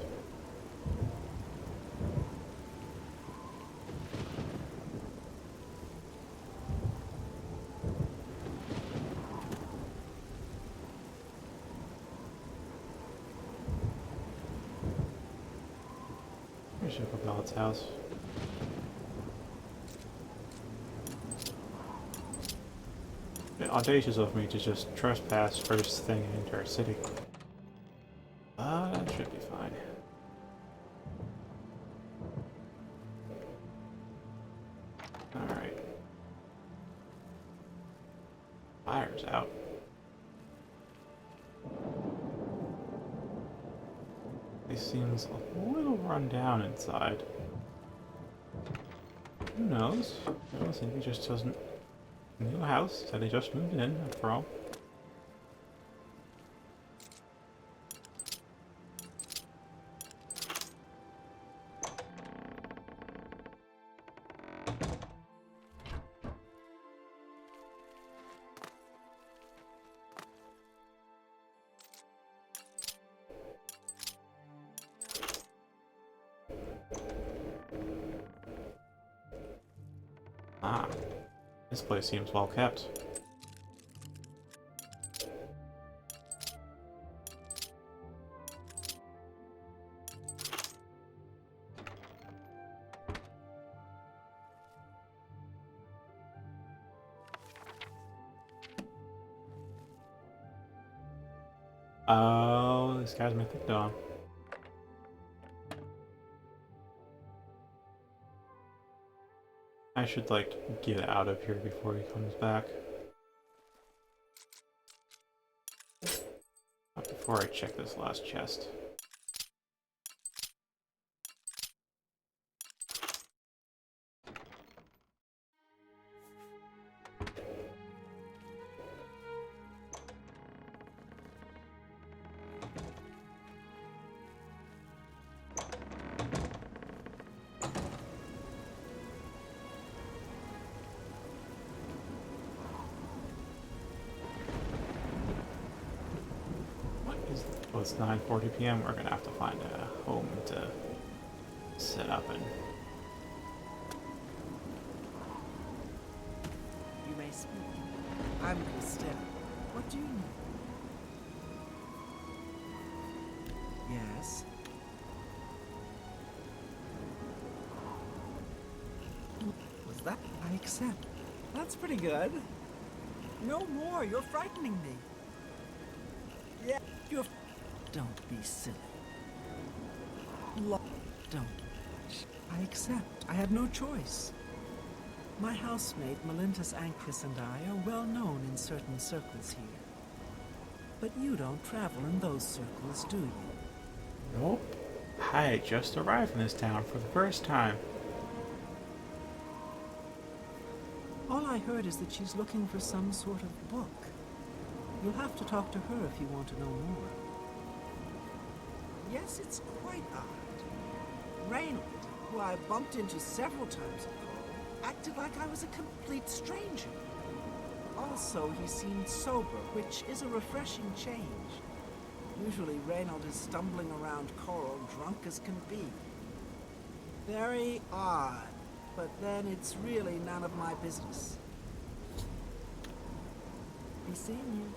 S1: Here's Hugo Bellet's house. Audacious of me to just trespass first thing into our city. That should be fine. Alright. Fire's out. He seems a little run down inside. Who knows? Maybe he just doesn't... New house, said he just moved in, after all. Ah. This place seems well kept. Oh, this guy's Mythic Dawn. I should, like, get out of here before he comes back. Not before I check this last chest. Well, it's 9:40 p.m. We're gonna have to find a home to set up in.
S3: You may speak. I'm Christelle. What do you need? Yes. Was that? I accept. That's pretty good. No more. You're frightening me. Yeah, you're. Don't be silly. Don't. I accept. I have no choice. My housemate, Melintus Ancris, and I are well known in certain circles here. But you don't travel in those circles, do you?
S1: Nope. I just arrived in this town for the first time.
S3: All I heard is that she's looking for some sort of book. You'll have to talk to her if you want to know more. Yes, it's quite odd. Reynold, who I bumped into several times at Cole, acted like I was a complete stranger. Also, he seemed sober, which is a refreshing change. Usually Reynold is stumbling around Coral drunk as can be. Very odd, but then it's really none of my business. Be seeing you.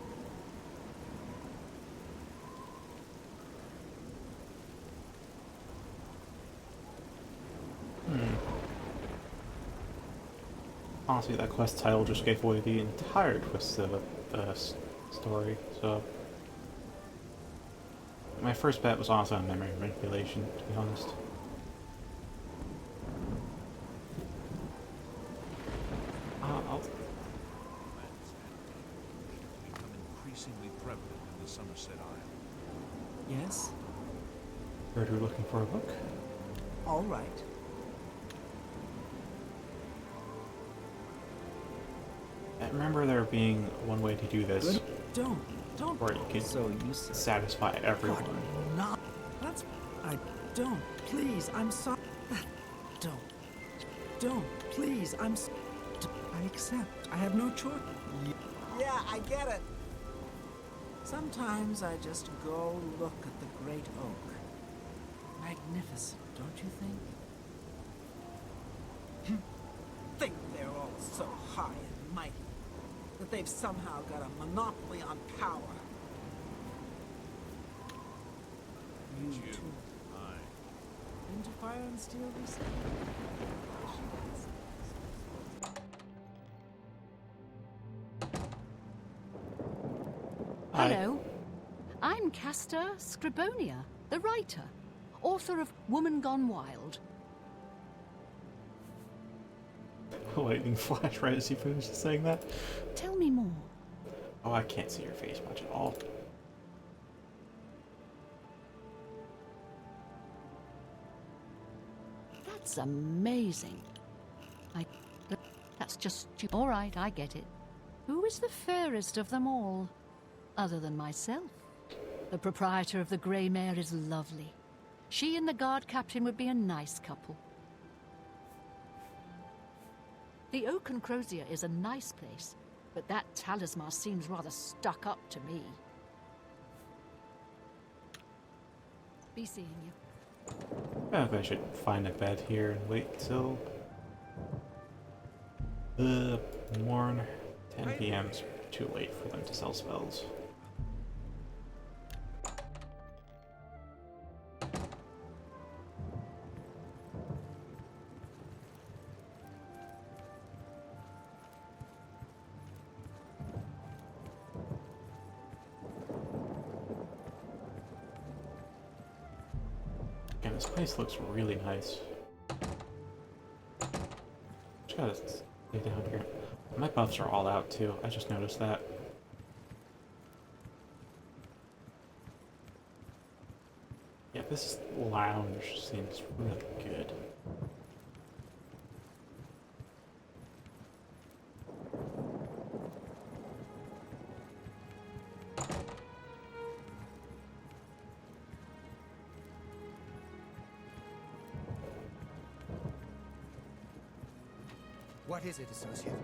S1: Honestly, that quest title just gave away the entire twist of the story, so... My first bet was also on memory manipulation, to be honest. I'll...
S9: Become increasingly prevalent in the Somerset Isle.
S3: Yes?
S1: Heard you're looking for a book?
S3: All right.
S1: I remember there being one way to do this.
S3: Don't.
S1: Where you can
S3: So you said.
S1: satisfy everyone.
S3: Not. That's. I don't. Please, I'm sorry. Don't. Please, I accept. I have no choice. Yeah, I get it. Sometimes I just go look at the great oak. Magnificent, don't you think? Think they're all so high and mighty that they've somehow got a monopoly on power. You too.
S9: Aye.
S3: Into Fire and Steel recently?
S7: Hello. I'm Castor Scribonia, the writer, author of Woman Gone Wild.
S1: Lightning flash right as you finished saying that.
S7: Tell me more.
S1: Oh, I can't see your face much at all.
S7: That's amazing. That's just... All right, I get it. Who is the fairest of them all? Other than myself. The proprietor of the Grey Mare is lovely. She and the guard captain would be a nice couple. The Oaken Crozier is a nice place, but that talisman seems rather stuck up to me. Be seeing you.
S1: I should find a bed here and wait till the morn. 10 p.m. is too late for them to sell spells. Again, this place looks really nice. Just gotta stay down here. My buffs are all out too, I just noticed that. Yeah, this lounge seems really good.
S4: What is it, associate?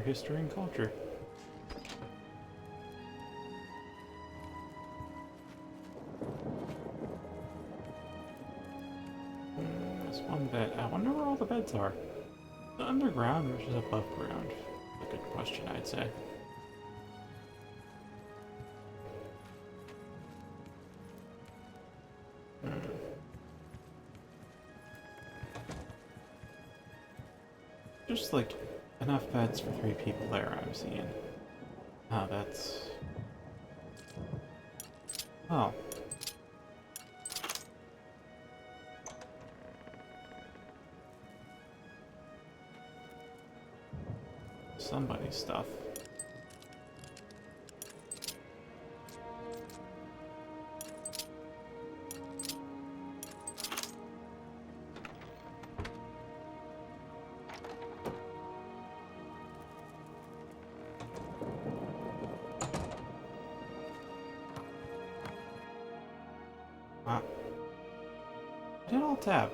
S1: history and culture. There's one bed. I wonder where all the beds are. Is it underground or is it above ground? A good question, I'd say. Just like enough beds for 3 people there, I'm seeing. Oh, that's... Oh. Somebody's stuff. Ah. I did all tab.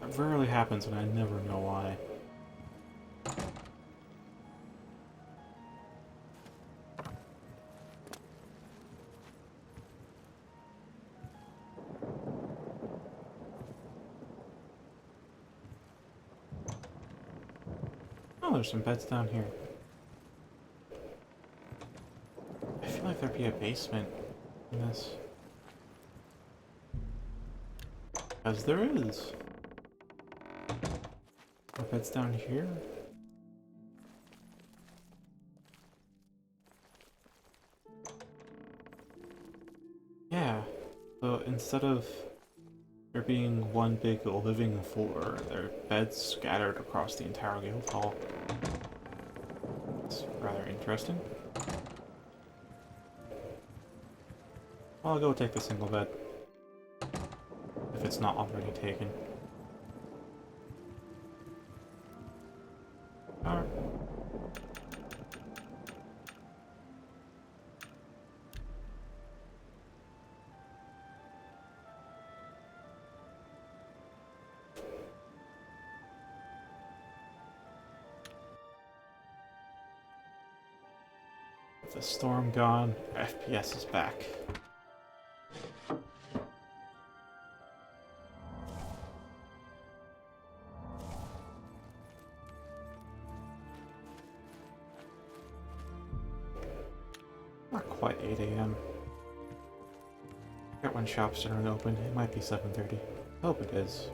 S1: That rarely happens and I never know why. Oh, there's some beds down here. I feel like there'd be a basement in this. As there is. Are beds down here? Yeah. So instead of there being one big living floor, there are beds scattered across the entire guild hall. It's rather interesting. I'll go take the single bed. If it's not already taken. Alright. With the storm gone, FPS is back. Not quite 8 AM. Forget when shops are open. It might be 7:30. Hope it is.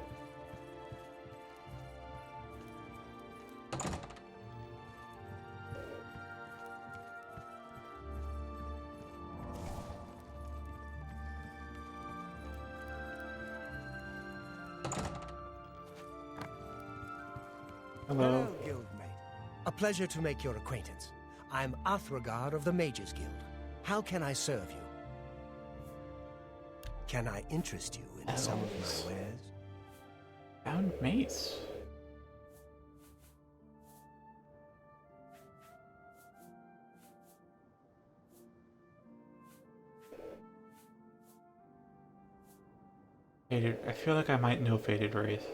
S1: Hello.
S4: Hello, guildmate. A pleasure to make your acquaintance. I'm Athregard of the Mages Guild. How can I serve you? Can I interest you in some of my wares?
S1: Found mace. Faded. I feel like I might know Faded Wraith.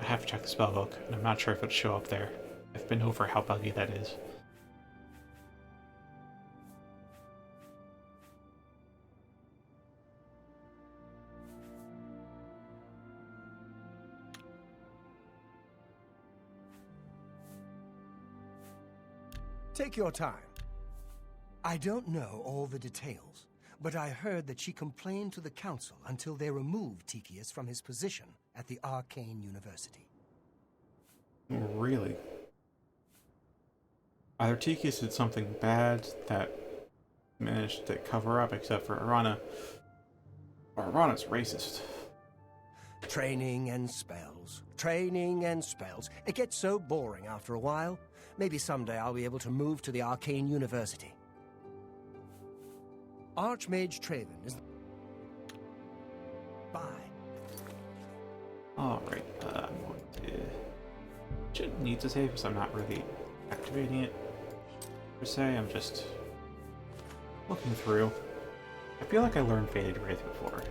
S1: I have to check the spellbook, and I'm not sure if it'll show up there. I've been over how buggy that is.
S4: Take your time. I don't know all the details, but I heard that she complained to the council until they removed Tychius from his position at the Arcane University.
S1: Really? Either Tychius did something bad that managed to cover up, except for Arana, or Arana's racist.
S4: Training and spells. Training and spells. It gets so boring after a while. Maybe someday I'll be able to move to the Arcane University. Archmage Traven is... Bye.
S1: Alright, I'm going to... Shouldn't need to save because I'm not really activating it, per se. I'm just looking through. I feel like I learned Faded Wraith before.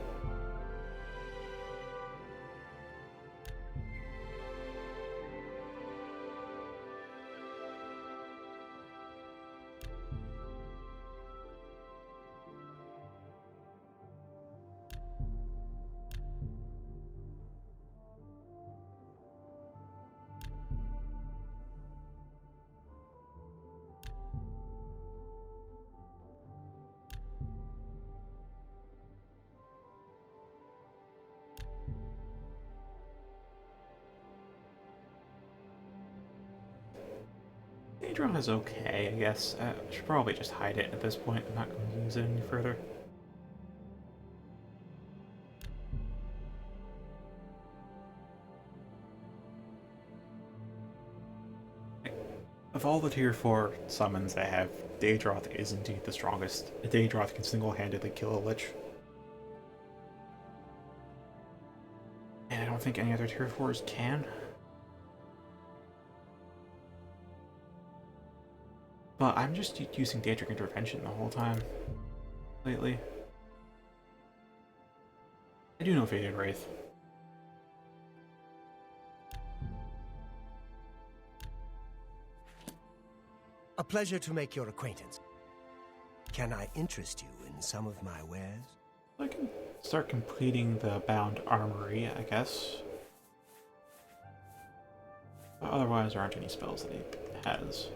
S1: Daedra is okay, I guess. I should probably just hide it at this point. I'm not going to use it any further. Of all the tier 4 summons I have, Daedroth is indeed the strongest. A Daedroth can single-handedly kill a Lich. And I don't think any other tier 4s can. But I'm just using Daedric Intervention the whole time lately. I do know Faded Wraith.
S4: A pleasure to make your acquaintance. Can I interest you in some of my wares?
S1: I can start completing the Bound Armory, I guess. But otherwise, there aren't any spells that he has.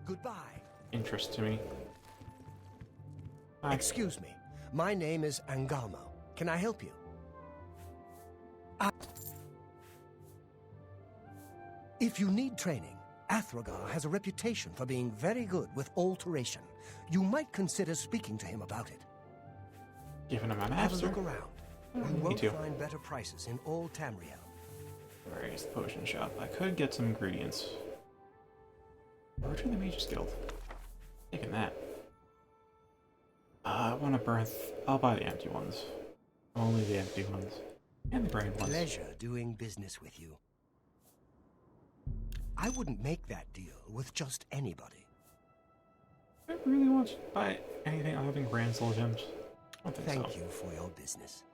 S4: Goodbye.
S1: Interest to me.
S4: Excuse me. My name is Angalmo. Can I help you? If you need training, Athragar has a reputation for being very good with alteration. You might consider speaking to him about it.
S1: Giving him a
S4: Have a
S1: master.
S4: look around. You won't find better prices in all Tamriel.
S1: Where is the potion shop? I could get some ingredients. Or to the Mage's Guild. Taking that. I want to burn. I'll buy the empty ones. Only the empty ones. And the brain ones.
S4: Pleasure doing business with you. I wouldn't make that deal with just anybody.
S1: I really want to buy anything other than Grand Soul Gems. I don't think
S4: Thank
S1: so.
S4: you for your business.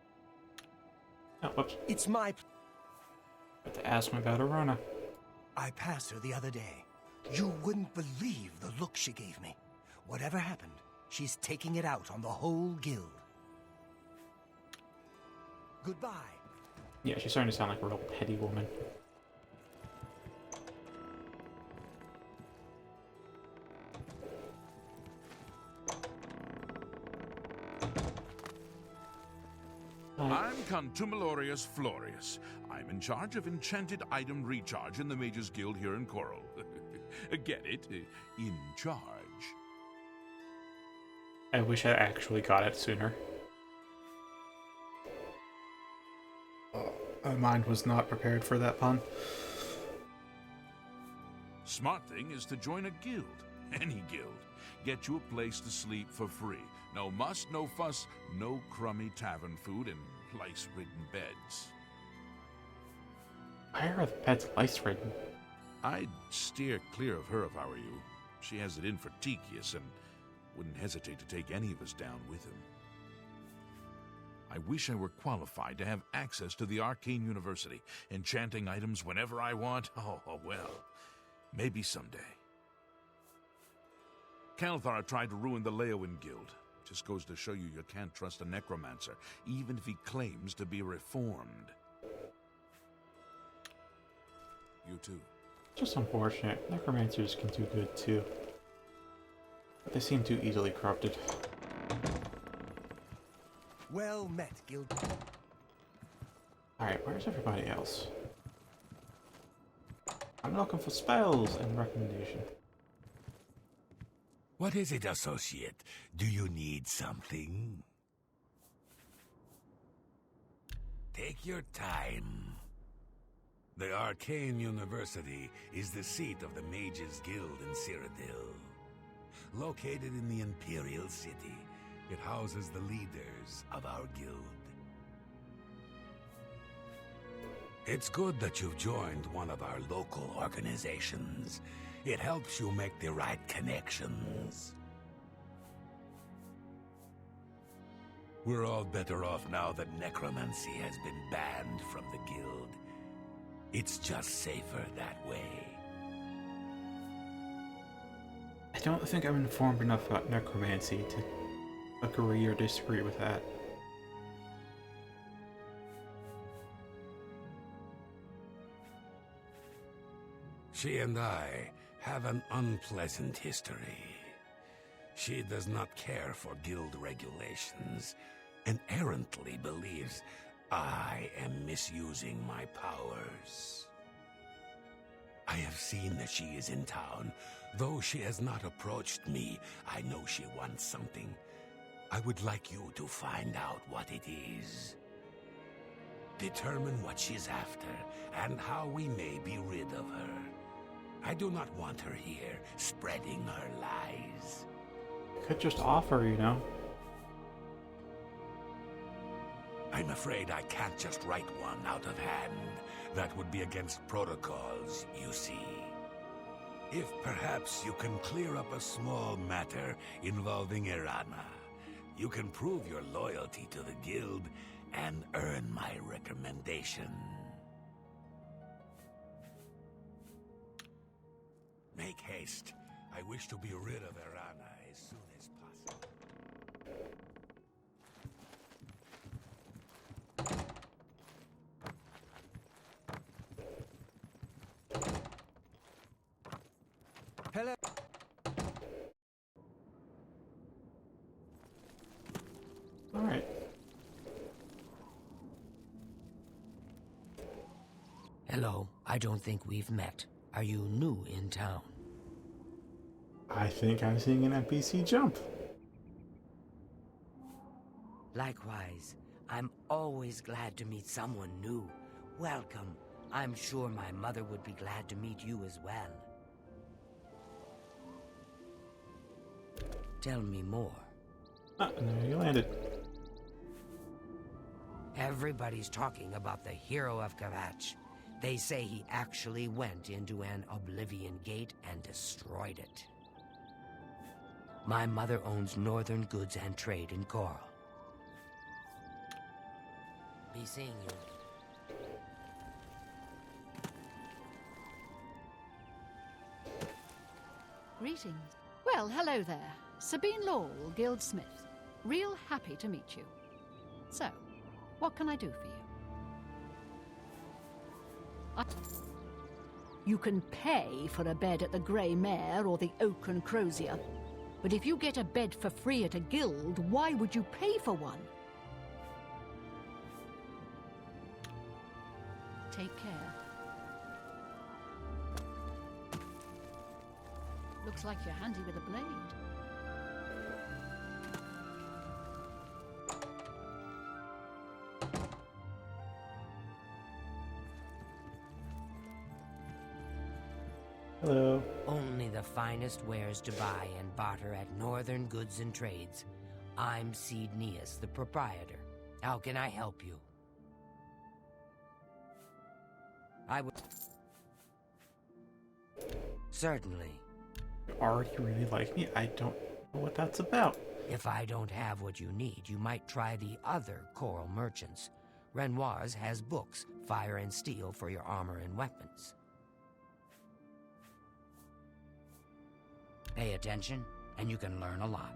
S1: Oh, whoops.
S4: It's my...
S1: Got to ask me about Arana.
S4: I passed her the other day. You wouldn't believe the look she gave me. Whatever happened, she's taking it out on the whole guild. Goodbye.
S1: Yeah, she's starting to sound like a real petty woman.
S9: I'm Contumeliorius Florius. I'm in charge of enchanted item recharge in the Mages Guild here in Coral. Get it? In charge.
S1: I wish I actually got it sooner. My mind was not prepared for that pun.
S9: Smart thing is to join a guild. Any guild. Get you a place to sleep for free. No muss, no fuss, no crummy tavern food and lice-ridden beds.
S1: Why are the beds lice-ridden?
S9: I'd steer clear of her if I were you. She has it in for Tychius and wouldn't hesitate to take any of us down with him. I wish I were qualified to have access to the Arcane University, enchanting items whenever I want. Oh, well, maybe someday. Kalthar tried to ruin the Leowin Guild. Just goes to show you can't trust a necromancer, even if he claims to be reformed. You too.
S1: Just unfortunate. Necromancers can do good too. But they seem too easily corrupted.
S4: Well met, guild.
S1: Alright, where's everybody else? I'm looking for spells and recommendation.
S13: What is it, associate? Do you need something? Take your time. The Arcane University is the seat of the Mages Guild in Cyrodiil. Located in the Imperial City, it houses the leaders of our guild. It's good that you've joined one of our local organizations. It helps you make the right connections. We're all better off now that necromancy has been banned from the guild. It's just safer that way.
S1: I don't think I'm informed enough about necromancy to agree or disagree with that.
S13: She and I have an unpleasant history. She does not care for guild regulations and errantly believes I am misusing my powers. I have seen that she is in town. Though she has not approached me, I know she wants something. I would like you to find out what it is. Determine what she's after and how we may be rid of her. I do not want her here, spreading her lies.
S1: Could just offer, you know?
S13: I'm afraid I can't just write one out of hand. That would be against protocols, you see. If perhaps you can clear up a small matter involving Irana, you can prove your loyalty to the guild and earn my recommendation. Make haste. I wish to be rid of Irana as soon as possible.
S4: Hello.
S1: All right.
S14: Hello, I don't think we've met. Are you new in town?
S1: I think I'm seeing an NPC jump.
S14: Likewise, I'm always glad to meet someone new. Welcome. I'm sure my mother would be glad to meet you as well. Tell me more.
S1: Ah, there you landed.
S14: Everybody's talking about the hero of Kavach. They say he actually went into an Oblivion gate and destroyed it. My mother owns Northern Goods and Trade in Coral. Be seeing you.
S7: Greetings. Well, hello there. Sabine Lowell, Guildsmith. Real happy to meet you. So, what can I do for you? You can pay for a bed at the Grey Mare or the Oak and Crozier. But if you get a bed for free at a guild, why would you pay for one? Take care. Looks like you're handy with a blade.
S1: Hello.
S14: Only the finest wares to buy and barter at Northern Goods and Trades. I'm Cednius, the proprietor. How can I help you? I would... Certainly.
S1: You already really like me? I don't know what that's about.
S14: If I don't have what you need, you might try the other Coral merchants. Renoir's has books, fire and steel for your armor and weapons. Pay attention, and you can learn a lot.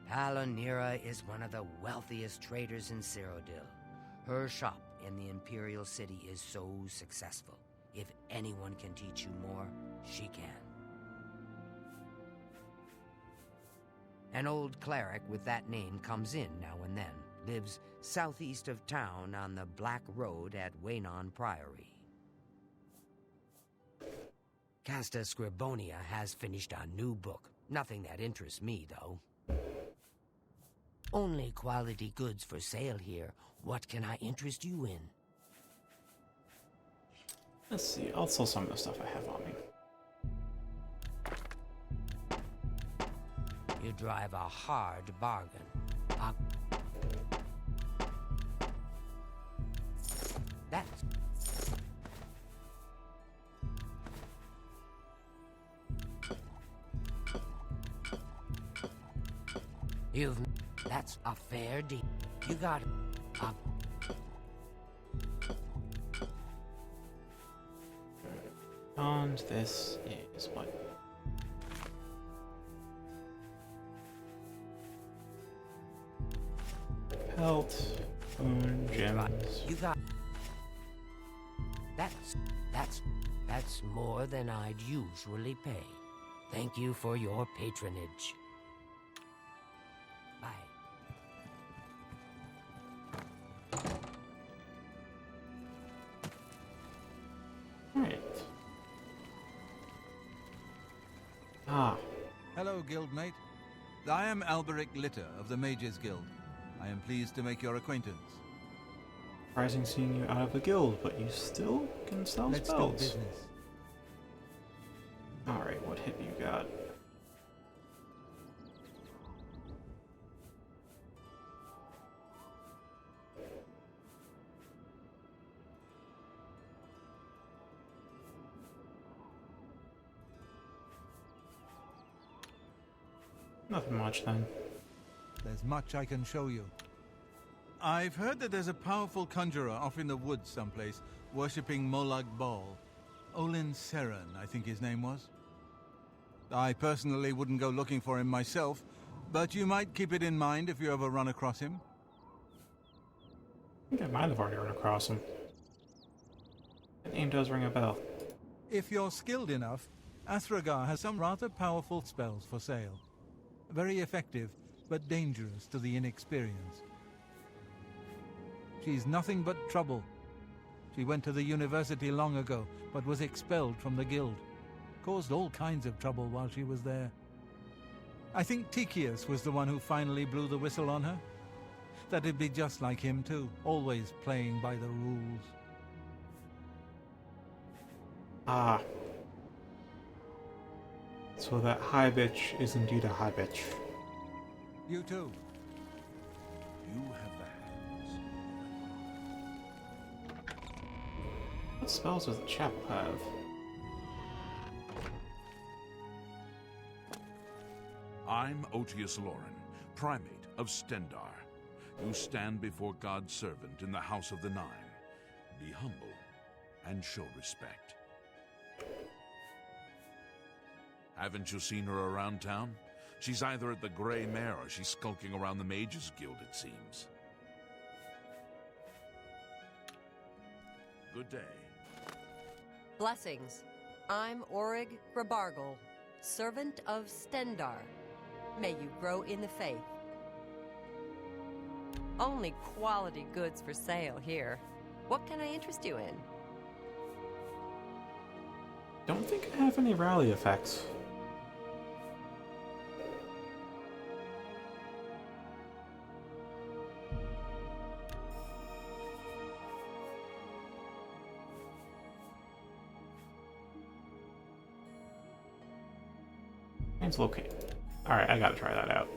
S14: Palonira is one of the wealthiest traders in Cyrodiil. Her shop in the Imperial City is so successful. If anyone can teach you more, she can. An old cleric with that name comes in now and then. Lives southeast of town on the Black Road at Waynon Priory. Casta Scribonia has finished a new book. Nothing that interests me, though. Only quality goods for sale here. What can I interest you in?
S1: Let's see. I'll sell some of the stuff I have on me.
S14: You drive a hard bargain. That's... That's a fair deal. You got a...
S1: And this is what? Pelt, bone, gems.
S14: You got... That's more than I'd usually pay. Thank you for your patronage. Bye.
S1: Right. Ah.
S11: Hello, guildmate. I am Alberic Litter of the Mages Guild. I am pleased to make your acquaintance.
S1: Surprising seeing you out of the guild, but you still can sell
S2: Let's do
S1: spells.
S2: business.
S1: Alright, what have you got? Nothing much then.
S2: There's much I can show you.
S11: I've heard that there's a powerful conjurer off in the woods someplace, worshipping Molag Bal. Olin Seren, I think his name was. I personally wouldn't go looking for him myself, but you might keep it in mind if you ever run across him.
S1: I think I might have already run across him. That name does ring a bell.
S2: If you're skilled enough, Athragar has some rather powerful spells for sale. Very effective, but dangerous to the inexperienced. She's nothing but trouble. She went to the university long ago, but was expelled from the guild. Caused all kinds of trouble while she was there. I think Tychius was the one who finally blew the whistle on her. That'd be just like him too, always playing by the rules.
S1: Ah. So that high bitch is indeed a high bitch.
S2: You too.
S9: You have the hands.
S1: What spells does the chapel have?
S9: I'm Otius Loren, primate of Stendar. You stand before God's servant in the House of the Nine. Be humble and show respect. Haven't you seen her around town? She's either at the Grey Mare or she's skulking around the Mages Guild, it seems. Good day.
S15: Blessings. I'm Orig Grabargel, servant of Stendar. May you grow in the faith. Only quality goods for sale here. What can I interest you in?
S1: Don't think I have any rally effects. Translocate. Alright, I gotta try that out.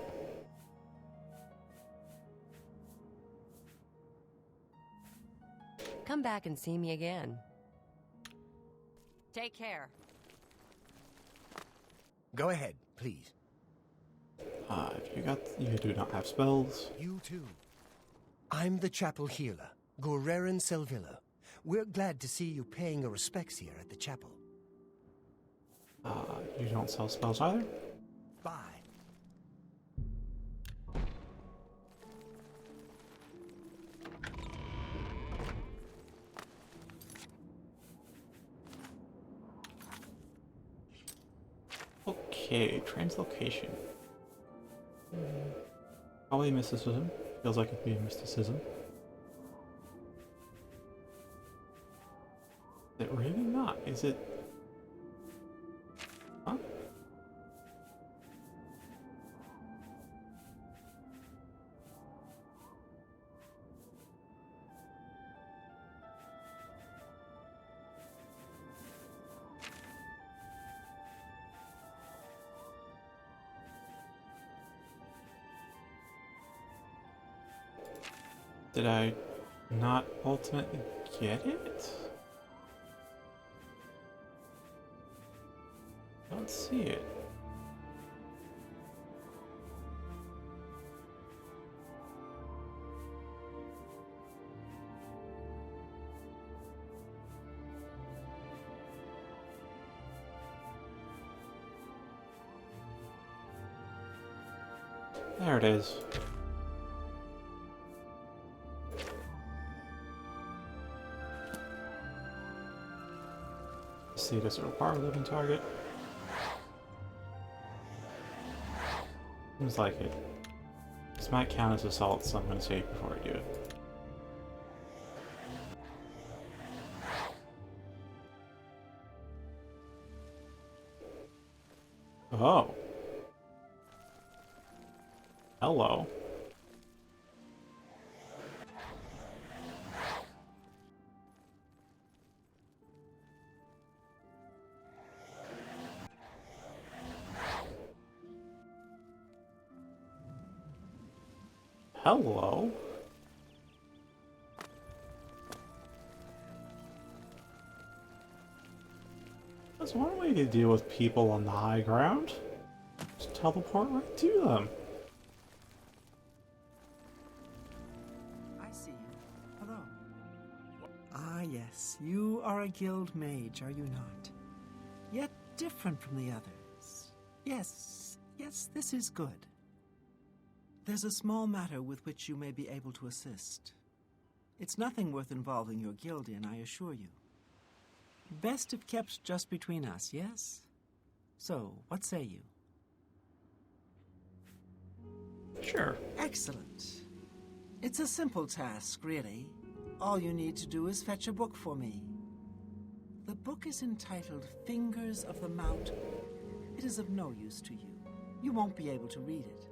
S15: Come back and see me again. Take care.
S4: Go ahead, please.
S1: You do not have spells.
S4: You too. I'm the chapel healer, Gorerin Selvilla. We're glad to see you paying your respects here at the chapel.
S1: You don't sell spells either?
S4: Bye.
S1: Okay, translocation. Probably mysticism. Feels like it could be mysticism. Is it really not? Is it? Huh? Did I not ultimately get it? I don't see it. There it is. Let's see, does it require a living target? Seems like it. This might count as assault, so I'm going to save before I do it. Oh. Hello. Hello. That's one way to deal with people on the high ground. Just teleport right to them.
S3: I see you. Hello. Ah, yes. You are a guild mage, are you not? Yet different from the others. Yes, this is good. There's a small matter with which you may be able to assist. It's nothing worth involving your guild in, I assure you. Best if kept just between us, yes? So, what say you?
S1: Sure.
S3: Excellent. It's a simple task, really. All you need to do is fetch a book for me. The book is entitled Fingers of the Mountain. It is of no use to you. You won't be able to read it.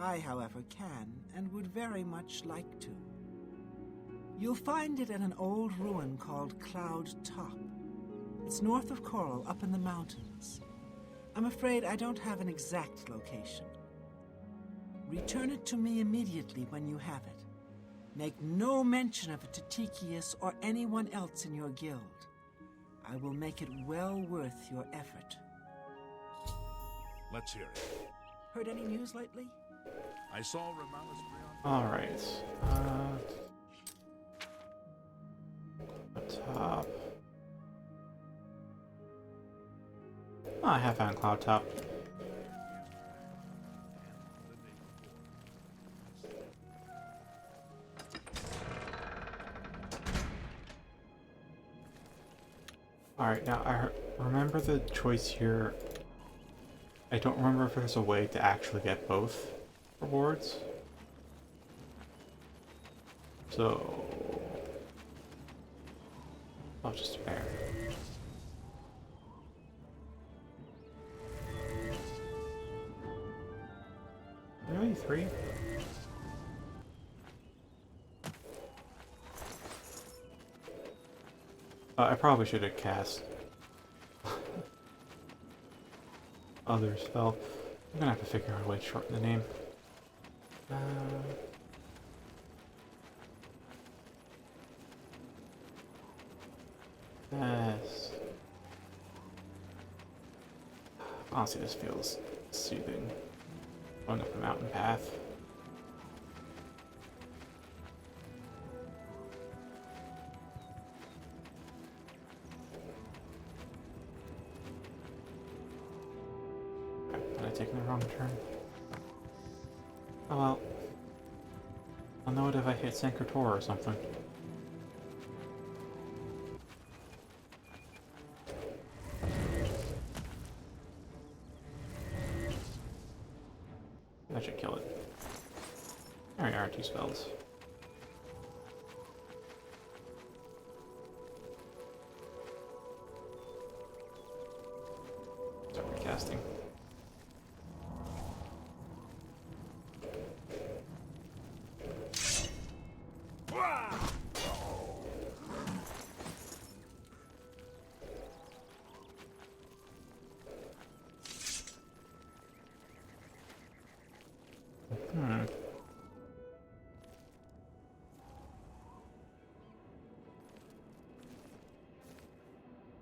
S3: I, however, can and would very much like to. You'll find it at an old ruin called Cloud Top. It's north of Coral, up in the mountains. I'm afraid I don't have an exact location. Return it to me immediately when you have it. Make no mention of it to Tychius or anyone else in your guild. I will make it well worth your effort.
S9: Let's hear it.
S3: Heard any news lately?
S9: I saw Romana's
S1: Alright. Up top. Oh, I have found Cloud Top. Alright, now I remember the choice here. I don't remember if there's a way to actually get both rewards. So I'll just bear. Really? 3? I probably should have cast other spell. I'm gonna have to figure out a way to shorten the name. Yes. Honestly, this feels soothing. Going up the mountain path. Did I take the wrong turn? Oh well. I'll know it if I hit Sink or Tor or something. That should kill it. There are 2 spells. Start recasting.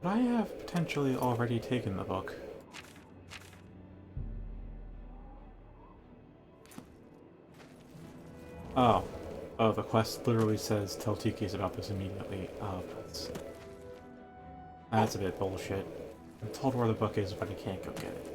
S1: But I have potentially already taken the book. Oh. Oh, the quest literally says tell Tiki's about this immediately. Oh, that's a bit bullshit. I'm told where the book is, but I can't go get it.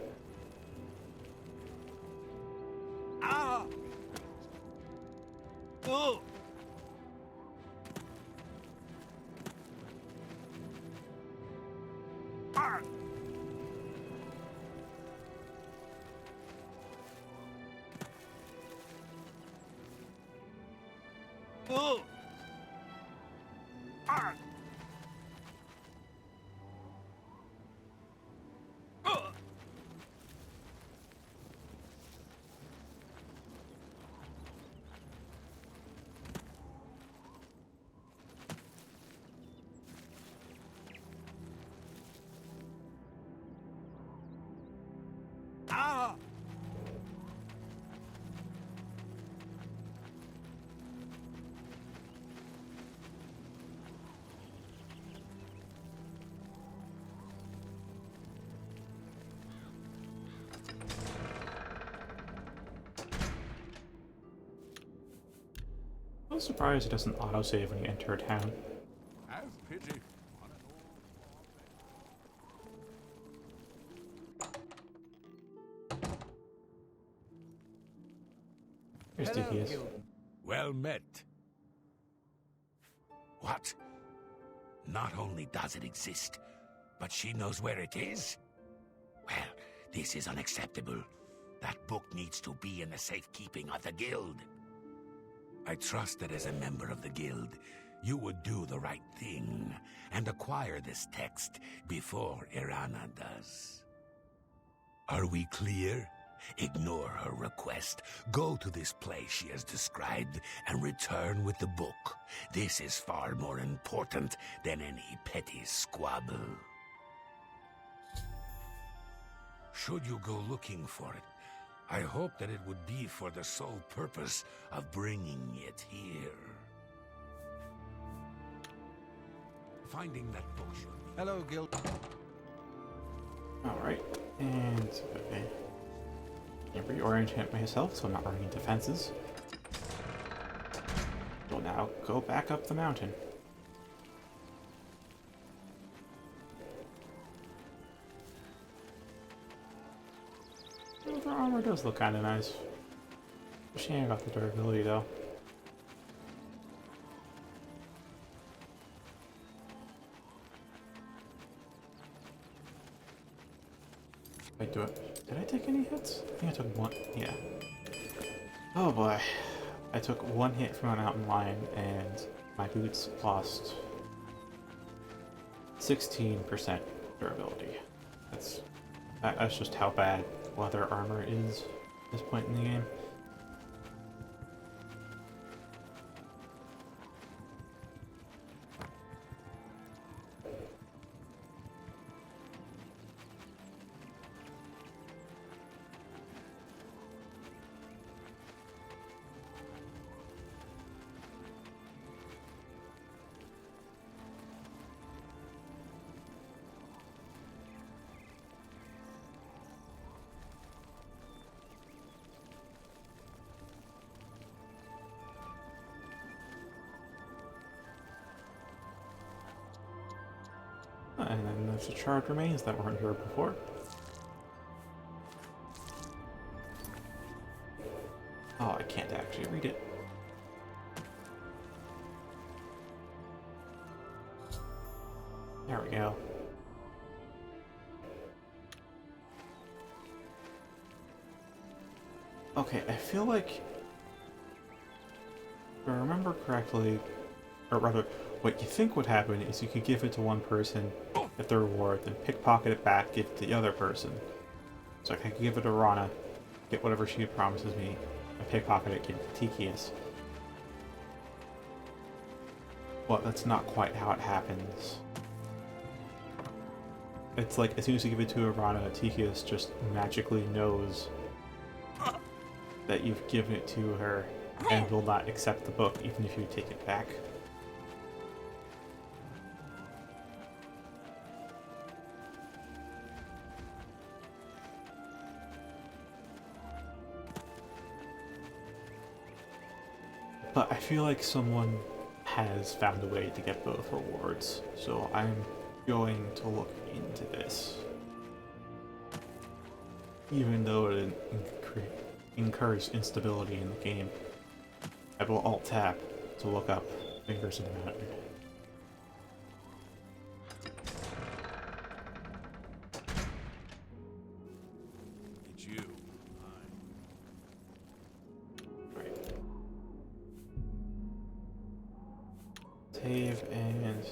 S1: I'm surprised it doesn't autosave when you enter a town.
S9: Have pity.
S1: Here's Dickies.
S13: Well met. What? Not only does it exist, but she knows where it is? Well, this is unacceptable. That book needs to be in the safekeeping of the guild. I trust that as a member of the guild, you would do the right thing and acquire this text before Irana does. Are we clear? Ignore her request. Go to this place she has described and return with the book. This is far more important than any petty squabble. Should you go looking for it, I hope that it would be for the sole purpose of bringing it here. Finding that book should be...
S11: Hello, Guild.
S1: Alright, and okay. And reorient myself so I'm not running defenses. We'll now go back up the mountain. Her armor does look kind of nice. She ain't got the durability though. Wait, did I take any hits? I think I took one. Yeah. Oh boy. I took one hit from a mountain lion and my boots lost 16% durability. That's just how bad leather armor is at this point in the game. And then there's the charred remains that weren't here before. Oh, I can't actually read it. There we go. Okay, I feel like, if I remember correctly, or rather, what you think would happen is you could give it to one person, get the reward, then pickpocket it back, give it to the other person. So I could give it to Rana, get whatever she promises me, and pickpocket it, give it to Tikius. But that's not quite how it happens. It's like, as soon as you give it to Rana, Tikius just magically knows that you've given it to her, and will not accept the book, even if you take it back. But I feel like someone has found a way to get both rewards, so I'm going to look into this. Even though it incurs instability in the game, I will alt tab to look up Fingers of the Mountain.
S9: It's you.
S1: Save and...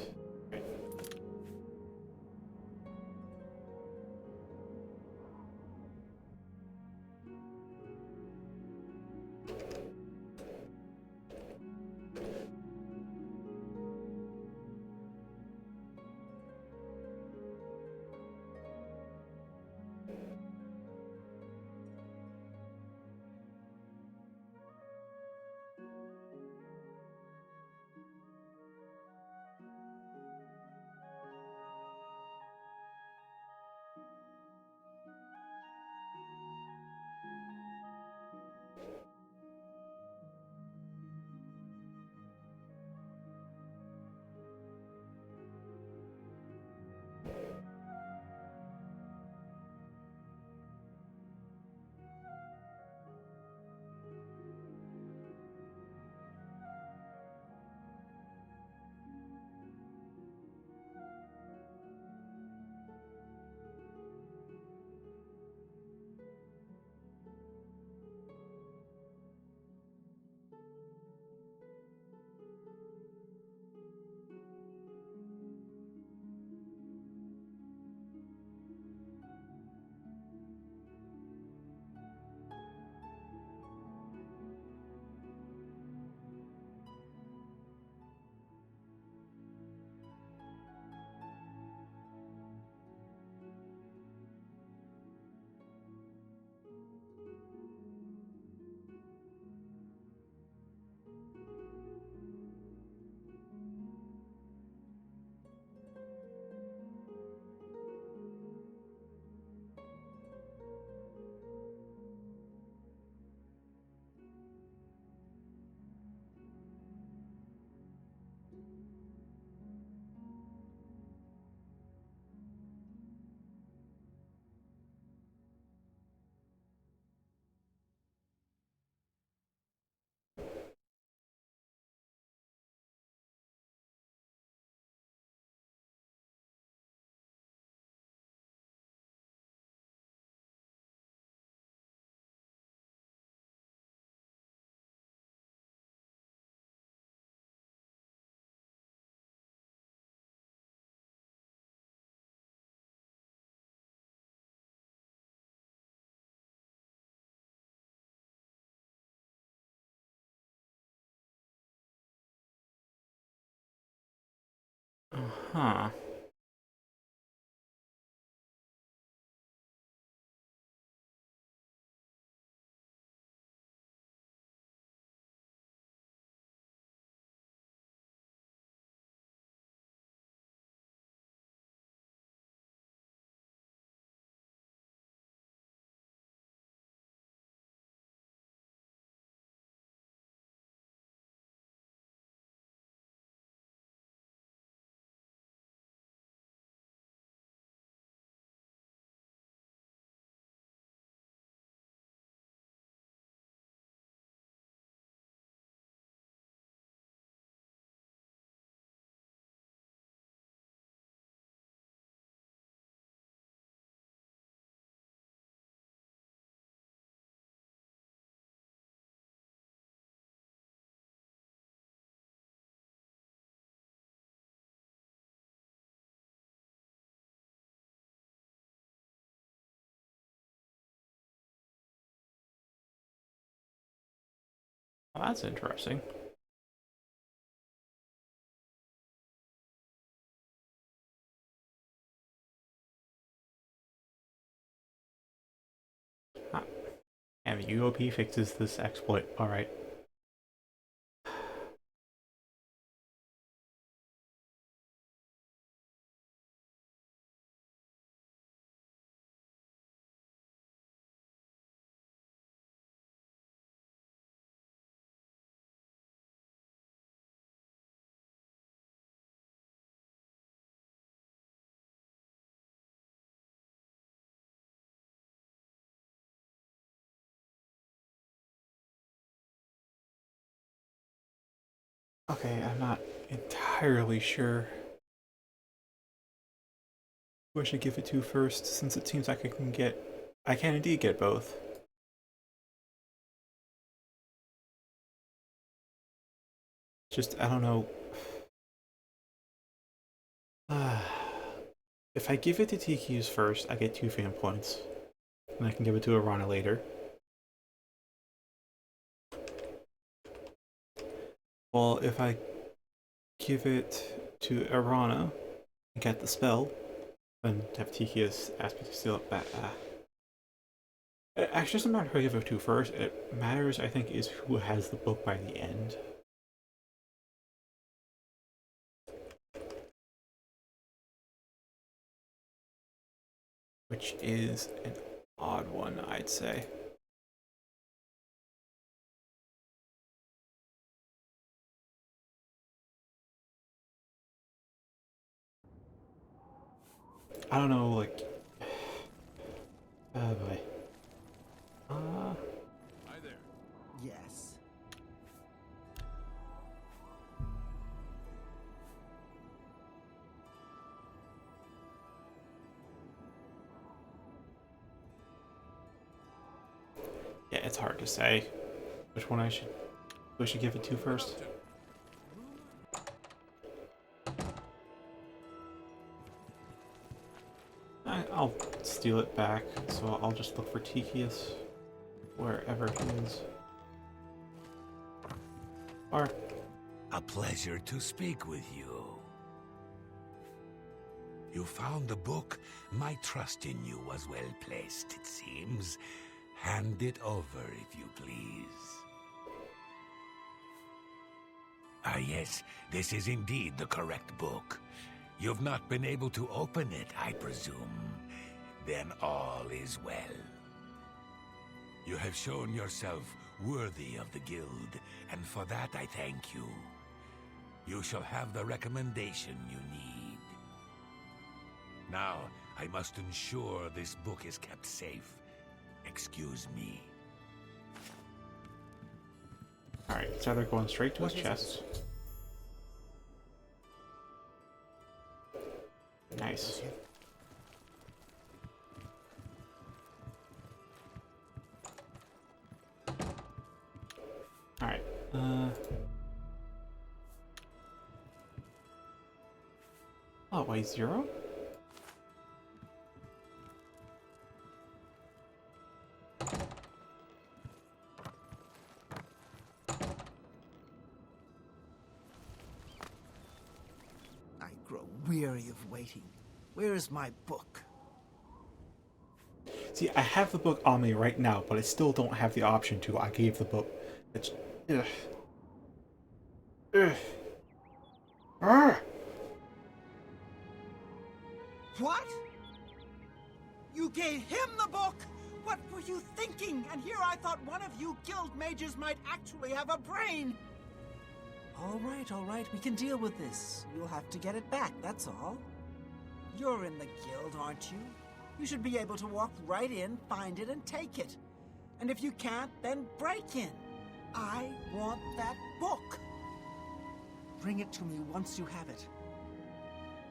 S1: Huh. Well, that's interesting. Ah. And the UOP fixes this exploit. Alright. Okay, I'm not entirely sure who I should give it to first, since it seems like I can indeed get both. Just, I don't know. If I give it to TQs first, I get 2 fan points. And I can give it to Arana later. Well, if I give it to Arana and get the spell, then have TQs ask me to steal it back. It actually doesn't matter who I give it to first. It matters, I think, is who has the book by the end. Which is an odd one, I'd say. I don't know, like... Oh boy.
S10: Hi there.
S3: Yes.
S1: Yeah, it's hard to say which one who I should give it to first. I'll steal it back, so I'll just look for Tikius wherever he is. Or...
S13: A pleasure to speak with you. You found the book? My trust in you was well placed, it seems. Hand it over, if you please. Ah, yes, this is indeed the correct book. You've not been able to open it, I presume. Then all is well. You have shown yourself worthy of the guild, and for that I thank you. You shall have the recommendation you need. Now, I must ensure this book is kept safe. Excuse me.
S1: Alright, it's either going straight to his chest. Nice. Alright, oh, wait, 0?
S3: I grow weary of waiting. Where is my book?
S1: See, I have the book on me right now, but I still don't have the option to. I gave the book. It's... Ugh. Ugh. Ah!
S8: What? You gave him the book? What were you thinking? And here I thought one of you guild mages might actually have a brain.
S3: All right, we can deal with this. You'll have to get it back, that's all. You're in the guild, aren't you? You should be able to walk right in, find it, and take it. And if you can't, then break in. I want that book. Bring it to me once you have it.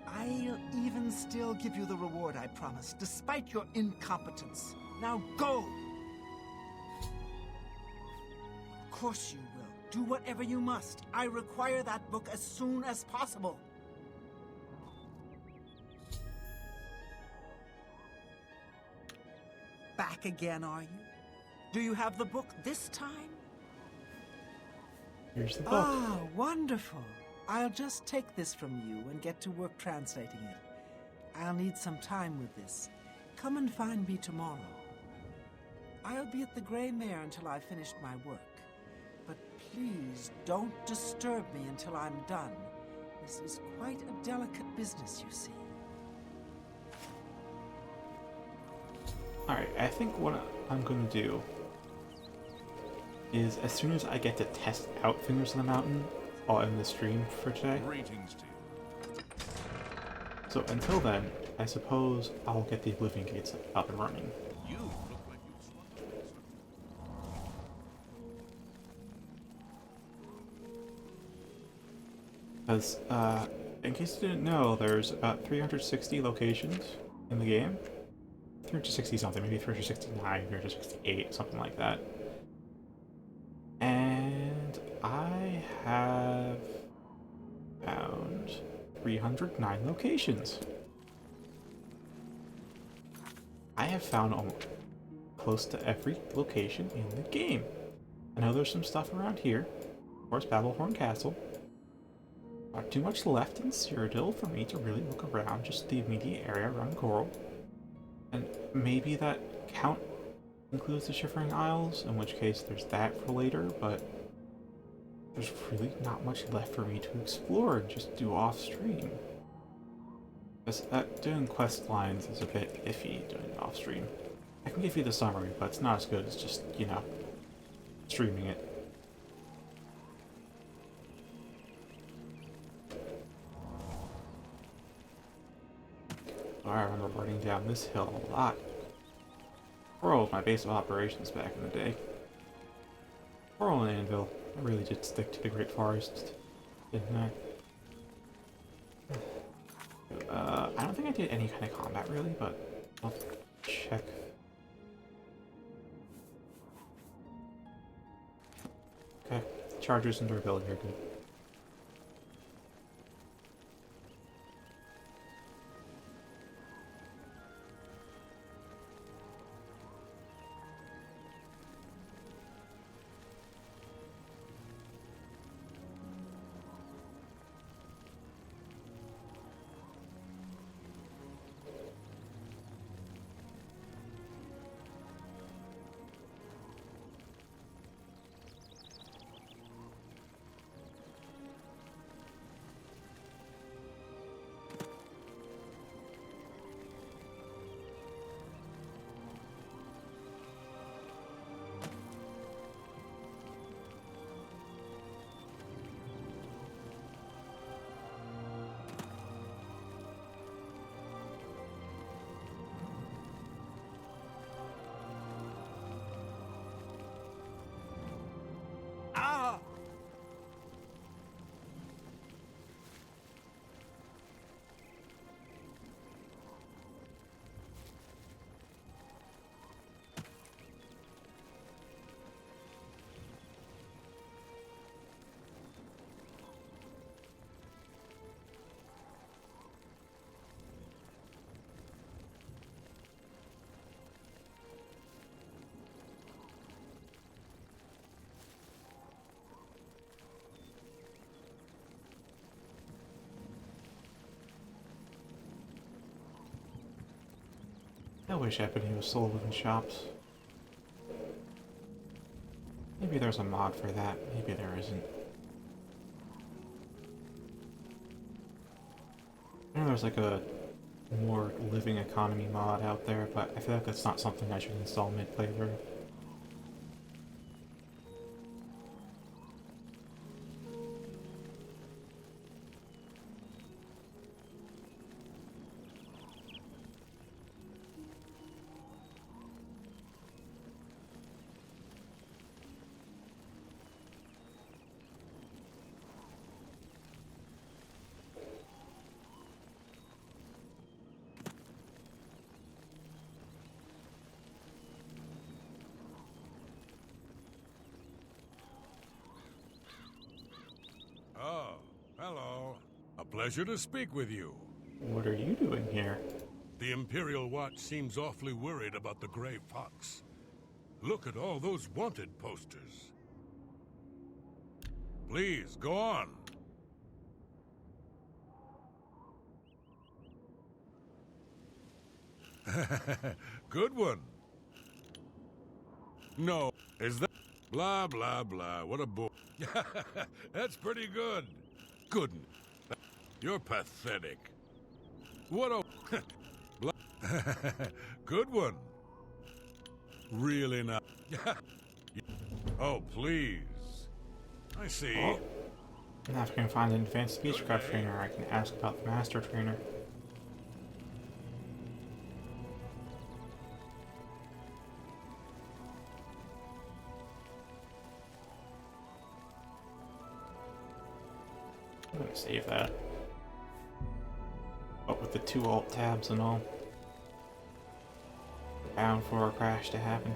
S3: I'll even still give you the reward I promised, despite your incompetence. Now go! Of course you will. Do whatever you must. I require that book as soon as possible. Back again, are you? Do you have the book this time?
S1: Here's the book.
S3: Ah, wonderful. I'll just take this from you and get to work translating it. I'll need some time with this. Come and find me tomorrow. I'll be at the Grey Mare until I've finished my work. But please don't disturb me until I'm done. This is quite a delicate business, you see.
S1: Alright, I think what I'm going to do is, as soon as I get to test out Fingers of the Mountain, I'll end the stream for today.
S9: Greetings to you.
S1: So until then, I suppose I'll get the Oblivion gates up and running.
S9: You look like you've swung
S1: Because, in case you didn't know, there's about 360 locations in the game. 360 something, maybe 369, 368, something like that. And I have found 309 locations. I have found almost close to every location in the game. I know there's some stuff around here. Of course, Babelhorn Castle. Not too much left in Cyrodiil for me to really look around, just the immediate area around Coral. And maybe that count includes the Shivering Isles, in which case there's that for later, but there's really not much left for me to explore and just do off-stream. Because doing quest lines is a bit iffy doing it off-stream. I can give you the summary, but it's not as good as just, you know, streaming it. I remember burning down this hill a lot. Coral was my base of operations back in the day. Coral and Anvil. I really did stick to the Great Forest, didn't I? I don't think I did any kind of combat really, but I'll check. Okay, charges and durability are good. I wish Ebony was sold within shops. Maybe there's a mod for that, maybe there isn't. I know there's like a more living economy mod out there, but I feel like that's not something I should install mid-playthrough.
S10: Oh, hello. A pleasure to speak with you.
S1: What are you doing here?
S10: The Imperial Watch seems awfully worried about the Grey Fox. Look at all those wanted posters. Please, go on. Good one. No, is that... Blah, blah, blah. What a bore. That's pretty good. Good. You're pathetic. What a... Blah. Good one. Really not. Oh, please. I see.
S1: Oh. Now if I can find an advanced speechcraft trainer, I can ask about the master trainer. I'm gonna save that. But with the 2 alt tabs and all, bound for a crash to happen.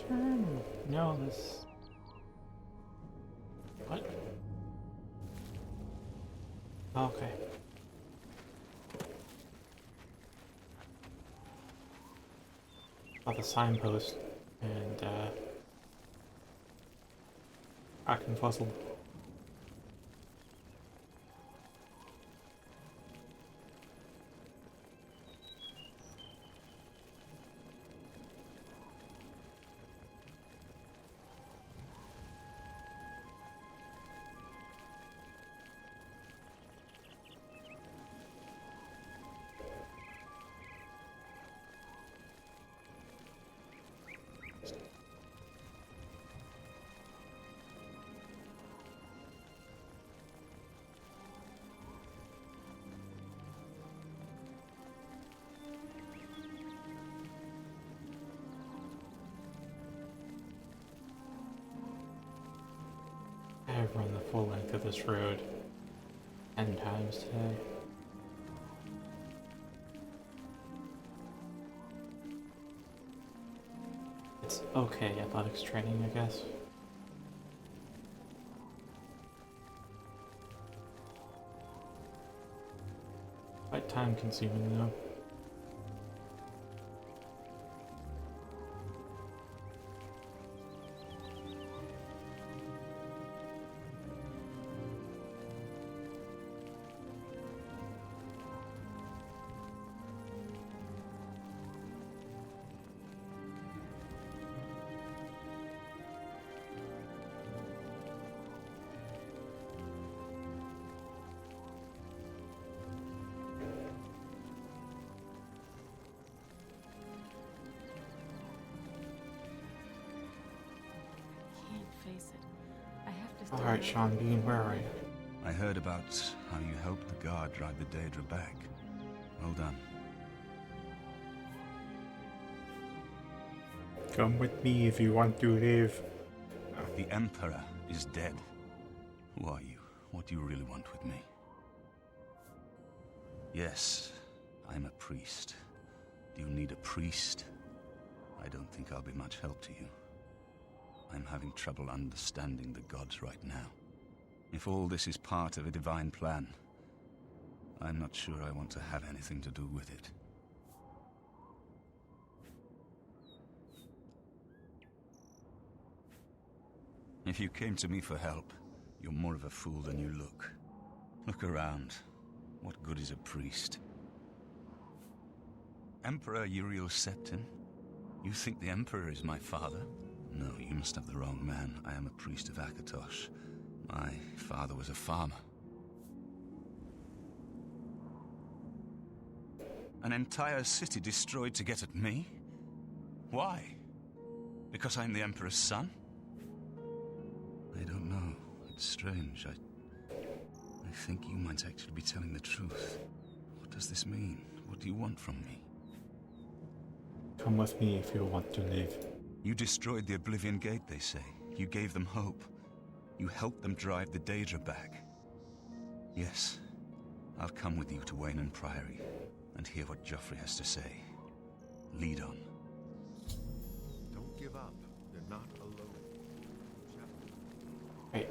S1: Turn. No, this. What? Okay. Saw the signpost and acting fuzzled. I've run the full length of this road 10 times today. It's okay athletics training, I guess. Quite time consuming though. Alright, Sean Bean, where are you?
S16: I heard about how you helped the guard drive the Daedra back. Well done.
S1: Come with me if you want to live.
S16: The Emperor is dead. Who are you? What do you really want with me? Yes, I'm a priest. Do you need a priest? I don't think I'll be much help to you. I'm having trouble understanding the gods right now. If all this is part of a divine plan, I'm not sure I want to have anything to do with it. If you came to me for help, you're more of a fool than you look. Look around. What good is a priest? Emperor Uriel Septim? You think the Emperor is my father? No, you must have the wrong man. I am a priest of Akatosh. My father was a farmer. An entire city destroyed to get at me? Why? Because I'm the Emperor's son? I don't know. It's strange. I think you might actually be telling the truth. What does this mean? What do you want from me?
S1: Come with me if you want to live.
S16: You destroyed the Oblivion Gate, they say. You gave them hope. You helped them drive the Daedra back. Yes, I'll come with you to Wayne Priory and hear what Joffrey has to say. Lead on.
S17: Don't give up. You're not alone.
S1: Right.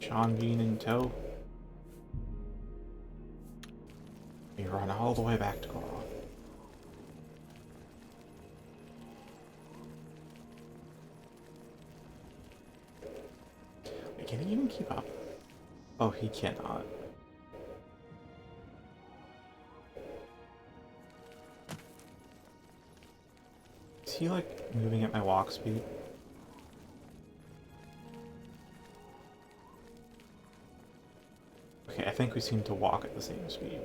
S1: Sean Bean in tow. We run all the way back to Coral. Wait, can he even keep up? Oh, he cannot. Is he like moving at my walk speed? Okay, I think we seem to walk at the same speed.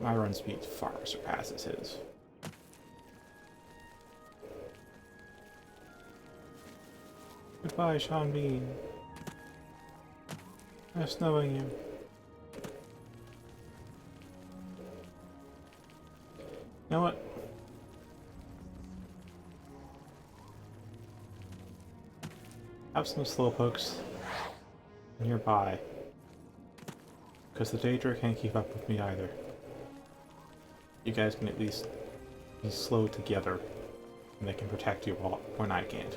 S1: My run speed far surpasses his. Goodbye, Sean Bean. Nice knowing you. You know what? Have some slowpokes nearby. Because the Daedra can't keep up with me either. You guys can at least be slow together, and they can protect you when I can't.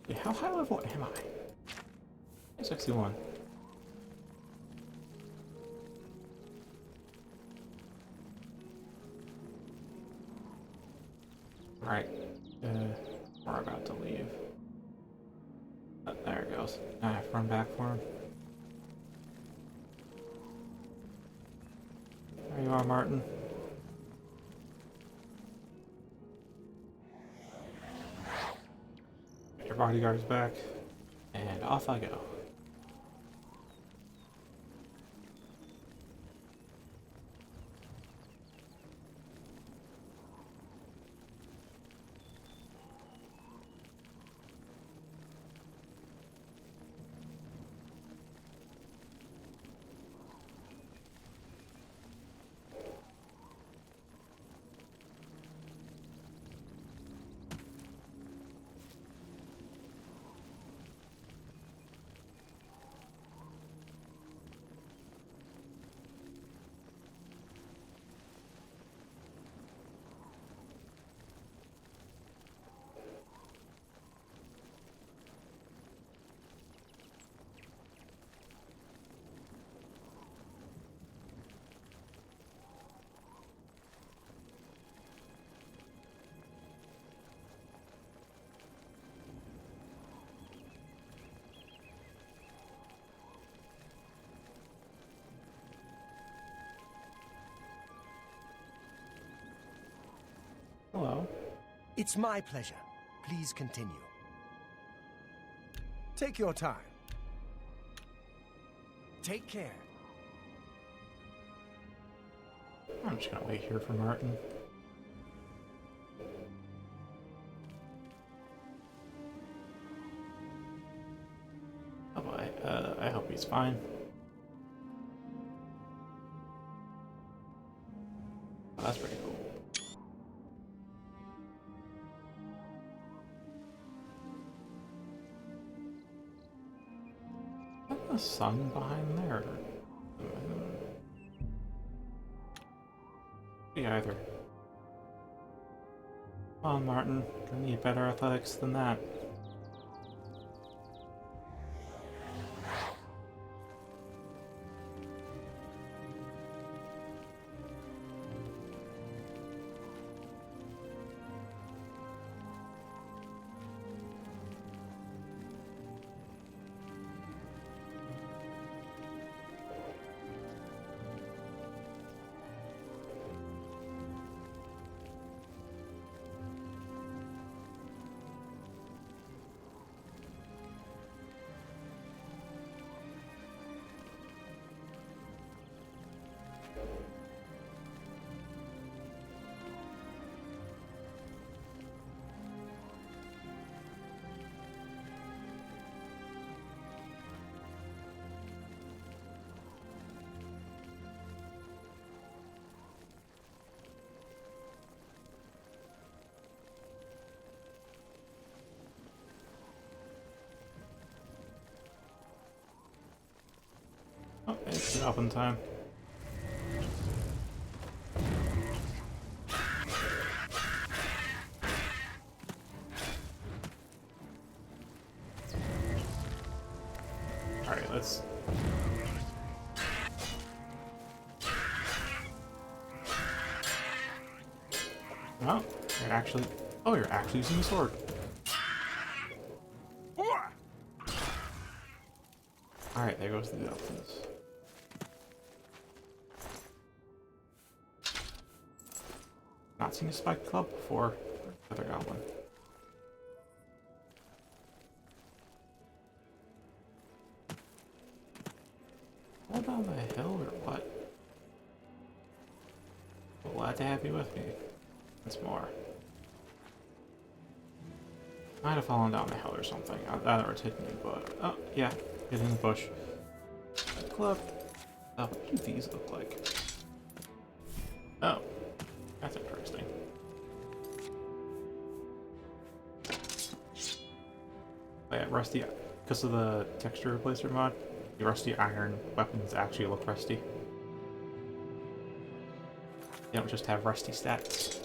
S1: Yeah, how high level am I? 61. Alright, we're about to leave. There it goes. I have to run back for him. There you are, Martin. Your bodyguard's back, and off I go.
S4: It's my pleasure. Please continue. Take your time. Take care.
S1: I'm just gonna wait here for Martin. Oh boy, I hope he's fine. Oh, that's pretty cool. What's the sun behind there? Me either. Come on, Martin. Gonna need better athletics than that. Oh, it's up in time. Alright, let's... Oh, you're actually... Oh, you're actually using the sword. Alright, there goes the dolphins. Not seen a spiked club before. Other goblin. All down the hill or what? Glad to have you with me. Once more. Might have fallen down the hill or something. That or hit me, but oh yeah, hit in the bush. Club. Oh, what do these look like? Oh, that's interesting. Oh yeah, rusty. Because of the texture replacer mod, the rusty iron weapons actually look rusty. They don't just have rusty stats.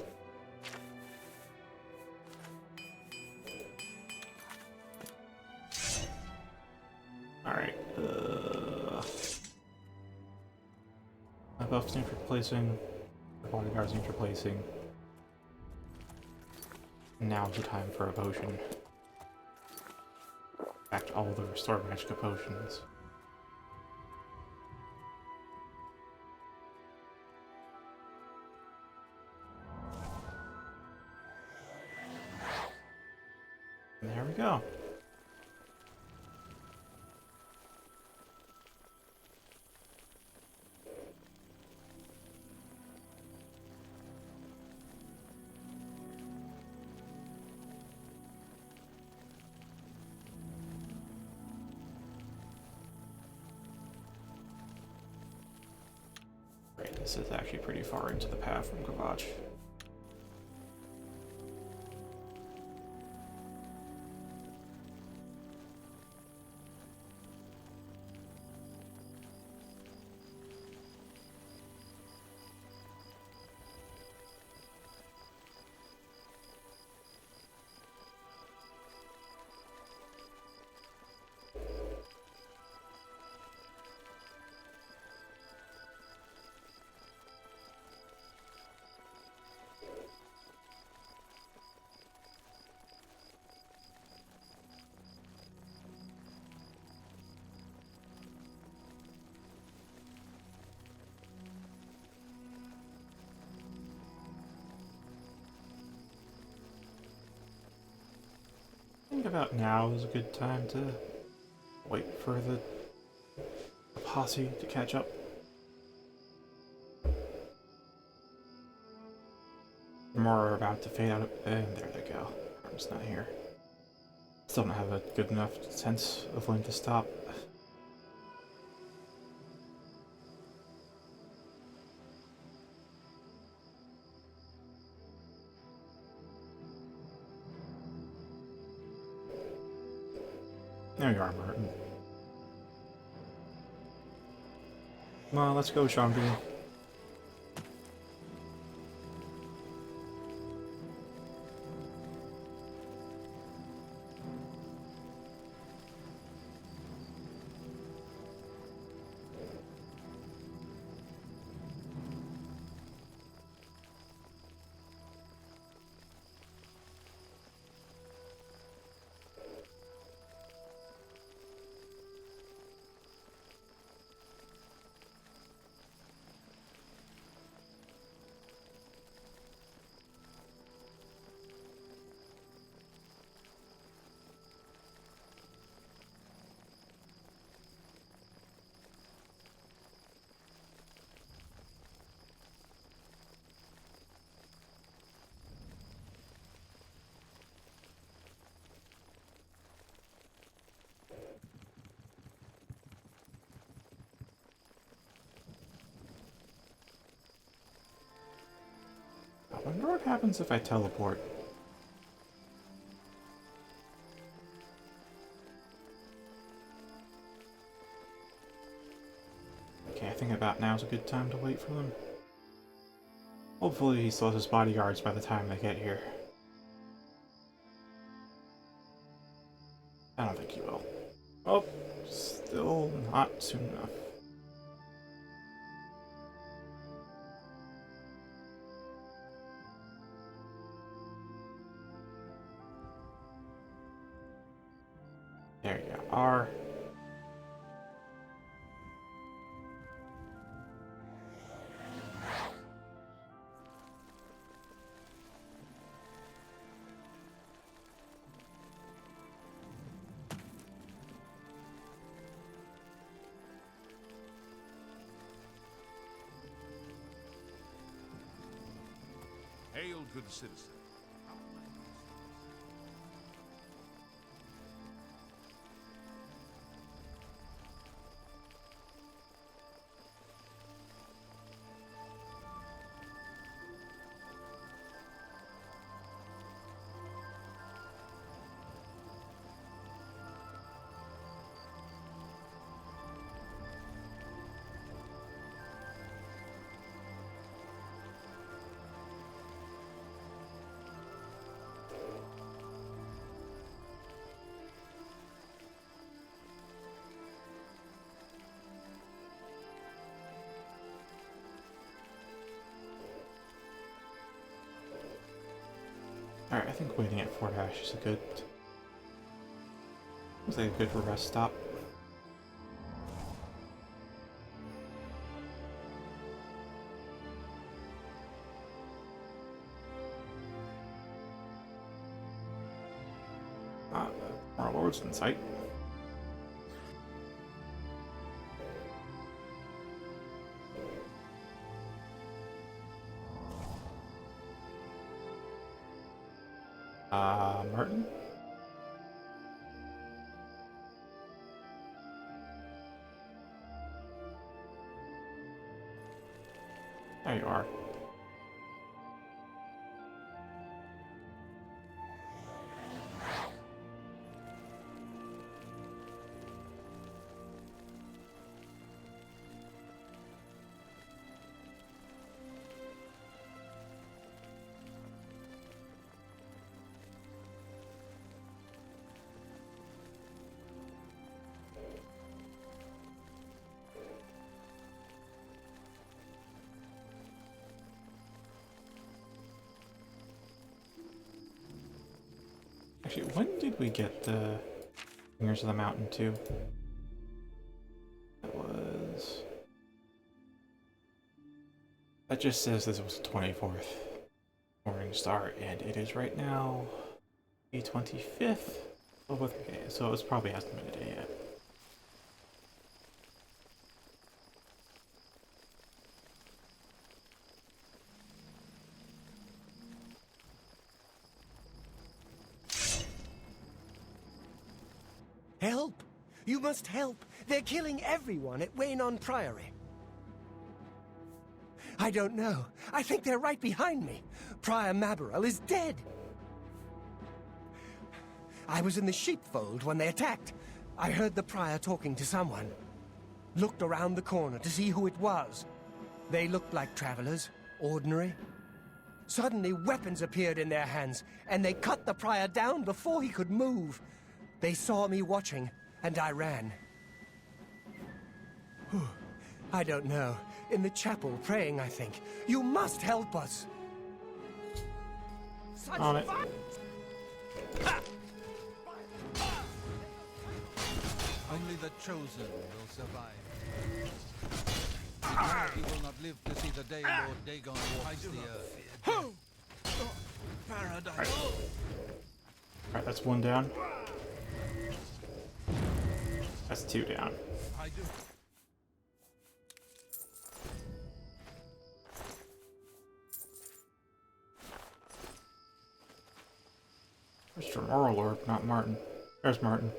S1: Alright, my buffs need replacing, the bodyguards need replacing. Now's the time for a potion. Back to all the restore magic potions. And there we go. Right, this is actually pretty far into the path from Kavach. about now is a good time to wait for the posse to catch up. More are about to fade out, and there they go. Arm's not here. Still don't have a good enough sense of when to stop. There you are, Martin. Come on, let's go, Sean B. I wonder what happens if I teleport. Okay, I think about now is a good time to wait for them. Hopefully he still has his bodyguards by the time they get here. I don't think he will. Oh, still not soon enough. There you are.
S9: Hail, good citizen.
S1: Alright, I think waiting at Fort Ash is a good... looks like a good rest stop. More lords in sight. Martin? There you are. Actually, when did we get the Fingers of the Mountain too? That was... that just says this was the 24th Morning Star, and it is right now the 25th. Okay, so it probably hasn't been a day yet.
S4: Help! You must help! They're killing everyone at Waynon Priory. I don't know. I think they're right behind me. Prior Maberel is dead. I was in the sheepfold when they attacked. I heard the prior talking to someone. Looked around the corner to see who it was. They looked like travelers, ordinary. Suddenly weapons appeared in their hands, and they cut the prior down before he could move. They saw me watching, and I ran. Whew. I don't know. In the chapel, praying, I think. You must help us!
S1: On it.
S2: Only the chosen will survive. He will not live to see the day Lord Dagon walks the earth. Paradise.
S1: Alright, that's one down. That's two down.
S2: I do.
S1: Mr. Morlord, not Martin. There's Martin.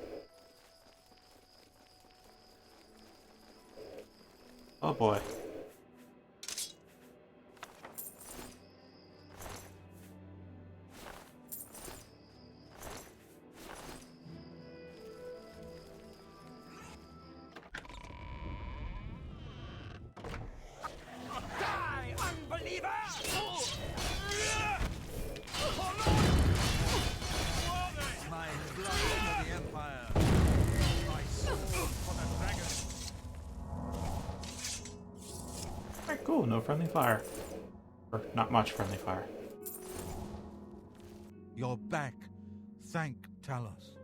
S1: Oh boy.
S12: Die, unbeliever!
S2: My blood for the Empire. My sword for the dragon.
S1: Alright, cool. No friendly fire. Or not much friendly fire.
S2: You're back. Thank Talos.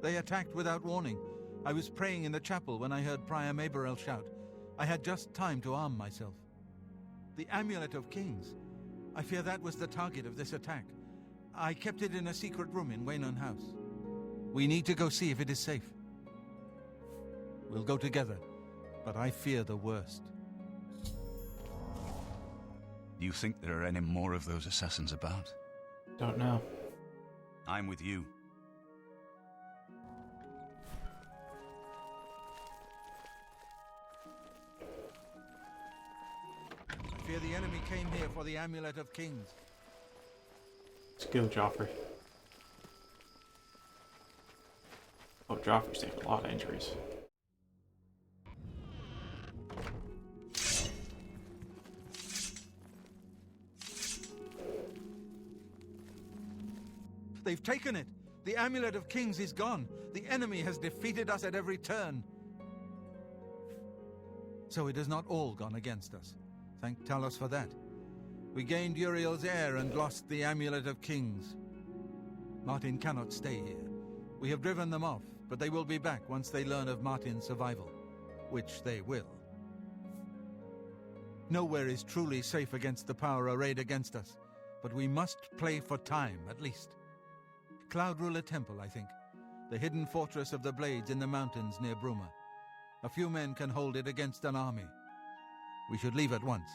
S2: They attacked without warning. I was praying in the chapel when I heard Prior Maberel shout. I had just time to arm myself. The Amulet of Kings. I fear that was the target of this attack. I kept it in a secret room in Waynon House. We need to go see if it is safe. We'll go together, but I fear the worst.
S16: Do you think there are any more of those assassins about?
S1: Don't know.
S16: I'm with you.
S2: I fear the enemy came here for the Amulet of Kings.
S1: Let's go, Joffrey. Oh, Joffrey's taking a lot of injuries.
S2: They've taken it! The Amulet of Kings is gone! The enemy has defeated us at every turn! So it has not all gone against us. Thank Talos for that. We gained Uriel's heir and lost the Amulet of Kings. Martin cannot stay here. We have driven them off, but they will be back once they learn of Martin's survival. Which they will. Nowhere is truly safe against the power arrayed against us, but we must play for time, at least. Cloud Ruler Temple, I think. The hidden fortress of the Blades in the mountains near Bruma. A few men can hold it against an army. We should leave at once.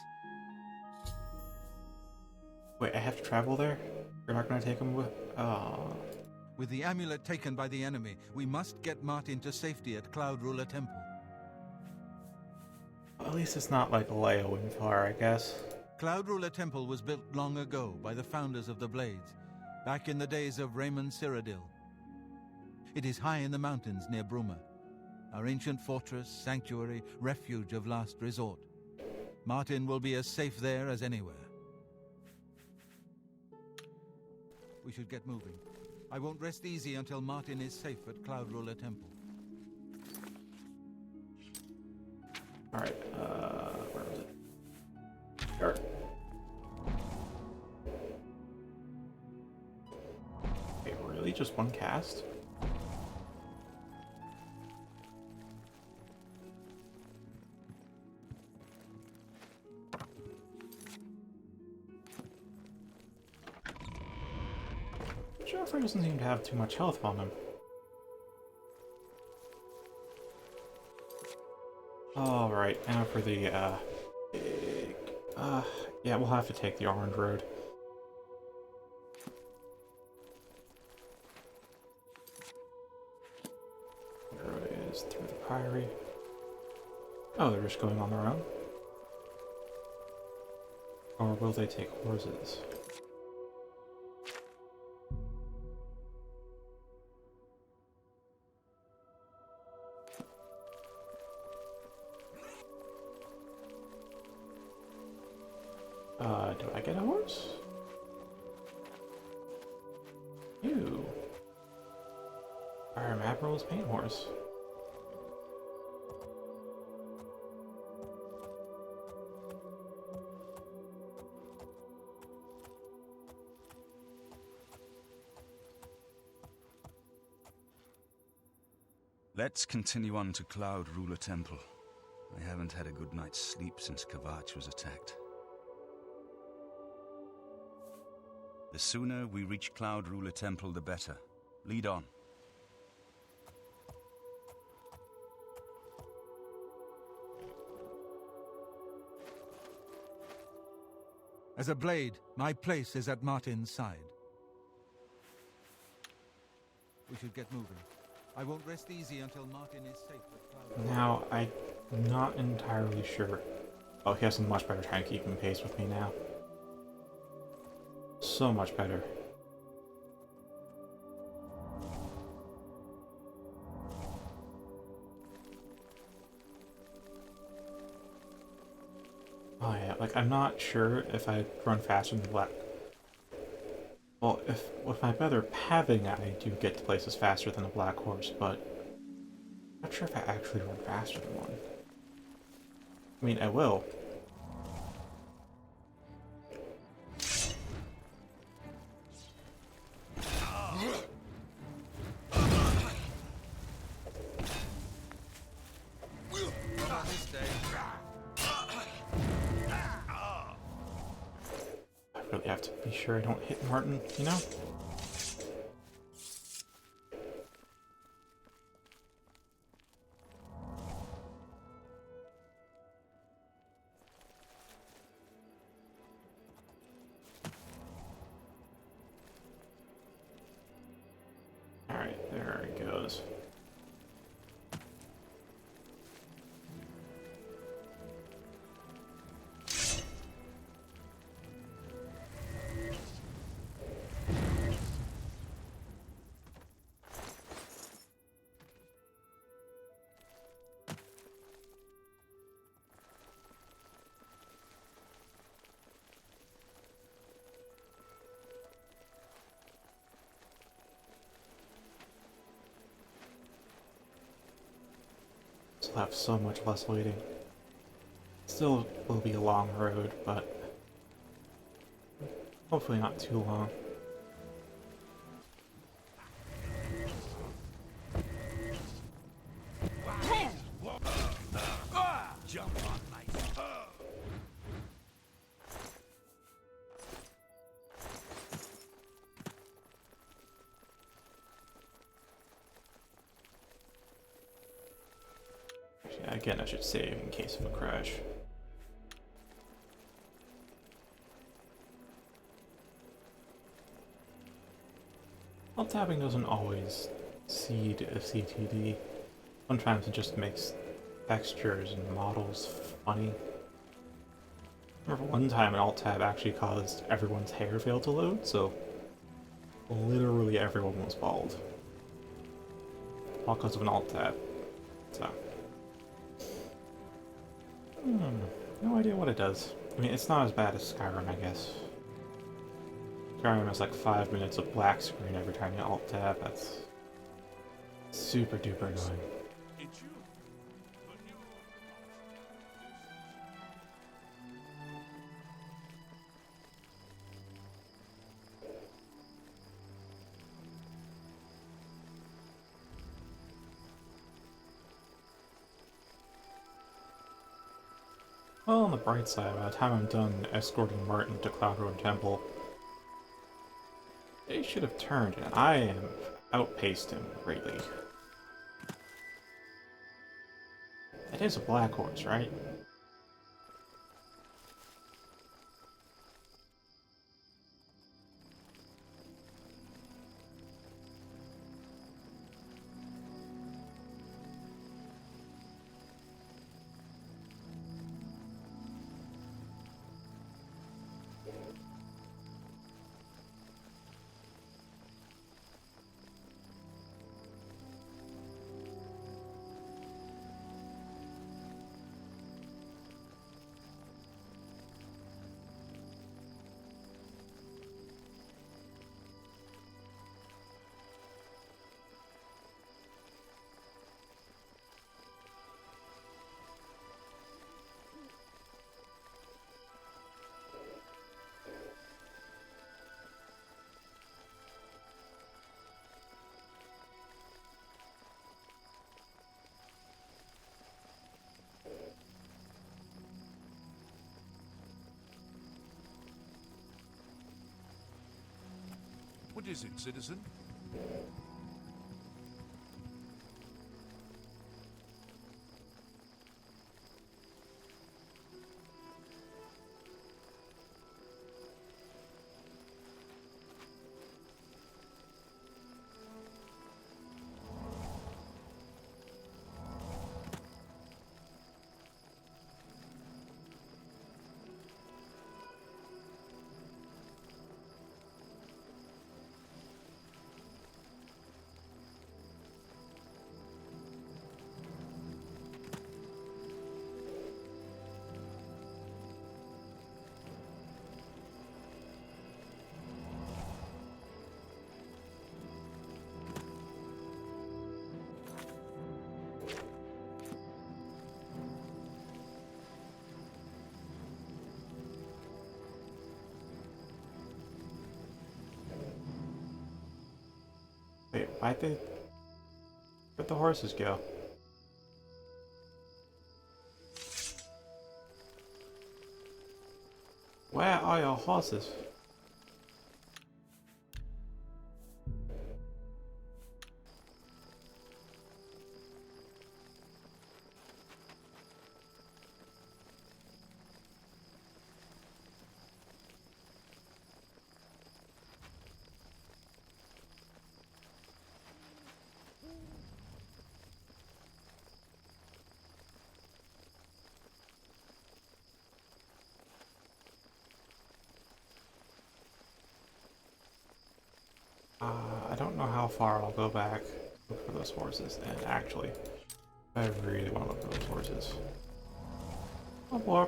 S1: Wait, I have to travel there? You're not going to take him with... Oh.
S2: With the amulet taken by the enemy, we must get Martin to safety at Cloud Ruler Temple.
S1: Well, at least it's not like Leowen far, I guess.
S2: Cloud Ruler Temple was built long ago by the founders of the Blades, back in the days of Raymond Cyrodiil. It is high in the mountains near Bruma, our ancient fortress, sanctuary, refuge of last resort. Martin will be as safe there as anywhere. We should get moving. I won't rest easy until Martin is safe at Cloud Ruler Temple.
S1: Alright, where was it? Sure. Wait, really? Just one cast? Joffrey doesn't seem to have too much health on him. Alright, now for the, big... yeah, we'll have to take the orange road. The road is through the priory. Oh, they're just going on their own? Or will they take horses? Do I get a horse? Ew. Our Admiral's paint horse.
S16: Let's continue on to Cloud Ruler Temple. I haven't had a good night's sleep since Kvatch was attacked. The sooner we reach Cloud Ruler Temple, the better. Lead on.
S2: As a blade, my place is at Martin's side. We should get moving. I won't rest easy until Martin is safe at Cloud.
S1: Now, I'm not entirely sure. Oh, he has a much better time keeping pace with me now. So much better. Oh yeah, like I'm not sure if I run faster than Black. Well, if with my better pathing, I do get to places faster than a black horse, but I'm not sure if I actually run faster than one. I mean, I will. I really have to be sure I don't hit Martin, you know? Alright, there he goes. Still have so much less waiting. Still will be a long road, but hopefully not too long.
S13: Jump on my...
S1: Again, I should save in case of a crash. Well, tapping doesn't always seed a CTD. Sometimes it just makes textures and models funny. I remember one time an alt-tab actually caused everyone's hair fail to load, so literally everyone was bald. All because of an alt-tab. So... no idea what it does. I mean, it's not as bad as Skyrim, I guess. Skyrim has like 5 minutes of black screen every time you alt-tab. That's super duper annoying. Well, on the bright side, by the time I'm done escorting Martin to Cloud Road Temple, they should have turned, and I have outpaced him greatly. That That is a black horse, right?
S9: What is it, citizen?
S1: Wait, where'd the horses go? Where are your horses? I don't know how far I'll go back look for those horses, and actually, I really want to look for those horses. Oh boy.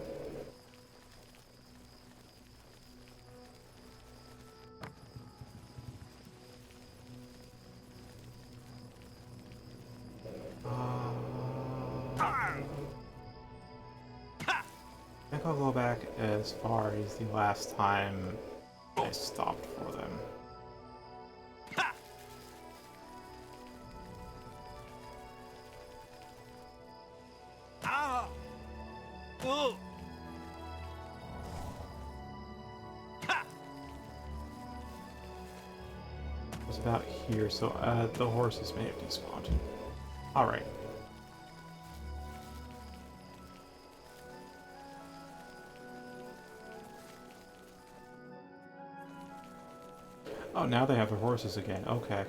S1: I think I'll go back as far as the last time I stopped for them. It was about here, so the horses may have despawned. Alright. Oh, now they have their horses again. Okay.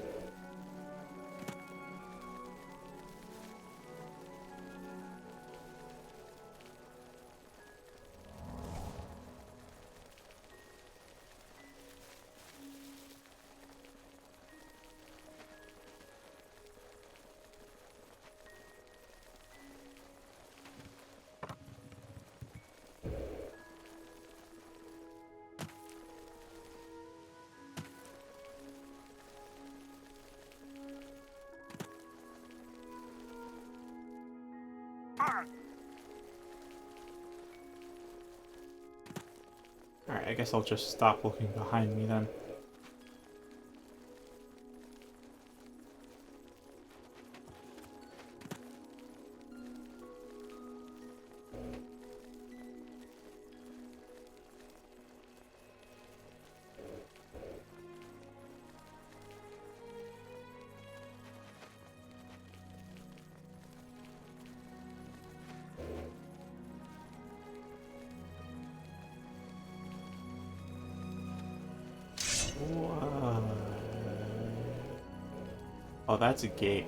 S1: Alright, I guess I'll just stop looking behind me then. Oh, that's a gate.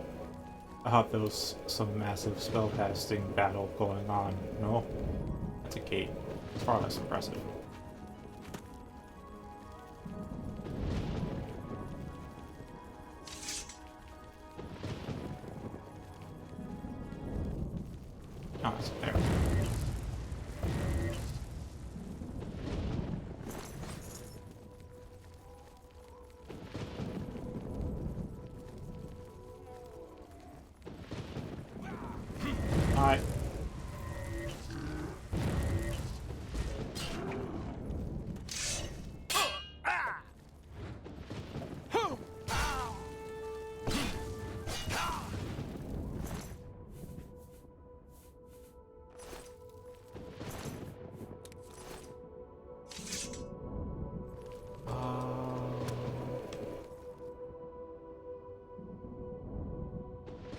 S1: I thought there was some massive spellcasting battle going on. No, that's a gate. It's far less impressive. Oh, it's there. Hi.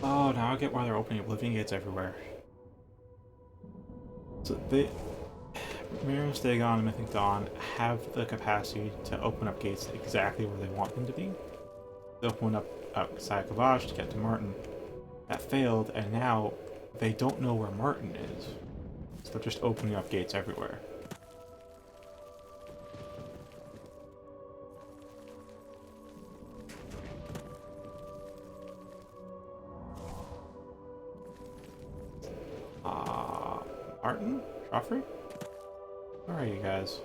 S1: Oh, now I get why they're opening Oblivion gates everywhere. So they, Miriam's Dagon and Mythic Dawn have the capacity to open up gates exactly where they want them to be. They open up outside Kavash to get to Martin. That failed, and now they don't know where Martin is. So they're just opening up gates everywhere. Martin? Joffrey? Where are you guys?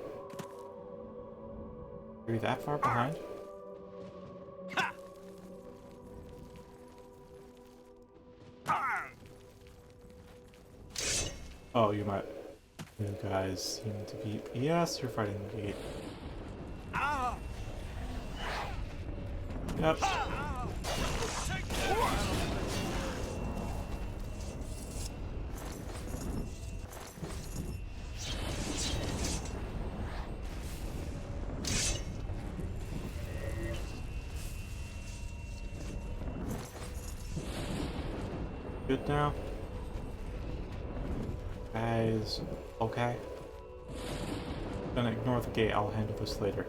S1: Are you that far behind? Oh, you might. You guys seem to be. Yes, you're fighting the gate. Yep. Good now? Guys, okay? Gonna ignore the gate, I'll handle this later.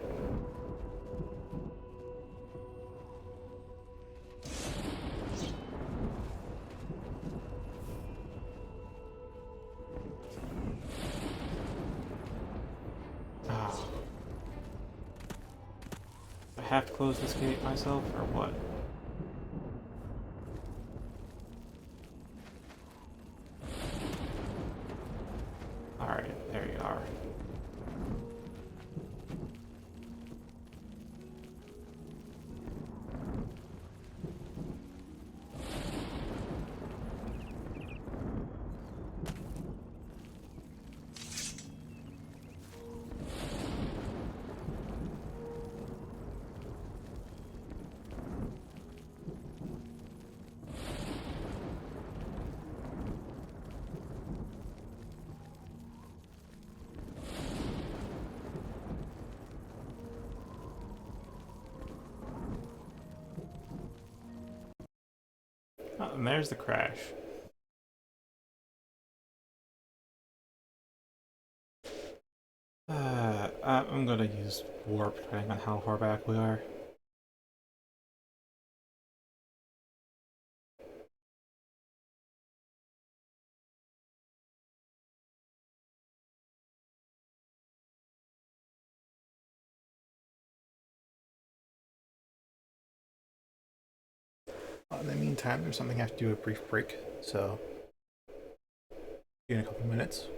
S1: Ah. I have to close this gate myself, or what? Alright, there you are. Oh, and there's the crash. I'm gonna use warp depending on how far back we are. In the meantime, there's something I have to do a brief break, so in a couple minutes.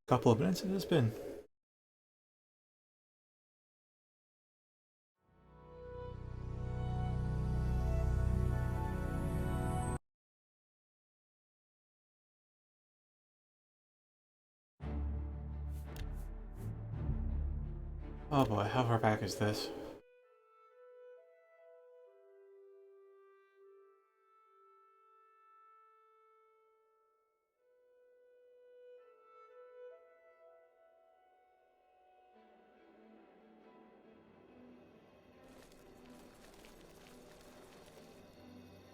S1: Couple of minutes it has been. Oh boy, how far back is this?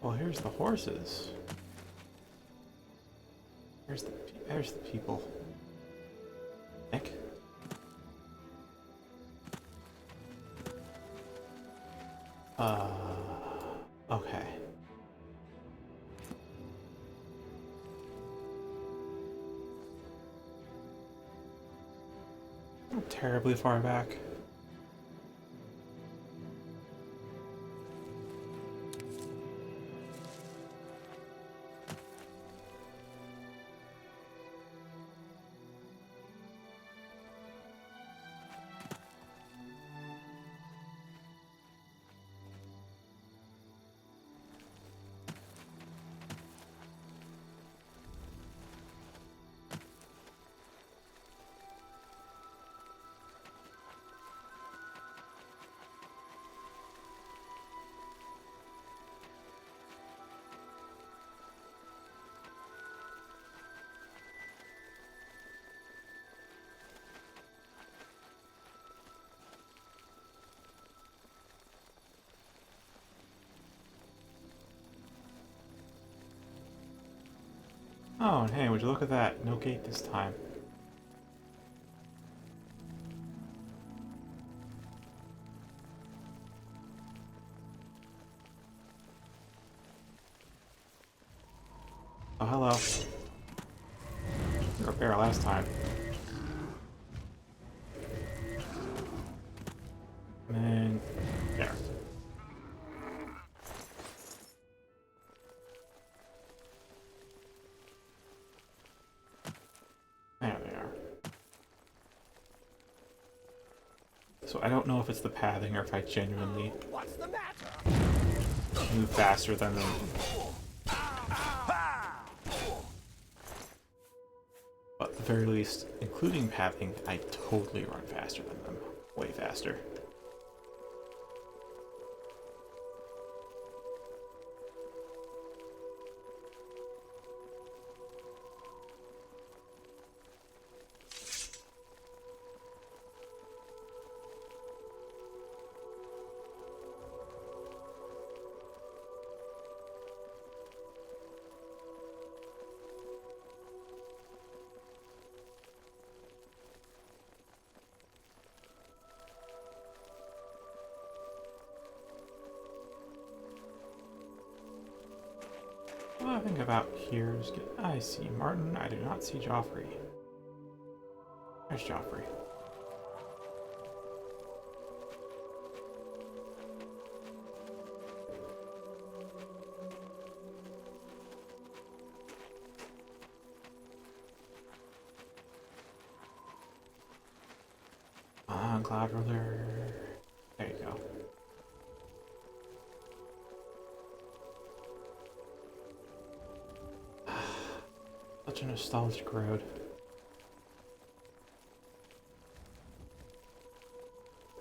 S1: Well, here's the horses. There's the people. Nick? Okay. Not terribly far back. Oh, and hey, would you look at that? No gate this time. Oh, hello. You were there last time. And then... there. There they are. So I don't know if it's the pathing or if I genuinely move faster than them. But at the very least, including pathing, I totally run faster than them. Way faster. Well, I think about here is good. I see Martin. I do not see Joffrey. There's Joffrey. Cloud Ruler. There you go. Such a nostalgic road.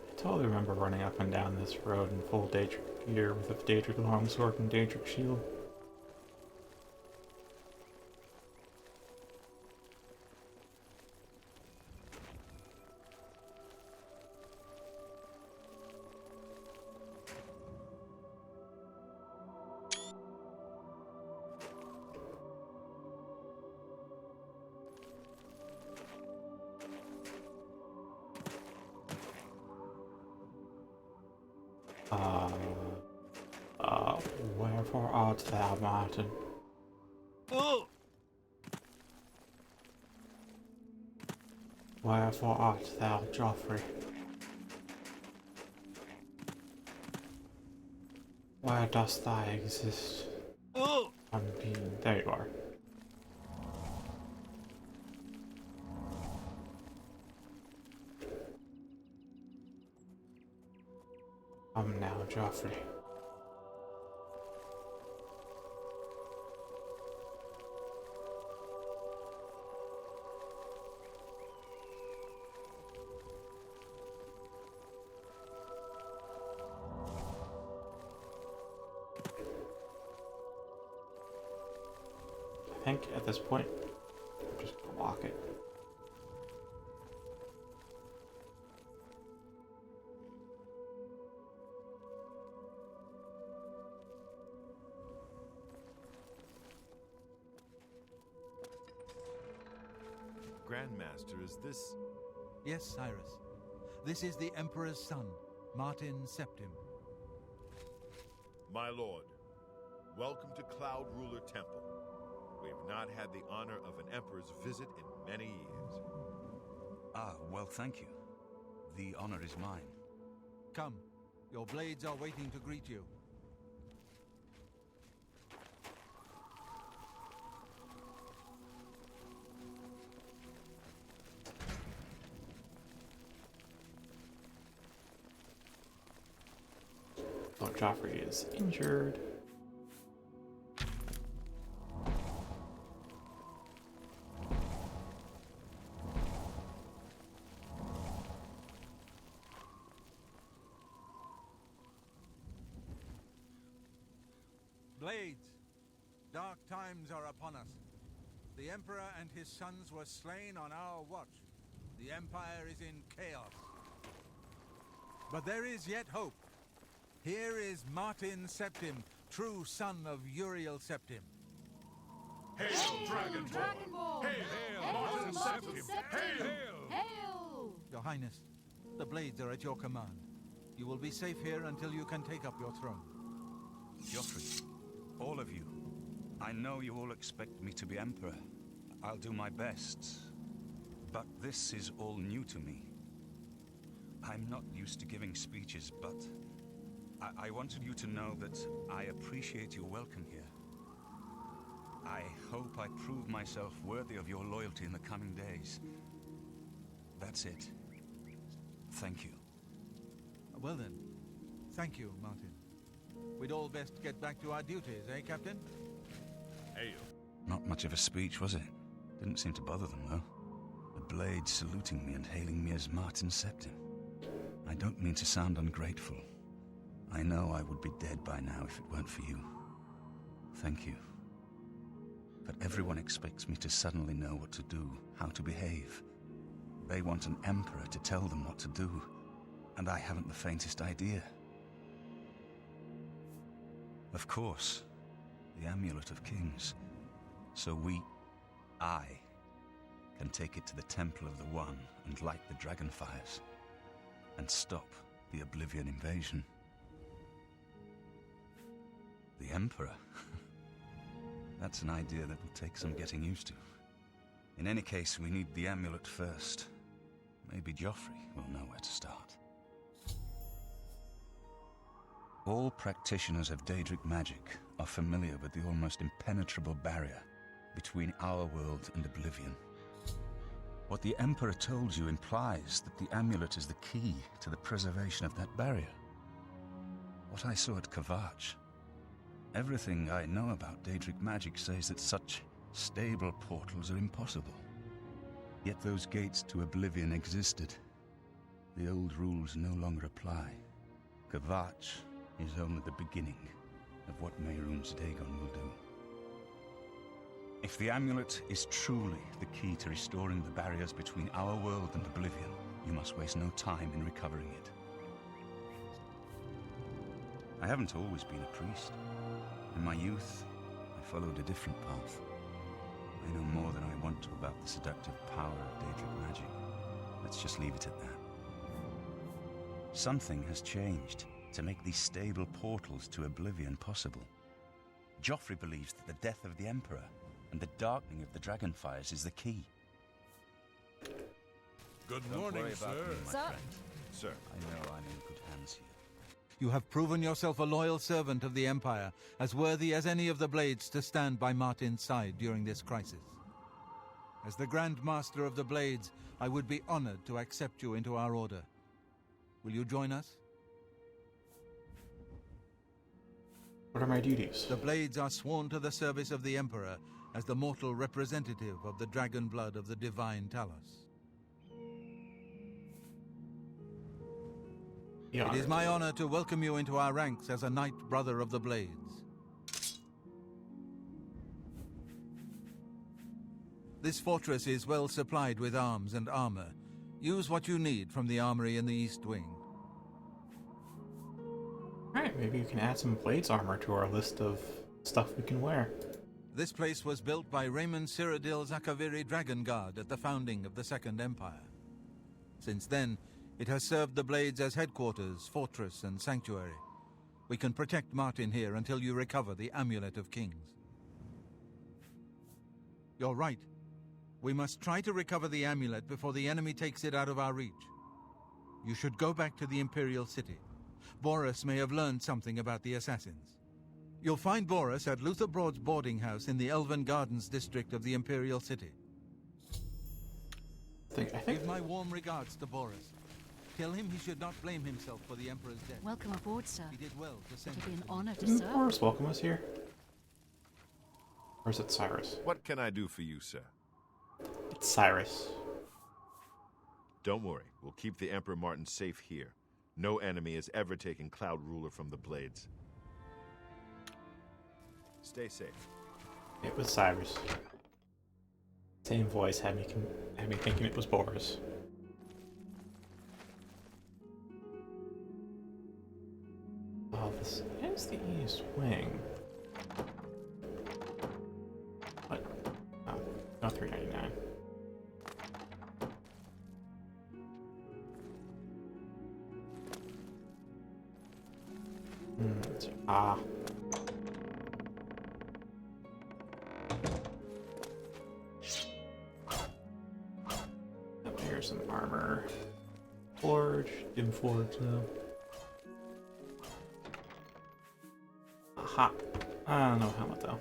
S1: I totally remember running up and down this road in full Daedric gear with a Daedric longsword and Daedric shield. Wherefore art thou, Martin?
S12: Oh!
S1: Wherefore art thou, Joffrey? Where dost thou exist?
S12: Oh!
S1: Unbeing. There you are. Joffrey. I think at this point, I'm just gonna lock it.
S17: Grandmaster, is this...
S2: Yes, Cyrus. This is the Emperor's son, Martin Septim.
S17: My lord, welcome to Cloud Ruler Temple. We have not had the honor of an emperor's visit in many years.
S16: Ah, well, thank you. The honor is mine.
S2: Come, your blades are waiting to greet you.
S1: Lord Joffrey is injured.
S2: Blades, dark times are upon us. The Emperor and his sons were slain on our watch. The Empire is in chaos. But there is yet hope. Here is Martin Septim, true son of Uriel Septim.
S10: Hail, Dragonborn! Hail, Martin Septim! Hail!
S2: Your Highness, the blades are at your command. You will be safe here until you can take up your throne.
S16: Joffrey, all of you, I know you all expect me to be Emperor. I'll do my best. But this is all new to me. I'm not used to giving speeches, but I wanted you to know that I appreciate your welcome here. I hope I prove myself worthy of your loyalty in the coming days. That's it. Thank you.
S2: Well then, thank you, Martin. We'd all best get back to our duties, eh, Captain?
S17: Hail.
S16: Not much of a speech, was it? Didn't seem to bother them, though. The blades saluting me and hailing me as Martin Septim. I don't mean to sound ungrateful. I know I would be dead by now if it weren't for you. Thank you. But everyone expects me to suddenly know what to do, how to behave. They want an emperor to tell them what to do, and I haven't the faintest idea. Of course, the Amulet of Kings. So I, can take it to the Temple of the One and light the dragon fires, and stop the Oblivion invasion. The Emperor? That's an idea that will take some getting used to. In any case, we need the amulet first. Maybe Joffrey will know where to start. All practitioners of Daedric magic are familiar with the almost impenetrable barrier between our world and Oblivion. What the Emperor told you implies that the amulet is the key to the preservation of that barrier. What I saw at Kvatch. Everything I know about Daedric magic says that such stable portals are impossible. Yet those gates to Oblivion existed. The old rules no longer apply. Kvatch is only the beginning of what Mehrunes Dagon will do. If the amulet is truly the key to restoring the barriers between our world and Oblivion, you must waste no time in recovering it. I haven't always been a priest. In my youth, I followed a different path. I know more than I want to about the seductive power of Daedric magic. Let's just leave it at that. Something has changed to make these stable portals to Oblivion possible. Joffrey believes that the death of the Emperor and the darkening of the Dragonfires is the key.
S10: Good
S16: Don't
S10: morning,
S16: worry about
S10: sir.
S16: me, my
S15: Sir?
S16: friend.
S17: Sir.
S16: I know I'm in good hands here.
S2: You have proven yourself a loyal servant of the Empire, as worthy as any of the Blades to stand by Martin's side during this crisis. As the Grand Master of the Blades, I would be honored to accept you into our order. Will you join us?
S1: What are my duties?
S2: The Blades are sworn to the service of the Emperor as the mortal representative of the dragon blood of the divine Talos. It is my honor to welcome you into our ranks as a Knight Brother of the Blades. This fortress is well supplied with arms and armor. Use what you need from the armory in the East Wing.
S1: Alright, maybe you can add some Blades armor to our list of stuff we can wear.
S2: This place was built by Raymond Cyrodiil Zakaviri Dragon Guard at the founding of the Second Empire. Since then, it has served the Blades as headquarters, fortress, and sanctuary. We can protect Martin here until you recover the Amulet of Kings. You're right. We must try to recover the amulet before the enemy takes it out of our reach. You should go back to the Imperial City. Boris may have learned something about the assassins. You'll find Boris at Luther Broad's boarding house in the Elven Gardens district of the Imperial City. Give my warm regards to Boris. Tell him he should not blame himself for the Emperor's death.
S7: Welcome aboard, sir.
S2: He did well to send
S7: It'll be an honor to
S1: Didn't
S7: serve.
S1: Boris welcome us here? Or is it Cyrus?
S17: What can I do for you, sir?
S1: It's Cyrus.
S17: Don't worry. We'll keep the Emperor Martin safe here. No enemy has ever taken Cloud Ruler from the Blades. Stay safe.
S1: It was Cyrus. Same voice had me thinking it was Boris. Oh, this is the East Wing. What? Oh, no, $3.99. Ah. Here's some armor. Forge. Dim forge now. Aha. I don't know helmet though.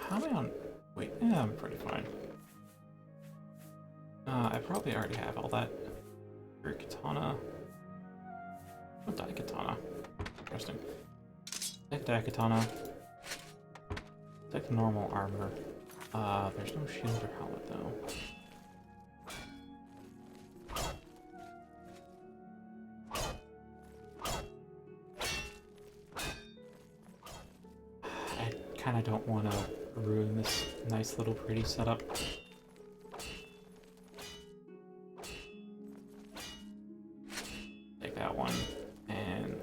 S1: How am I on? Wait, yeah, I'm pretty fine. I probably already have all that. Your katana. Oh, Daikatana. Interesting. Take Daikatana. Take the normal armor. There's no shield or helmet though. I kinda don't wanna ruin this nice little pretty setup. Take that one, and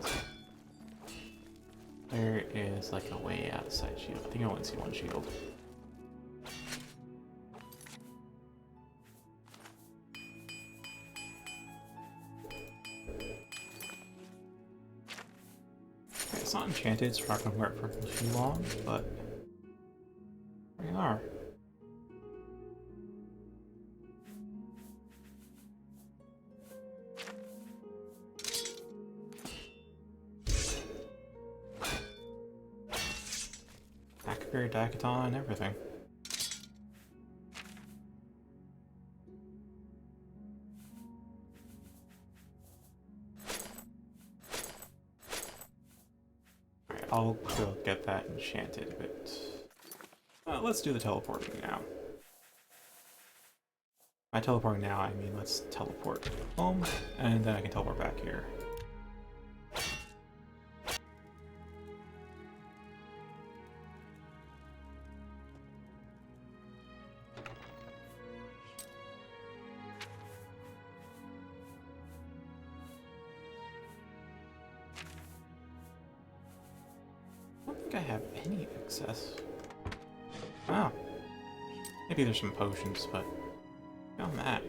S1: there is like a way out of sight shield. I think I only see one shield. Okay, it's not enchanted, so we're not gonna wear it for too long, but we are. Akabiri, Daikatana, and everything. Alright, I'll go get that enchanted, but let's do the teleporting now. By teleporting now, I mean let's teleport home, and then I can teleport back here. I don't think I have any excess. Wow. Maybe there's some potions, but beyond that.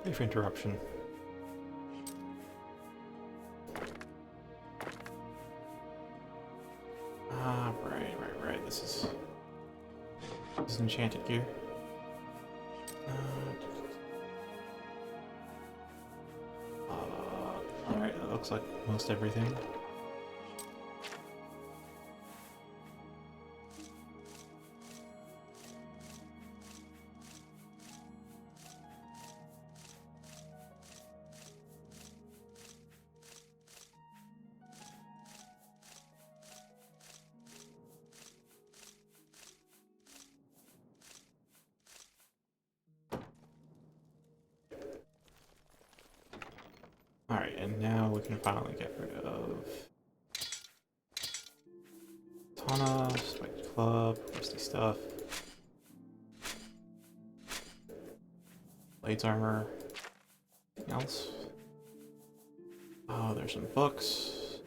S1: Brief interruption. Ah, right. This is enchanted gear. Alright, that looks like most everything. Alright, and now we can finally get rid of Tana, Spiked Club, rusty stuff, Blades armor, anything else? Oh, there's some books,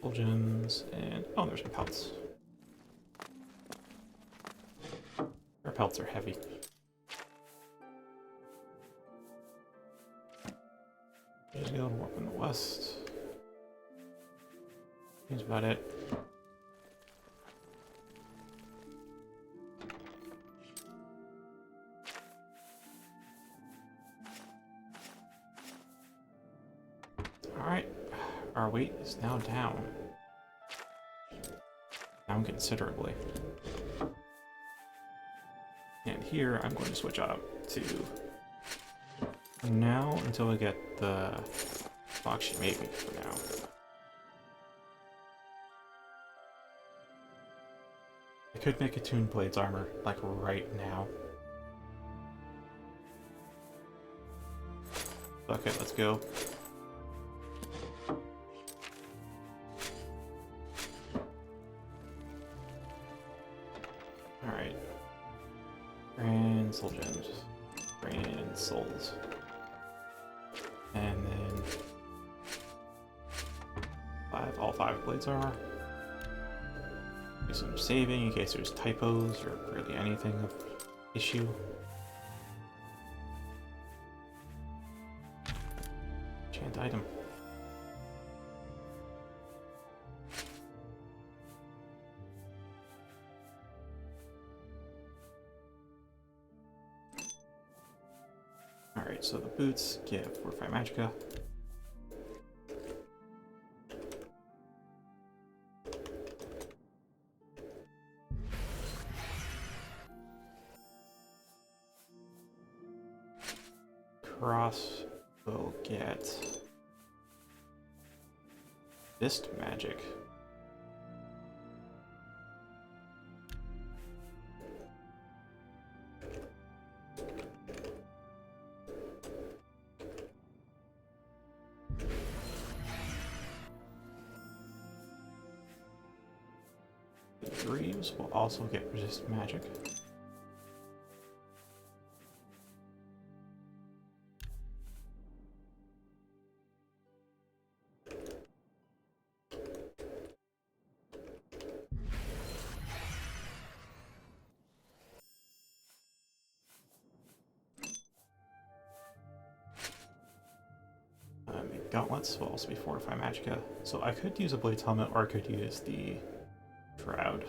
S1: soul gems, and oh, there's some pelts. Our pelts are heavy. There's a guild warp in the west. That's about it. Alright, our weight is now down. Down considerably. And here I'm going to switch up to now until I get the actually maybe for now. I could make a tuned blades armor like right now. Okay, let's go. Alright. Grand soul gems. Grand souls. And then all five blades armor. Do some saving in case there's typos or really anything of issue. Enchant item. Alright, so the boots give Fortify Magicka. Cross will get Fist Magic. The Greaves will also get Resist Magic. Gauntlets will also be Fortify Magicka, so I could use a Blade's Helmet or I could use the Shroud.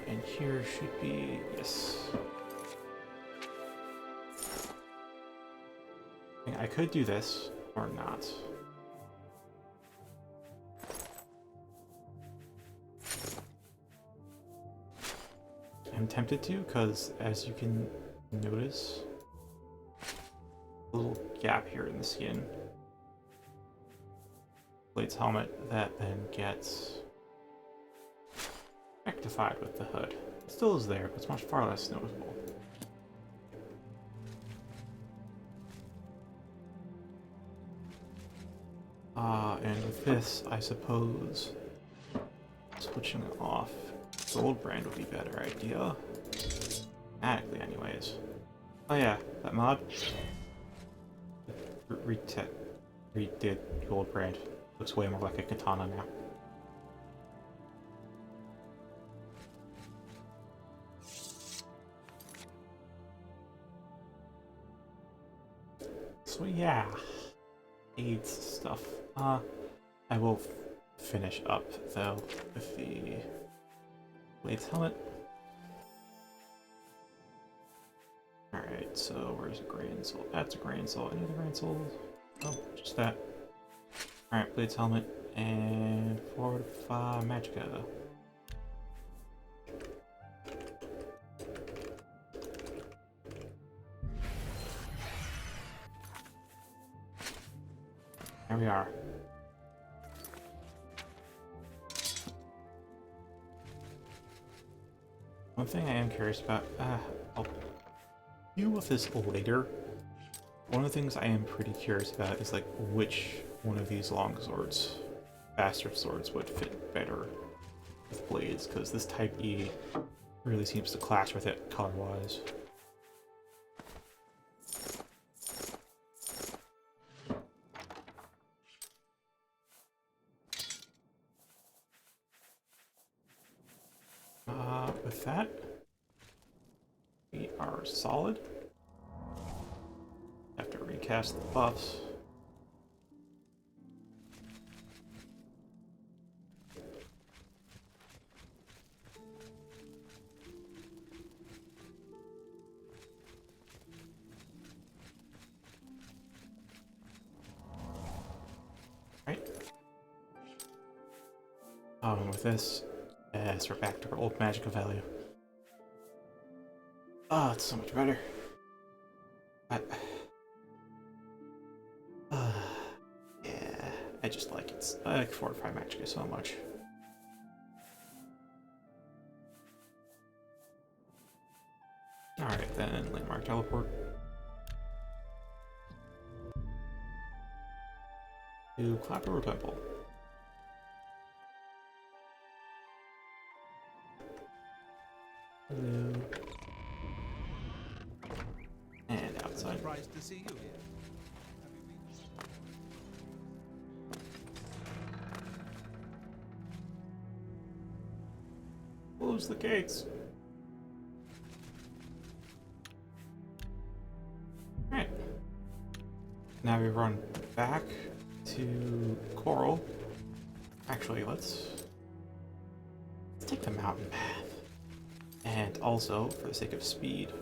S1: And here should be, yes. I could do this, or not. I'm tempted to, because as you can notice, a little gap here in the skin. Blade's helmet that then gets rectified with the hood. It still is there, but it's much far less noticeable. And with this, I suppose switching it off gold brand would be a better idea. Automatically, anyways. Oh yeah, that mod redid gold brand. Looks way more like a katana now. So yeah, aids stuff. I will finish up though with the Blade's helmet. Alright, so where's the grain soul? That's a grain soul. Any other grain souls? Oh, just that. Alright, Blade's helmet and Fortify Magicka. There we are. One thing I am curious about, I'll deal with this later. One of the things I am pretty curious about is like which one of these long swords, bastard swords, would fit better with blades, because this type E really seems to clash with it color-wise. With that, we are solid. Have to recast the buffs. Right. And with this, yes, we're back to our old Magicka value. Oh, it's so much better. Yeah, I just like it. I like Fortify Magicka so much. Alright then, Landmark Teleport. To Clapper Temple. Hello. And outside.
S11: Surprised to see you here.
S1: Close the gates. Alright. Now we run back to Coral. Actually, let's take the mountain path. And also, for the sake of speed,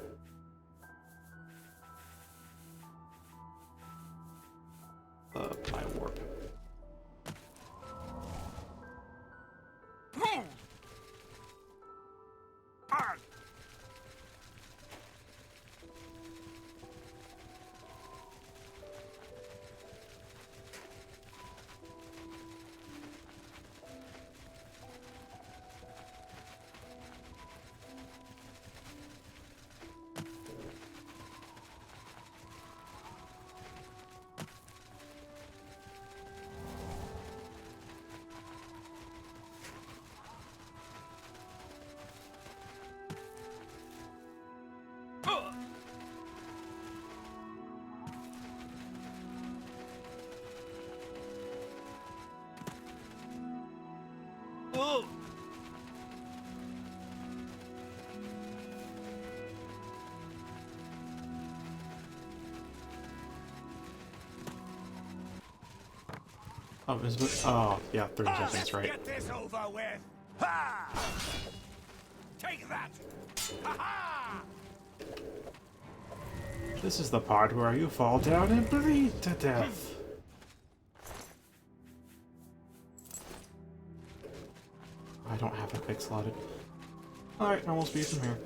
S1: my warp. Oh, is it? Oh, yeah, 30 seconds, right?
S12: Get this over with. Ha! Take that. Ha ha!
S1: This is the part where you fall down and bleed to death. I don't have a quick slotted. Alright, normal speed from here.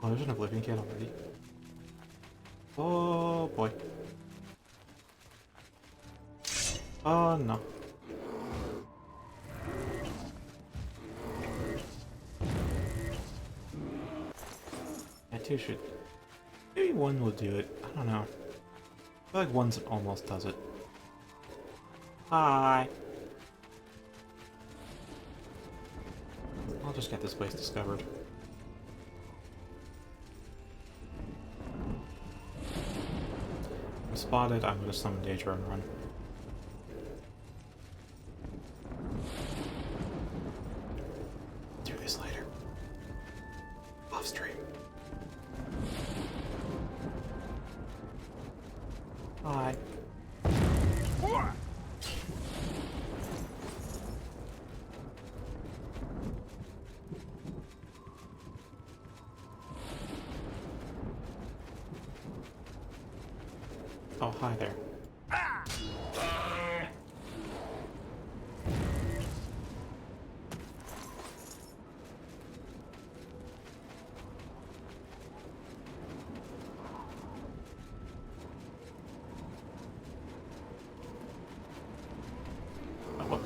S1: Oh, there's an Oblivion kid already. Oh boy. Oh no. That too should maybe one would do it. I don't know. I feel like one's almost does it. Hi! I'll just get this place discovered. I'm spotted, I'm gonna summon Daedra and run. Do this later. Off stream. Hi. Oh, hi there. Oh, look.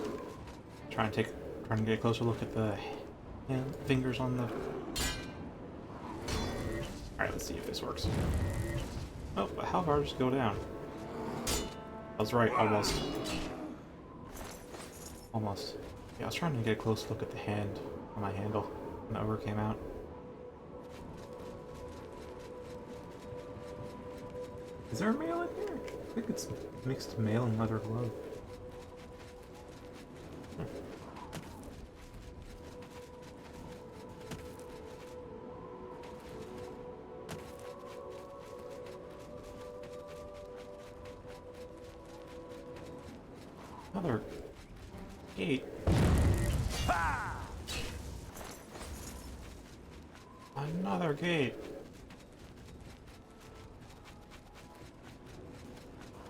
S1: Trying to get a closer look at the fingers on the... Alright, let's see if this works. Oh, but how far does it go down? I was right, almost. Almost. Yeah, I was trying to get a close look at the hand on my handle when the ogre came out. Is there a mail in here? I think it's mixed mail and leather glove. Another gate. Another gate.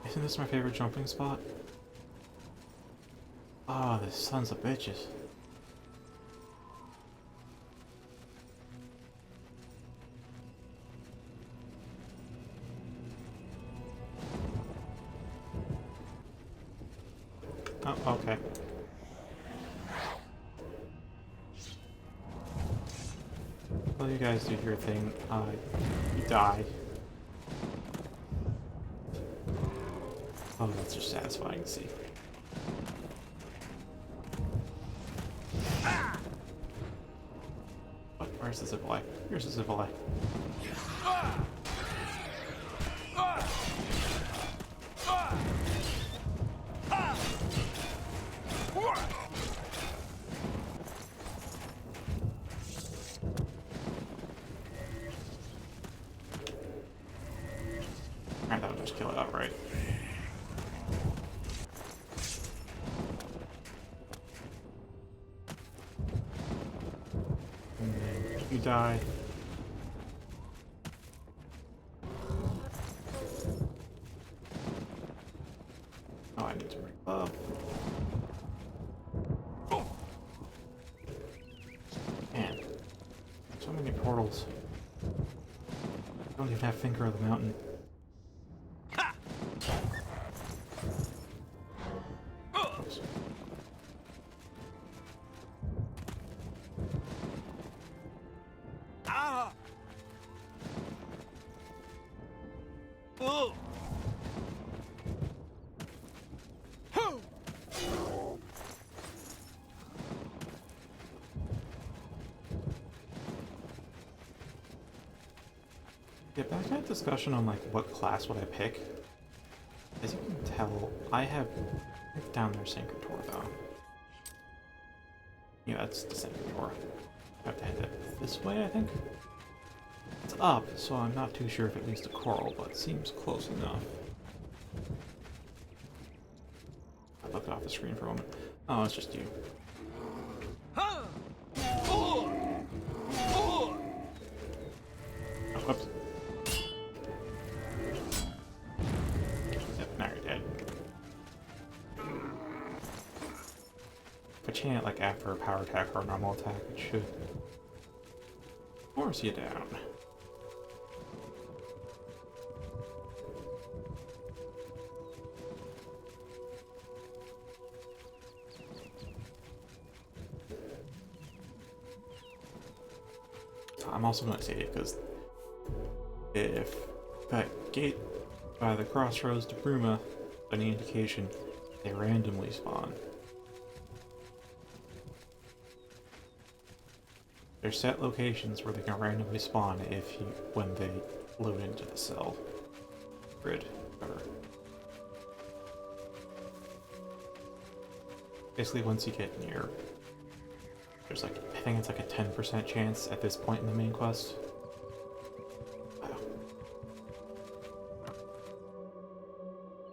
S1: Isn't this my favorite jumping spot? Ah, oh, the sons of bitches. Oh, okay. Well, you guys do your thing. You die. Oh, that's just satisfying to see. What? Where's the zip line? Here's the zip line. Alright, that'll just kill it outright. You die. Oh, I need to bring up. Man, so many portals. I don't even have Finger of the Mountain. Oops.
S12: Oh!
S1: Yeah, back to that discussion on like what class would I pick. As you can tell, I have down there Synchrotor though. Yeah, that's the Synchrotor. I have to head it this way, I think. It's up, so I'm not too sure if it leads to Coral, but it seems close enough. I looked off the screen for a moment. Oh, it's just you. Oh, whoops. Yep, now you're dead. If I chain it like after a power attack or a normal attack, it should force you down. I'm also going to save because if that gate by the crossroads to Bruma, any indication, they randomly spawn. There's set locations where they can randomly spawn when they load into the cell grid. Whatever. Basically, once you get near, there's like, I think it's like a 10% chance at this point in the main quest. Wow.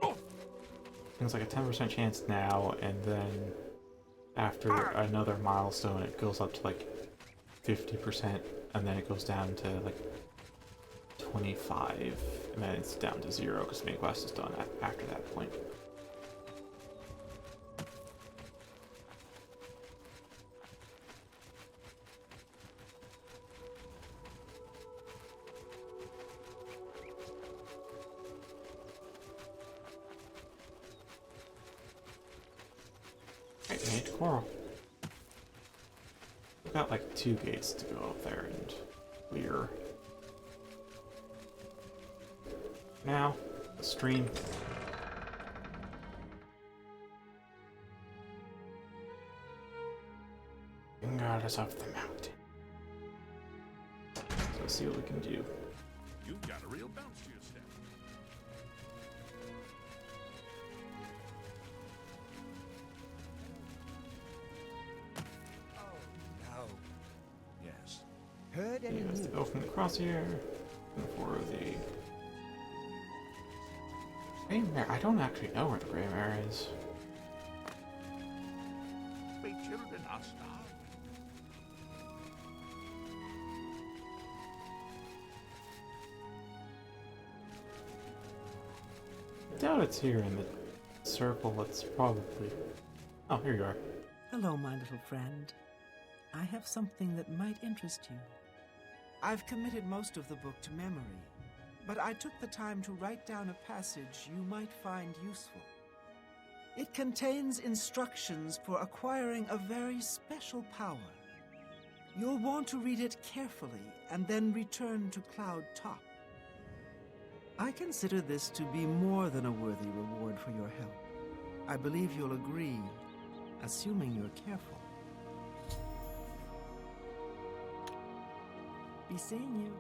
S1: I think it's like a 10% chance now, and then after another milestone, it goes up to like 50%, and then it goes down to like 25, and then it's down to 0 because the main quest is done after that point. Right, need coral. We've got like 2 gates to go up there and clear. Now, the stream. Goddess of the mountain. So let's see what we can do.
S9: You've got a real bounce to your step.
S4: No.
S9: Yes.
S4: Heard any
S1: Yes,
S4: news?
S1: to go from the crosshair and for the Gray Mare. I don't actually know where the Gray Mare is.
S9: We children are starved.
S1: I doubt it's here in the circle. It's probably. Oh, here you are.
S3: Hello, my little friend. I have something that might interest you. I've committed most of the book to memory, but I took the time to write down a passage you might find useful. It contains instructions for acquiring a very special power. You'll want to read it carefully and then return to Cloud Top. I consider this to be more than a worthy reward for your help. I believe you'll agree, assuming you're careful. Be seeing you.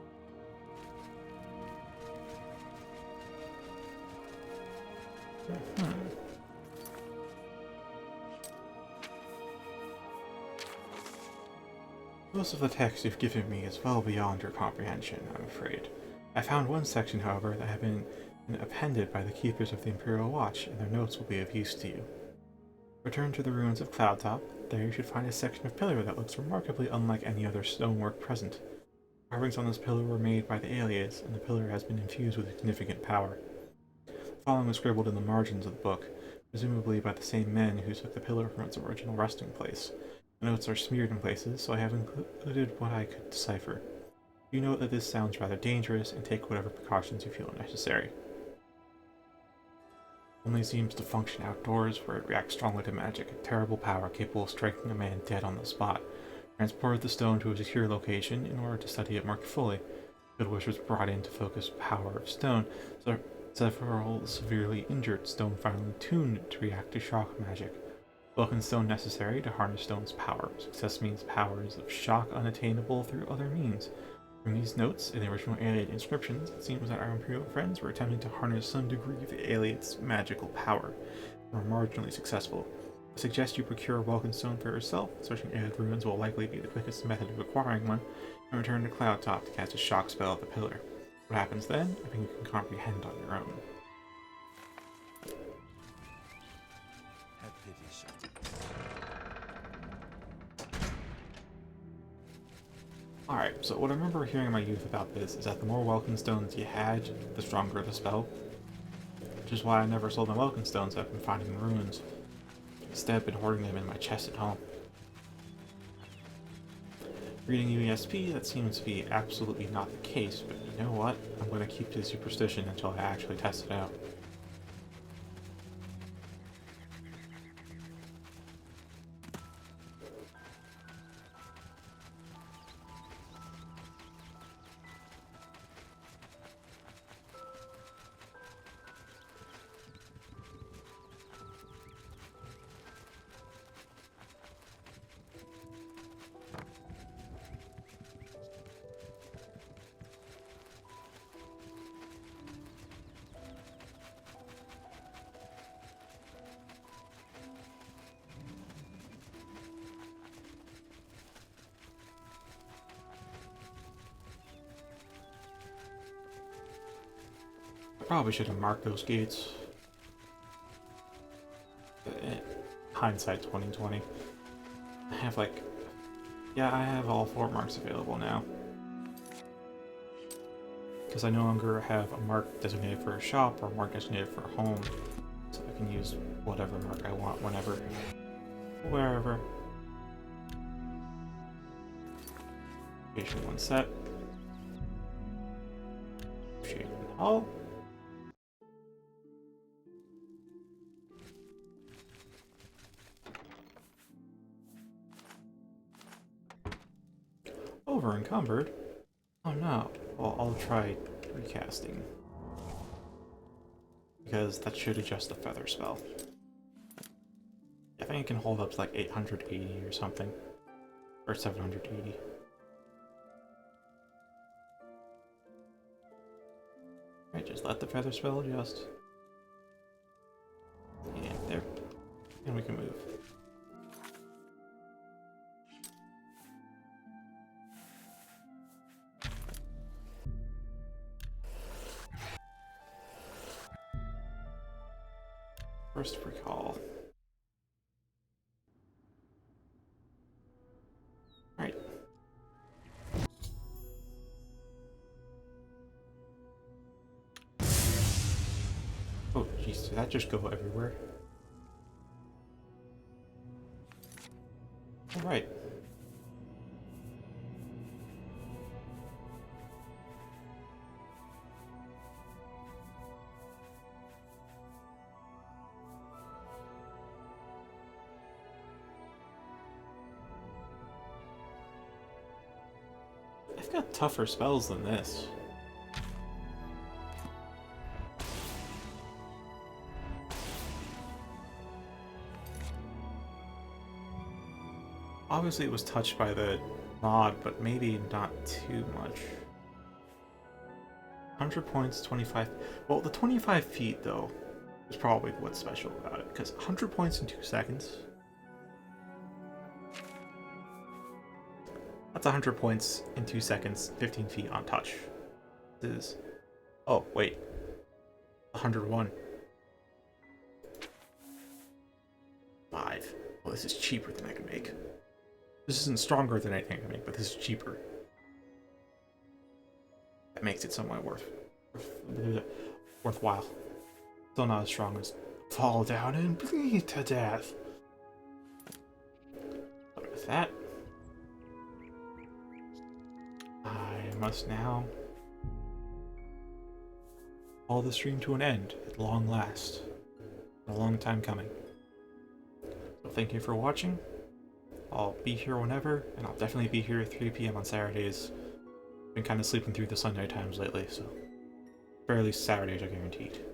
S1: Most of the text you've given me is well beyond your comprehension, I'm afraid. I found one section, however, that had been appended by the keepers of the Imperial Watch, and their notes will be of use to you. Return to the ruins of Cloudtop. There you should find a section of pillar that looks remarkably unlike any other stonework present. Carvings on this pillar were made by the aliens, and the pillar has been infused with significant power. The following was scribbled in the margins of the book, presumably by the same men who took the pillar from its original resting place. The notes are smeared in places, so I have included what I could decipher. You note that this sounds rather dangerous, and take whatever precautions you feel necessary. Only seems to function outdoors, where it reacts strongly to magic, a terrible power capable of striking a man dead on the spot. Transported the stone to a secure location in order to study it more fully. Good Wish was brought in to focus power of stone, so several severely injured stone finally tuned to react to shock magic. Welcome stone necessary to harness stone's power. Success means powers of shock unattainable through other means. From these notes and the original alien inscriptions, it seems that our Imperial friends were attempting to harness some degree of the alien's magical power, and were marginally successful. I suggest you procure a Welcome Stone for yourself. Searching alien ruins will likely be the quickest method of acquiring one, and return to Cloudtop to cast a shock spell at the pillar. What happens then, I think you can comprehend on your own.
S9: Have pity, sir.
S1: Alright, so what I remember hearing in my youth about this is that the more Welcome Stones you had, the stronger the spell. Which is why I never sold my Welcome Stones I've been finding in ruins. Instead, I've been hoarding them in my chest at home. Reading UESP, that seems to be absolutely not the case, but you know what? I'm going to keep this superstition until I actually test it out. Probably should have marked those gates. Hindsight 2020. I have like... Yeah, I have all 4 marks available now. Because I no longer have a mark designated for a shop or a mark designated for a home. So I can use whatever mark I want whenever. Wherever. Location 1 set. Shade in Hall. Over encumbered? Oh no. Well, I'll try recasting. Because that should adjust the feather spell. I think it can hold up to like 880 or something. Or 780. Alright, just let the feather spell adjust. Yeah, there. And we can move. First recall. Alright. Oh, jeez, did that just go everywhere? Alright. I've got tougher spells than this. Obviously it was touched by the mod, but maybe not too much. 100 points, 25... Well, the 25 feet, though, is probably what's special about it, because 100 points in 2 seconds... That's 100 points in 2 seconds, 15 feet on touch. This is... Oh, wait. 101. 5. Well, this is cheaper than I can make. This isn't stronger than anything I can make, but this is cheaper. That makes it somewhat worthwhile. Still not as strong as fall down and bleed to death. But with that, I must now call the stream to an end at long last. A long time coming. So thank you for watching. I'll be here whenever, and I'll definitely be here at 3 PM on Saturdays. Been kind of sleeping through the Sunday times lately, so fairly Saturdays are guaranteed.